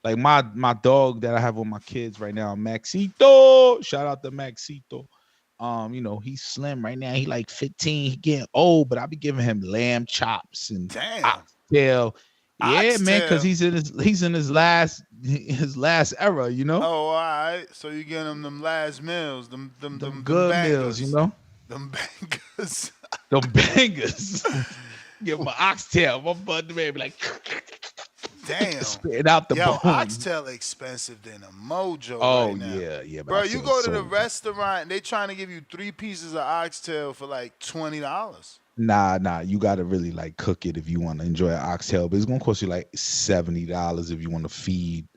like my dog that I have with my kids right now, Maxito. Shout out to Maxito. He's slim right now. He like 15. He getting old, but I be giving him lamb chops and oxtail. Yeah, man, because he's in his last era. Oh, all right. So you getting him them last meals, them good bangers. meals, them bangers. Them bangers. Give him an oxtail. My bud man be like, damn, spitting out the bone. Oxtail expensive than a mojo. Oh right now. yeah. Bro, you go to the restaurant and they trying to give you 3 pieces of oxtail for like $20. Nah. You gotta really like cook it if you want to enjoy an oxtail, but it's gonna cost you like $70 if you want to feed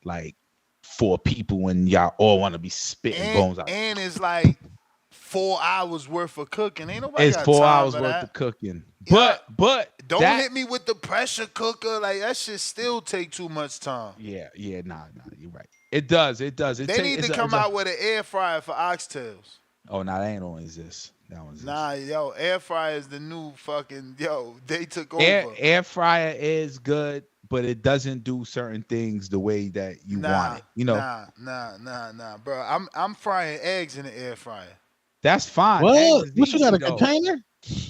like 4 people and y'all all want to be spitting bones out. And it's like 4 hours worth of cooking. Ain't nobody It's got 4 time hours for worth that. of cooking. But don't hit me with the pressure cooker. Like that shit still take too much time. Yeah, nah, you're right. It does. They need to come out with an air fryer for oxtails. Oh, nah, that ain't on exist. That one exists. Nah, yo, air fryer is the new fucking they took over. Air fryer is good, but it doesn't do certain things the way that you want it. Nah, bro. I'm frying eggs in the air fryer. That's fine. What you got a container?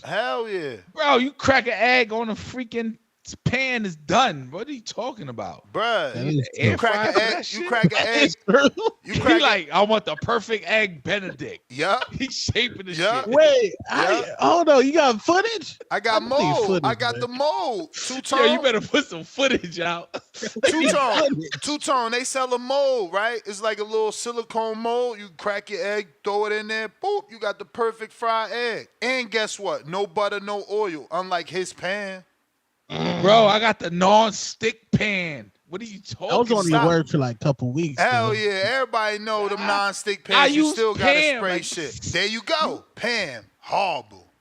Hell yeah. Bro, you crack an egg on a freaking pan is done. What are you talking about, bruh? Air You crack fryer an for egg. that You shit? crack an egg. You He crack. like, I want the perfect egg Benedict. Yup. He's shaping the Yup. shit. Wait, Yup. hold on. You got footage? I got don't need mold. footage, I got man. the mold. Two-tone. Yo, you better put some footage out. Two-tone. Two-tone. They sell a mold, right? It's like a little silicone mold. You crack your egg, throw it in there, boop. You got the perfect fried egg. And guess what? No butter, no oil. Unlike his pan. Bro, I got the non-stick pan. What are you talking I was only Stop. work for like a couple weeks. Hell though. yeah. Everybody know them non-stick I pans. You use still got to pan, spray like- shit. There you go. Pan. Horrible.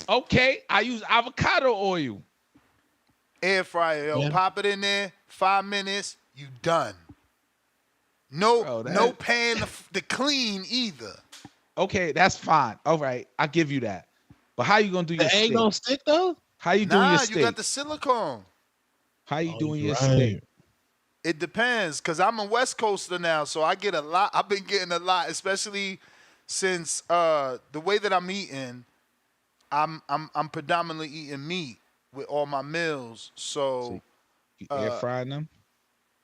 Okay, I use avocado oil. Air fryer, yo. Yeah. Pop it in there. 5 minutes. You done. No, Bro, that- no pan to clean either. Okay, that's fine. All right, I give you that. But how you gonna do your The egg steak? gonna stick though? How you doing Nah, your you steak? got the silicone. How you doing you're your right. steak? It depends, cause I'm a West Coaster now, so I get a lot. I've been getting a lot, especially since the way that I'm eating. I'm predominantly eating meat with all my meals, so You air frying them?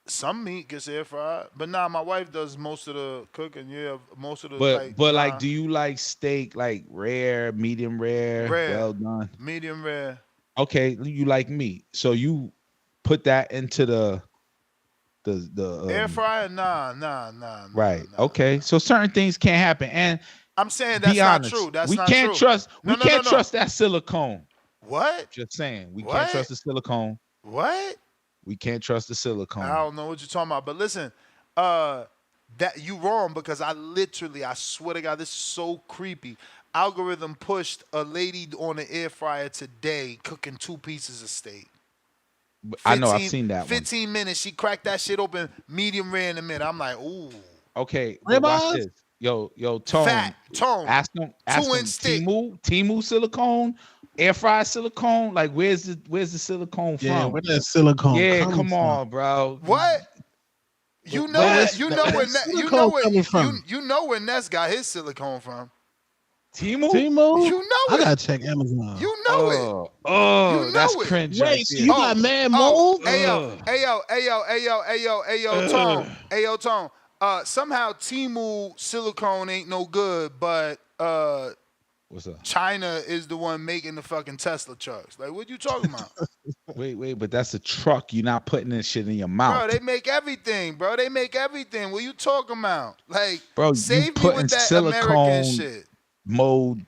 some meat gets air fried. But nah, my wife does most of the cooking. Yeah, most of the But nah, like, do you like steak like rare, medium rare, Rare. well done? medium rare. Okay, you like meat, so you put that into the Air fryer? Nah. right. Okay, so certain things can't happen, and I'm saying that's be not honest, true. That's we not can't true. trust. No, We no, can't no. trust that silicone. What? Just saying, we What? can't trust the silicone. What? We can't trust the silicone. I don't know what you're talking about. But listen, that you wrong because I swear to God, this is so creepy. Algorithm pushed a lady on the air fryer today cooking 2 pieces of steak. I know, I've seen that 15 minutes, she cracked that shit open, medium rare in a minute. I'm like, ooh. one. Okay, but watch this. Yo, Tone. Fat, Tone. Ask them 2-inch stick. Timu silicone, air fry silicone. Like, where's the silicone Yeah, from? where that silicone? Yeah, coming come from? on, bro. What? You know, Where's you that know where silicone coming from? you know where Ness got his silicone from. Timu? Timo? You know I it. gotta check Amazon. You know it. Oh, You know that's it. cringe. Wait, right so there. you got mad mold? Ayo, Tone. Somehow Timu silicone ain't no good, but What's up? China is the one making the fucking Tesla trucks. Like, what you talking about? Wait, but that's a truck. You're not putting this shit in your mouth. Bro, they make everything, bro. They make everything. What you talking about? Like, Bro, you save me putting with that silicone American shit. mold.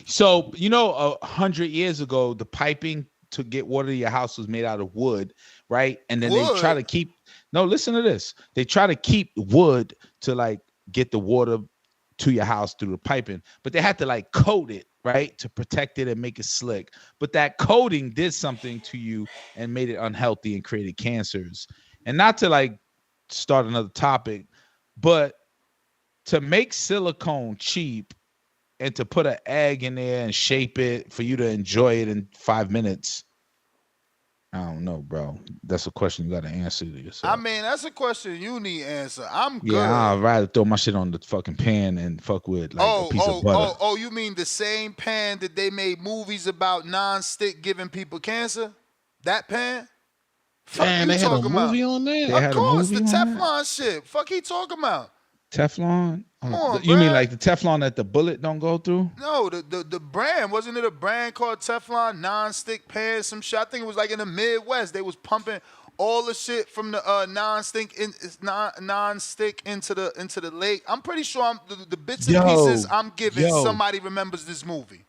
So, 100 years ago, the piping to get water to your house was made out of wood, right? And then they try to keep. No, listen to this. They try to keep wood to like get the water to your house through the piping, but they had to like coat it, right, to protect it and make it slick. But that coating did something to you and made it unhealthy and created cancers. And not to like start another topic, but to make silicone cheap and to put an egg in there and shape it for you to enjoy it in 5 minutes. I don't know, bro. That's a question you got to answer to yourself. I mean, that's a question you need to answer. I'm good. Yeah, I'd rather throw my shit on the fucking pan and fuck with like a piece of butter. Oh, you mean the same pan that they made movies about non-stick giving people cancer? That pan? Fuck Man, you they had a talking about? movie on there? They Of had a course, the movie on that? Teflon shit. Fuck he talking about? Teflon? Come on, You mean bruh. like the Teflon that the bullet don't go through? No, the brand, wasn't it a brand called Teflon non-stick pan, some shit? I think it was like in the Midwest. They was pumping all the shit from the non-stick into the lake. I'm pretty sure the bits and pieces I'm giving, somebody remembers this movie.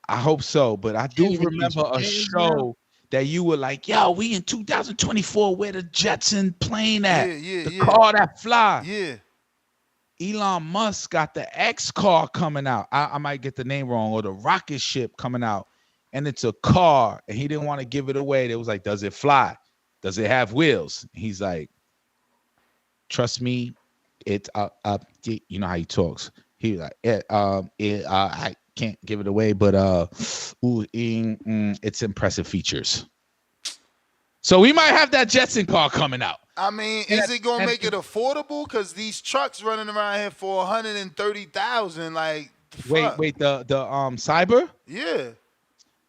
I hope so, but I do even remember a use show that you were like, yo, we in 2024, where the Jetson plane at? The car that fly. Yeah. Elon Musk got the X car coming out. I might get the name wrong, or the rocket ship coming out. And it's a car, and he didn't want to give it away. They was like, does it fly? Does it have wheels? He's like, trust me, it's you know how he talks. He was like, I can't give it away, but it's impressive features. So we might have that Jetson car coming out. I mean, is it gonna make it affordable? Because these trucks running around here for $130,000, like Wait, the Cyber? Yeah.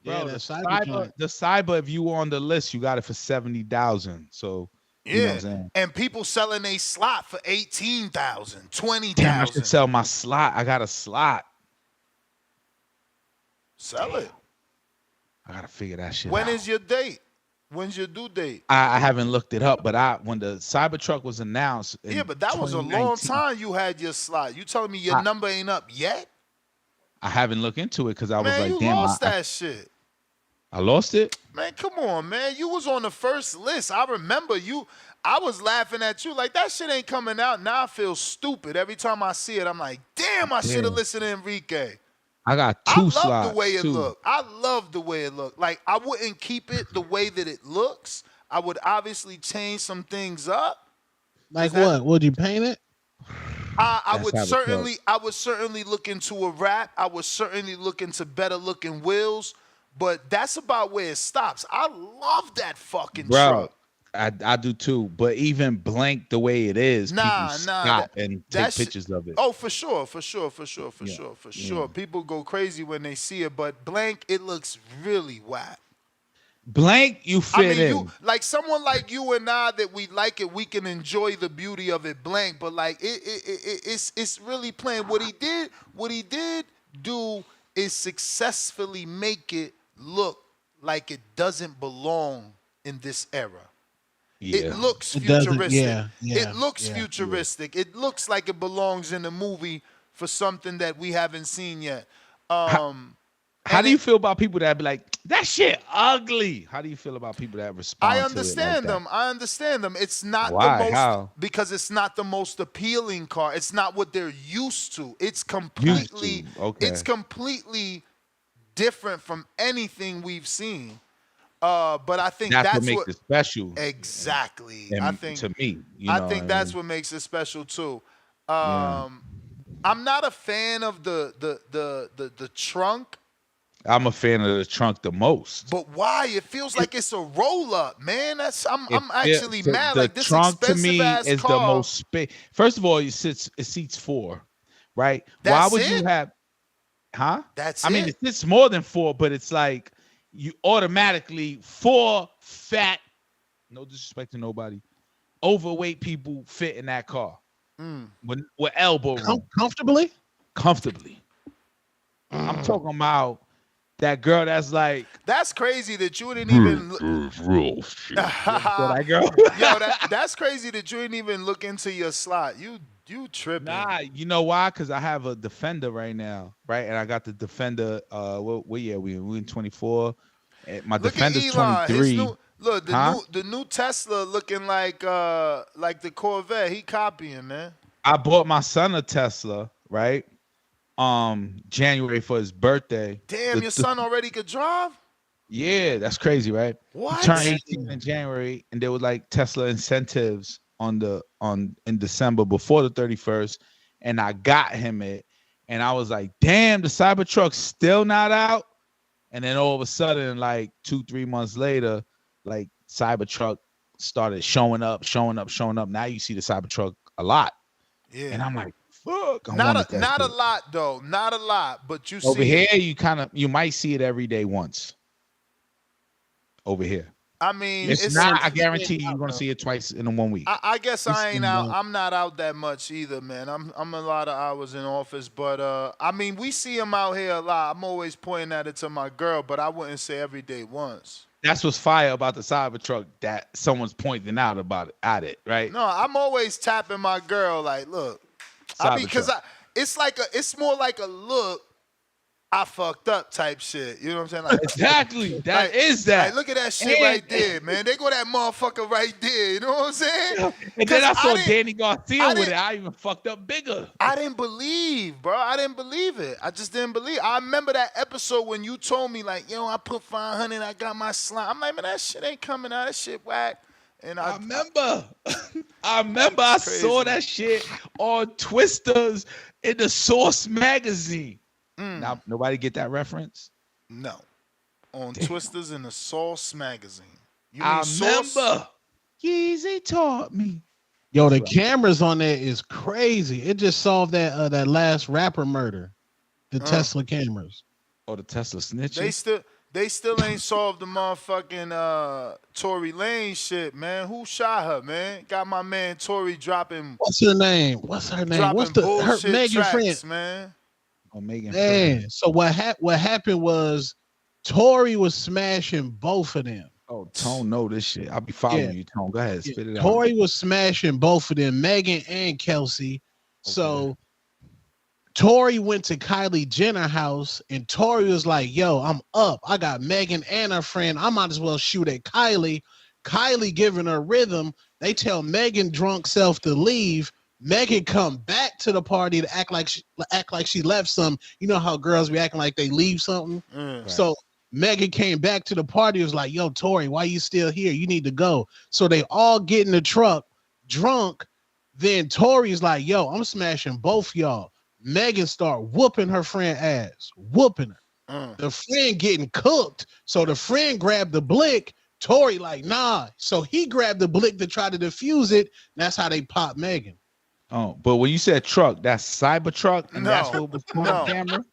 Yeah, Bro, that cyber joint. the cyber, if you on the list, you got it for 70,000. So you know what I'm saying? And people selling a slot for 18,000, Damn, I should 20,000. sell my slot. I got a slot. Sell it. I gotta figure that shit When out. is your date? When's your due date? I haven't looked it up, but when the Cybertruck was announced, Yeah, but that was a long time you had your slot. You telling me your number ain't up yet? I haven't looked into it because I was Man, like, you damn, lost that shit. I lost it. Man, come on, man. You was on the first list. I remember you. I was laughing at you like that shit ain't coming out. Now I feel stupid every time I see it. I'm like, damn, I should have listened to Enrique. I got two slots. I love the way it looked. I love the way it looked. Like, I wouldn't keep it the way that it looks. I would obviously change some things up. Like what? Would you paint it? I would certainly look into a wrap. I would certainly look into better looking wheels. But that's about where it stops. I love that fucking truck. I do too. But even blank the way it is, people stop and take pictures of it. Oh, for sure. People go crazy when they see it, but blank, it looks really whack. Blank, you fit in. You, like someone like you and I that we like it, we can enjoy the beauty of it blank. But like it's really plain. What he did do is successfully make it look like it doesn't belong in this era. Yeah. It looks futuristic. It looks futuristic. It looks like it belongs in a movie for something that we haven't seen yet. How do you feel about people that be like, that shit ugly? How do you feel about people that respond I understand to it like them. I understand them. It's not Why? the most How? because it's not the most appealing car. It's not what they're used to. It's completely it's completely different from anything we've seen. But I think that's what makes it special. Exactly. And I think to me, I think that's what makes it special too. I'm not a fan of the trunk. I'm a fan of the trunk the most. But why? It feels like it's a roll up, man. I'm actually mad. The Like this trunk to expensive me ass is car. the most space. First of all, it seats 4, right? Why That's would it? you have? Huh? That's I mean, it? it's more than 4, but it's like you automatically 4 fat. No disrespect to nobody. Overweight people fit in that car. With elbow room. Comfortably. I'm talking about that girl that's like. That's crazy that you didn't even look. Real shit. That girl. Yo, that's crazy that you didn't even look into your slot. You tripping. Nah, you know why? Because I have a Defender right now, right? And I got the Defender. What year we in 24? My Look Defender's at Elon. 23. The new Tesla looking like the Corvette. He copying, man. I bought my son a Tesla, right? January for his birthday. Damn, your son already could drive? Yeah, that's crazy, right? What? He turned 18 in January, and there was like Tesla incentives in December before the 31st, and I got him it, and I was like, damn, the Cybertruck's still not out. And then all of a sudden, like 2-3 months later, like Cybertruck started showing up. Now you see the Cybertruck a lot. Yeah. And I'm like, fuck. Not a lot though. Not a lot, but you over see here, you might see it every day once. Over here. I mean, it's not. I guarantee you're gonna see it twice in 1 week. I guess I ain't out. I'm not out that much either, man. I'm a lot of hours in office, but I mean, we see him out here a lot. I'm always pointing at it to my girl, but I wouldn't say every day once. That's what's fire about the Cybertruck, that someone's pointing out at it, right? No, I'm always tapping my girl like, look, because it's more like a look. I fucked up type shit. You know what I'm saying? Like, exactly. That is that. Like, look at that shit right there, man. They go that motherfucker right there. You know what I'm saying? And then I saw Danny Garcia with it. I even fucked up bigger. I didn't believe, bro. I didn't believe it. I just didn't believe. I remember that episode when you told me, like, yo, I put 500, I got my slime. I'm like, man, that shit ain't coming out. That shit whack. And I remember. I saw that shit on Twisters in the Source magazine. Now, nobody get that reference? No. On Twisters in the Sauce magazine. You I Sauce? remember. Yeezy taught me. Yo, the cameras on there is crazy. It just solved that last rapper murder. The Tesla cameras. Oh, the Tesla snitching? They still ain't solved the motherfucking Tory Lane shit, man. Who shot her, man? Got my man Tory dropping. What's her name? What's her name? What's Dropping her bullshit Megan tracks, friend? man. Oh, Megan. Man, so what happened was Tory was smashing both of them. Oh, Tone know this shit. I'll be following you, Tone. Go ahead, spit it out. Tory was smashing both of them, Megan and Kelsey. So Tory went to Kylie Jenner house and Tory was like, yo, I'm up. I got Megan and her friend. I might as well shoot at Kylie. Kylie giving her rhythm. They tell Megan drunk self to leave. Megan come back to the party to act like she left something. You know how girls be acting like they leave something? So Megan came back to the party, was like, yo, Tory, why you still here? You need to go. So they all get in the truck, drunk. Then Tory's like, yo, I'm smashing both y'all. Megan start whooping her friend ass, whooping her. The friend getting cooked. So the friend grabbed the blick. Tory like, nah. So he grabbed the blick to try to defuse it. That's how they popped Megan. Oh, but when you said truck, that's Cybertruck, and that's what was on camera.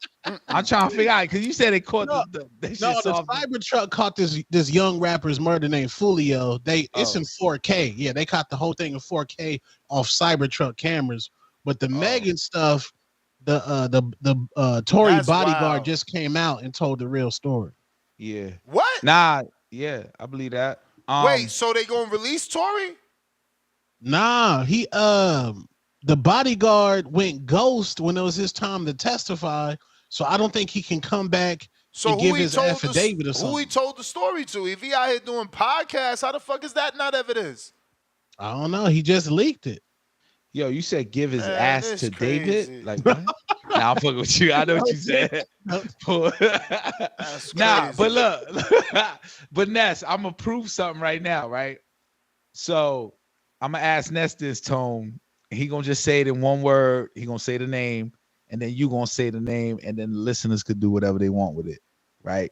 I'm trying to figure out because you said they caught the Cybertruck caught this young rapper's murder named Fulio. It's in 4K. Yeah, they caught the whole thing in 4K off Cybertruck cameras. But the Megan stuff, the Tory That's bodyguard wild. just came out and told the real story. Yeah. What? Nah. Yeah, I believe that. Wait, so they gonna release Tory? Nah, he the bodyguard went ghost when it was his time to testify. So I don't think he can come back and give his affidavit or something. Who he told the story to? If he out here doing podcasts, how the fuck is that not evidence? I don't know. He just leaked it. Yo, you said give his ass to David? Like, what? Nah, I'm fucking with you. I know what you said. Nah, but look, but Ness, I'm gonna prove something right now, right? So I'm gonna ask Ness this, Tone. He gonna just say it in one word. He gonna say the name, and then you gonna say the name, and then the listeners could do whatever they want with it, right?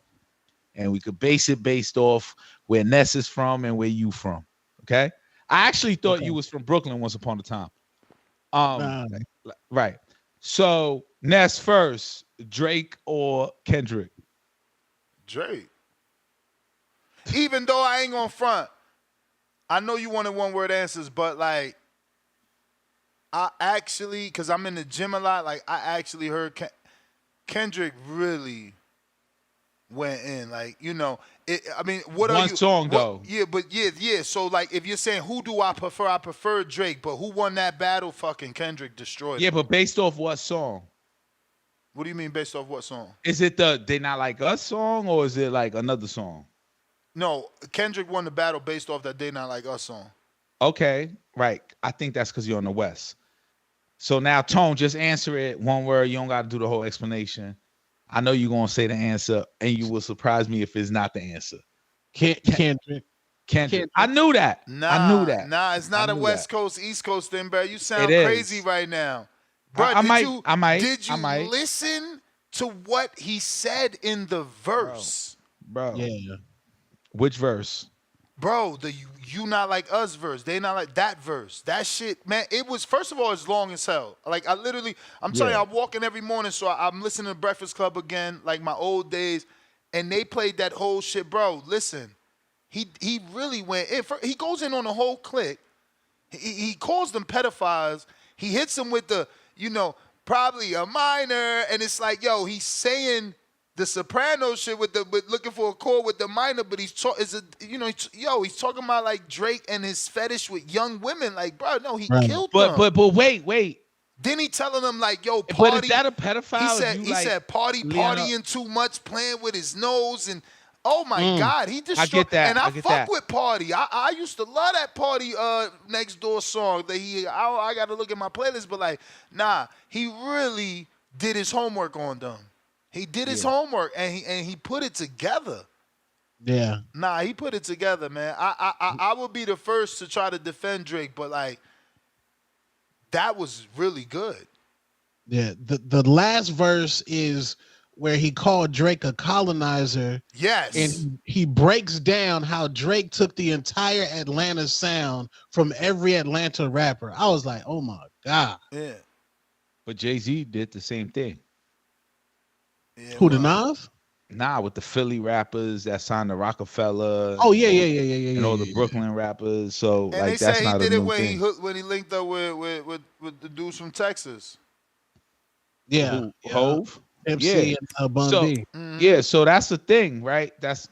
And we could base it based off where Ness is from and where you from. Okay. I actually thought you was from Brooklyn once upon a time. Right. So Ness first, Drake or Kendrick? Drake. Even though I ain't gonna front, I know you wanted one word answers, but like, I actually, cause I'm in the gym a lot, like I actually heard Kendrick really went in, like, you know. I mean, what are you? One song though. Yeah, but yeah. So like, if you're saying who do I prefer? I prefer Drake, but who won that battle? Fucking Kendrick destroyed. Yeah, him. but based off what song? What do you mean based off what song? Is it the They Not Like Us song or is it like another song? No, Kendrick won the battle based off that They Not Like Us song. Okay, right. I think that's because you're on the West. So now, Tone, just answer it one word. You don't got to do the whole explanation. I know you're going to say the answer, and you will surprise me if it's not the answer. Kendrick. I knew that. I knew that. Nah, it's not a West Coast, East Coast thing, bro. You sound It is. crazy right now. Bro, I might. Did you listen to what he said in the verse? Bro. Yeah. Which verse? Bro, the you not like us verse. They not like that verse. That shit, man, it was, first of all, it's long as hell. Like, I'm telling you, I'm walking every morning, so I'm listening to Breakfast Club again, like my old days, and they played that whole shit. Bro, listen, he really went in. He goes in on the whole clique. He calls them pedophiles. He hits them with the, you know, probably a minor, and it's like, yo, he's saying the Soprano shit with looking for a chord with the minor, but he's talking about like Drake and his fetish with young women. Like, bro, no, he killed them. But wait. Then he telling them like, yo, party. But is that a pedophile? He said partying too much, playing with his nose, and oh my God, he destroyed. I get that. And I fuck with Party. I used to love that Party Next Door song. That I got to look at my playlist, but like, nah, he really did his homework on them. He did his homework, and he put it together. Yeah. Nah, he put it together, man. I would be the first to try to defend Drake, but like, that was really good. Yeah. The last verse is where he called Drake a colonizer. Yes. And he breaks down how Drake took the entire Atlanta sound from every Atlanta rapper. I was like, oh my God. Yeah. But Jay-Z did the same thing. Yeah, Who, the Nas? Nah, with the Philly rappers that signed to Rockefeller. Oh yeah. And all the Brooklyn rappers. So And like they that's say he not a did it new thing. when he linked up with the dudes from Texas. Yeah, Hove. MC and Bun So B. yeah, so that's the thing, right? That's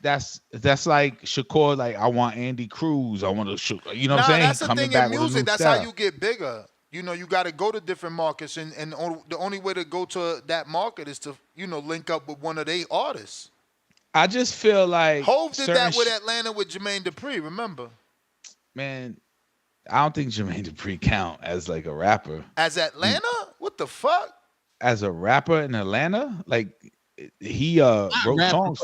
like Shakur. Like I want Andy Cruz. I want to, you know what I'm saying? That's the Coming thing back in with a new music. That's style. how you get bigger. You know, you got to go to different markets, and the only way to go to that market is to link up with one of their artists. I just feel like Hove did that with certain Atlanta with Jermaine Dupri. Remember? man. I don't think Jermaine Dupri count as like a rapper. As Atlanta? What the fuck? As a rapper in Atlanta, like he Not wrote rapper, songs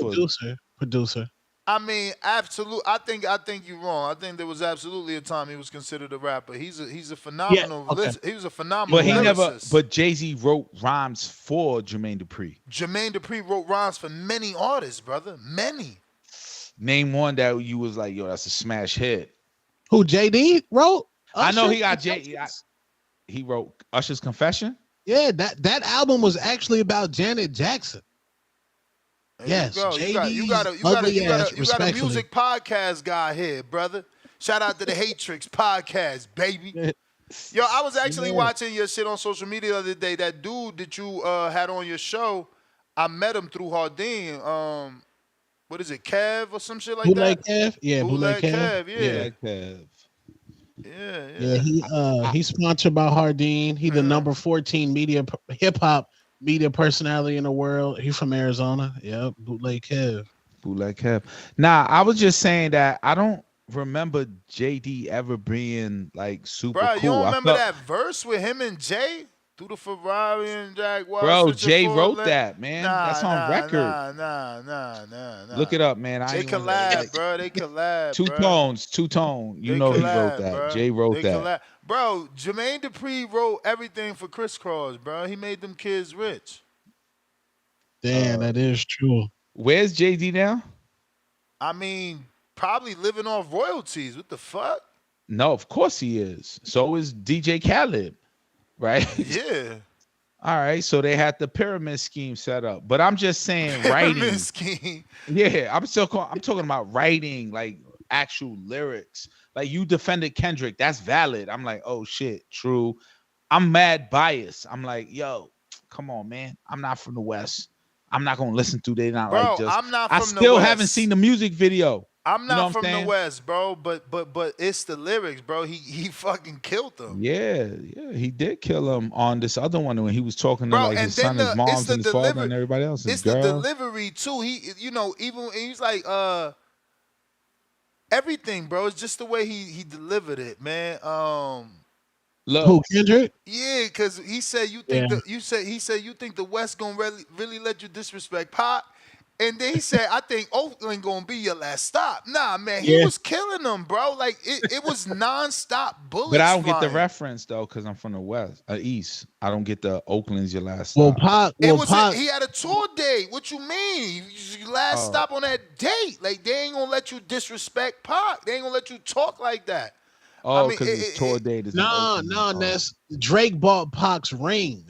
producer. I mean, absolute. I think you're wrong. I think there was absolutely a time he was considered a rapper. He's a phenomenal. He was a phenomenal. But he never. lyricist. But Jay-Z wrote rhymes for Jermaine Dupri. Jermaine Dupri wrote rhymes for many artists, brother. Many. Name one that you was like, yo, that's a smash hit. Who JD wrote? I know Usher? he got he wrote Usher's Confession. Yeah, that album was actually about Janet Jackson. Yes, you got a music podcast guy here, brother. Shout out to the Hatrix podcast, baby. Yo, I was actually watching your shit on social media the other day. That dude that you had on your show, I met him through Hardin. What is it, Kev or some shit like Bootleg that? Kev? Yeah, Bootleg Kev. Yeah. He's sponsored by Hardin. He the number 14 hip hop media personality in the world. He's from Arizona. Yep, Bootleg Kev. Bootleg Kev. Nah, I was just saying that I don't remember JD ever being like super Bro, cool. you don't remember that verse with him and Jay? Through the Ferrari and Jaguar. Bro, Jay wrote that, man. That's on record. Nah. Look it up, man. They collab, bro. They collab. Two tone. You know he wrote that. Bro. Jay wrote that. Collab. Bro, Jermaine Dupri wrote everything for Crisscross, bro. He made them kids rich. Damn, that is true. Where's JD now? I mean, probably living off royalties. What the fuck? No, of course he is. So is DJ Khaled. Right? Yeah. All right. So they had the pyramid scheme set up. But I'm just saying writing. Scheme. Yeah. I'm talking about writing, like actual lyrics. Like you defended Kendrick. That's valid. I'm like, oh shit, true. I'm mad biased. I'm like, yo, come on, man. I'm not from the West. I'm not gonna listen to They Not Like This. I'm not from I the still West. haven't seen the music video. I'm not You know what from I'm the saying? West, bro, but it's the lyrics, bro. He fucking killed them. Yeah, he did kill him on this other one when he was talking to Bro, like and his then son, his mom, and his father, and everybody else. His It's girl. the delivery too. He, even he's like everything, bro. It's just the way he delivered it, man. Look, who, Kendrick? Yeah, because he said you think he said you think the West gonna really let you disrespect Pac. And then he said, I think Oakland gonna be your last stop. Nah, man, he was killing them, bro. Like it was nonstop bullets. But I don't get flying. the reference though, because I'm from the West, East. I don't get the Oakland's your last Well, stop. Pac. He had a tour date. What you mean? Your last stop on that date. Like they ain't gonna let you disrespect Pac. They ain't gonna let you talk like that. Oh, because his tour date is in Oakland. That's Drake bought Pac's ring.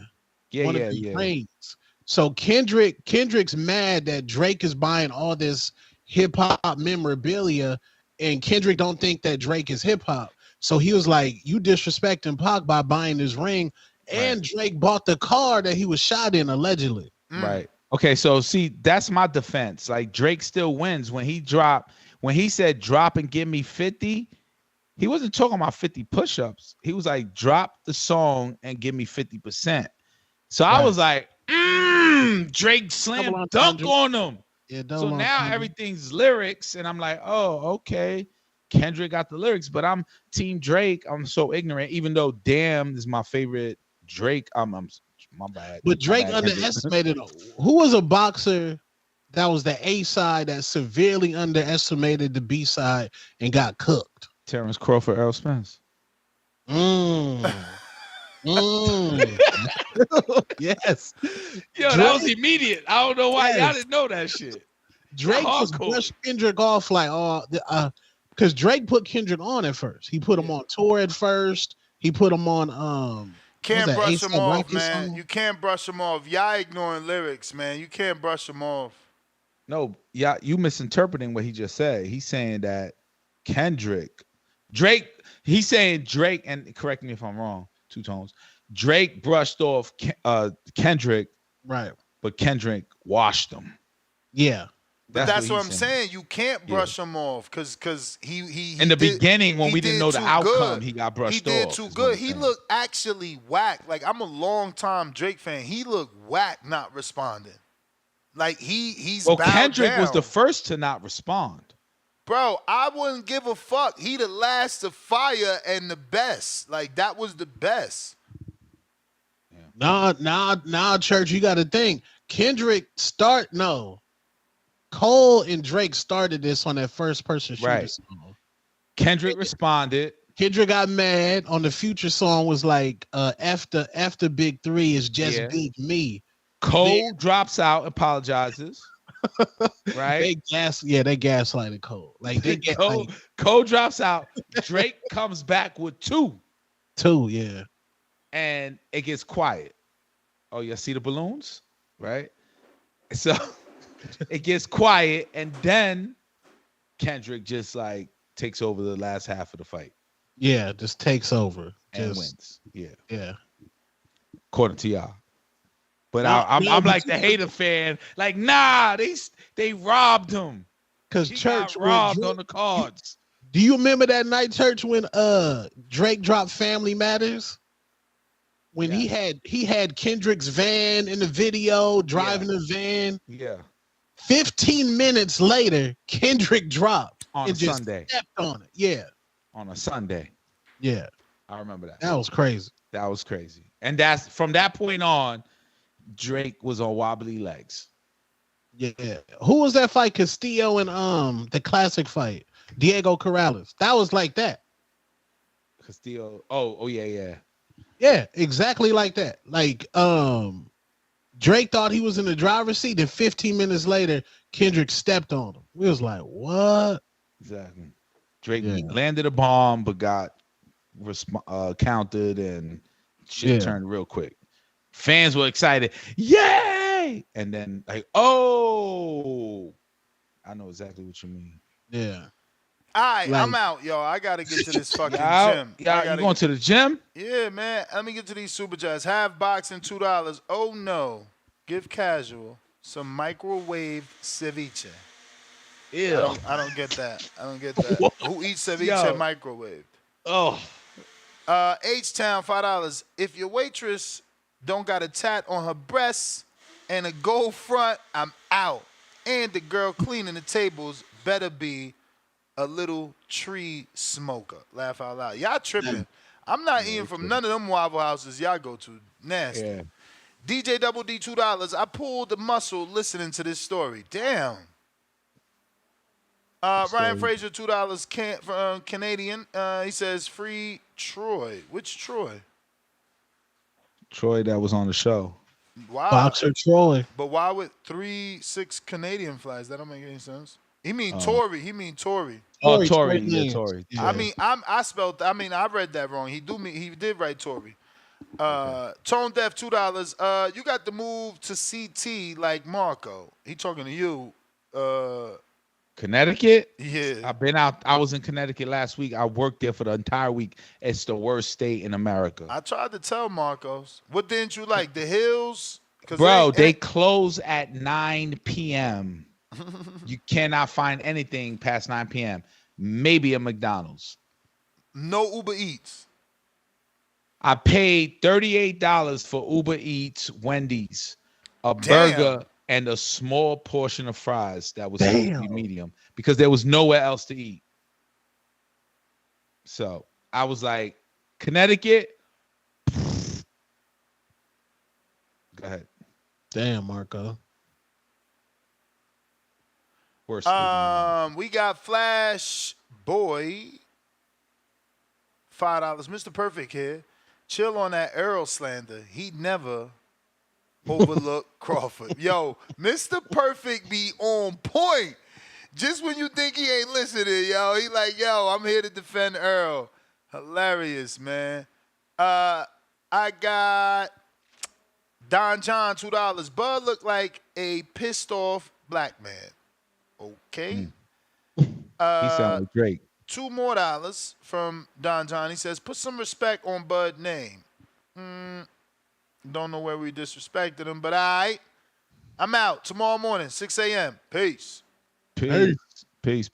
One of his rings. So Kendrick's mad that Drake is buying all this hip hop memorabilia, and Kendrick don't think that Drake is hip hop. So he was like, "You disrespecting Pac by buying this ring," and Drake bought the car that he was shot in allegedly. Right. Okay. So see, that's my defense. Like Drake still wins when he said drop and give me 50. He wasn't talking about 50 push-ups. He was like, drop the song and give me 50%. So I was like, Drake slam dunk on him. Yeah, so now everything's lyrics, and I'm like, oh, okay. Kendrick got the lyrics, but I'm Team Drake. I'm so ignorant, even though Damn is my favorite Drake. I'm my bad. But Drake underestimated. Who was a boxer that was the A side that severely underestimated the B side and got cooked? Terence Crawford, Earl Spence. Yes. Yo, that was immediate. I don't know why y'all didn't know that shit. Drake just brushed Kendrick off like, because Drake put Kendrick on at first. He put him on tour at first. He put him on Can't brush him off, Rocky man. song? You can't brush him off. Y'all ignoring lyrics, man. You can't brush him off. No, yeah, you misinterpreting what he just said. He's saying that Drake, he's saying Drake, and correct me if I'm wrong, two tones. Drake brushed off Kendrick, right? But Kendrick washed him. Yeah. But that's what I'm saying. You can't brush him off because he in the did, beginning when we didn't know the outcome, good. he got brushed off. He did too good. He looked actually whack. Like, I'm a long time Drake fan. He looked whack not responding. Like he's well, bowed Kendrick down. was the first to not respond. Bro, I wouldn't give a fuck. He the last to fire and the best. Like, that was the best. Nah, Church, you got to think. Cole and Drake started this on that first person shooter song. Kendrick responded. Kendrick got mad on the Future song, was like, after Big 3 is just Big Me. Cole drops out, apologizes. Right? They gaslighted Cole. Like Cole drops out. Drake comes back with two. Yeah. And it gets quiet. Oh, you see the balloons? Right? So it gets quiet, and then Kendrick just like takes over the last half of the fight. Yeah, just takes over. And wins. Yeah. Yeah. According to y'all. But I'm like the hater fan. Like, nah, they robbed him. Because Church robbed on the cards. Do you remember that night, Church, when Drake dropped Family Matters? When he had Kendrick's van in the video, driving the van. Yeah. 15 minutes later, Kendrick dropped on a just Sunday. Stepped on it. Yeah. On a Sunday. Yeah. I remember that. That was crazy. That was crazy. And that's from that point on, Drake was on wobbly legs. Yeah. Who was that fight? Castillo and the classic fight. Diego Corrales. That was like that. Castillo. Oh yeah. Yeah, exactly like that. Like Drake thought he was in the driver's seat, then 15 minutes later, Kendrick stepped on him. We was like, what? Exactly. Drake landed a bomb, but got counted, and shit turned real quick. Fans were excited. Yay! And then like, oh, I know exactly what you mean. Yeah. All right, Like- I'm out, yo. I got to get to this fucking gym. Yeah, you going to the gym? Yeah, man. Let me get to these super chats. Half boxing, $2. Oh, no. Give casual some microwave ceviche. Ew. I don't get that. Who eats ceviche microwave? Oh. H-Town, $5. If your waitress don't got a tat on her breasts and a gold front, I'm out. And the girl cleaning the tables better be a little tree smoker. Laugh out loud. Y'all tripping. I'm not eating from none of them Waffle Houses y'all go to. Nasty. Yeah. DJ Double D, $2. I pulled the muscle listening to this story. Damn. Ryan Frazier, $2 from Canadian. He says, free Troy. Which Troy? Troy that was on the show. Wow. Boxer Troy. But why with 3-6 Canadian flags? That don't make any sense. He mean Tory. Oh, Tory. Yeah, Tory. Yeah. I mean, I read that wrong. He did write Tory. Tone Deaf, $2. You got to move to CT like Marco. He talking to you. Connecticut? Yeah. I've been out. I was in Connecticut last week. I worked there for the entire week. It's the worst state in America. I tried to tell Marcos. What didn't you like? The hills? Bro, they close at 9 p.m. You cannot find anything past 9 p.m. Maybe a McDonald's. No Uber Eats. I paid $38 for Uber Eats, Wendy's, a burger, and a small portion of fries that was supposed to be medium because there was nowhere else to eat. So I was like, Connecticut. Go ahead. Damn, Marco. Worst. We got Flash Boy, $5. Mr. Perfect here. Chill on that Earl slander. He never overlooked Crawford. Yo, Mr. Perfect be on point. Just when you think he ain't listening, yo, he like, yo, I'm here to defend Earl. Hilarious, man. I got Don John, $2. Bud looked like a pissed off black man. Okay. He sound like Drake. $2 more from Don John. He says, put some respect on Bud's name. Don't know where we disrespected him, but all right. I'm out tomorrow morning, 6 a.m. Peace. Peace. Peace.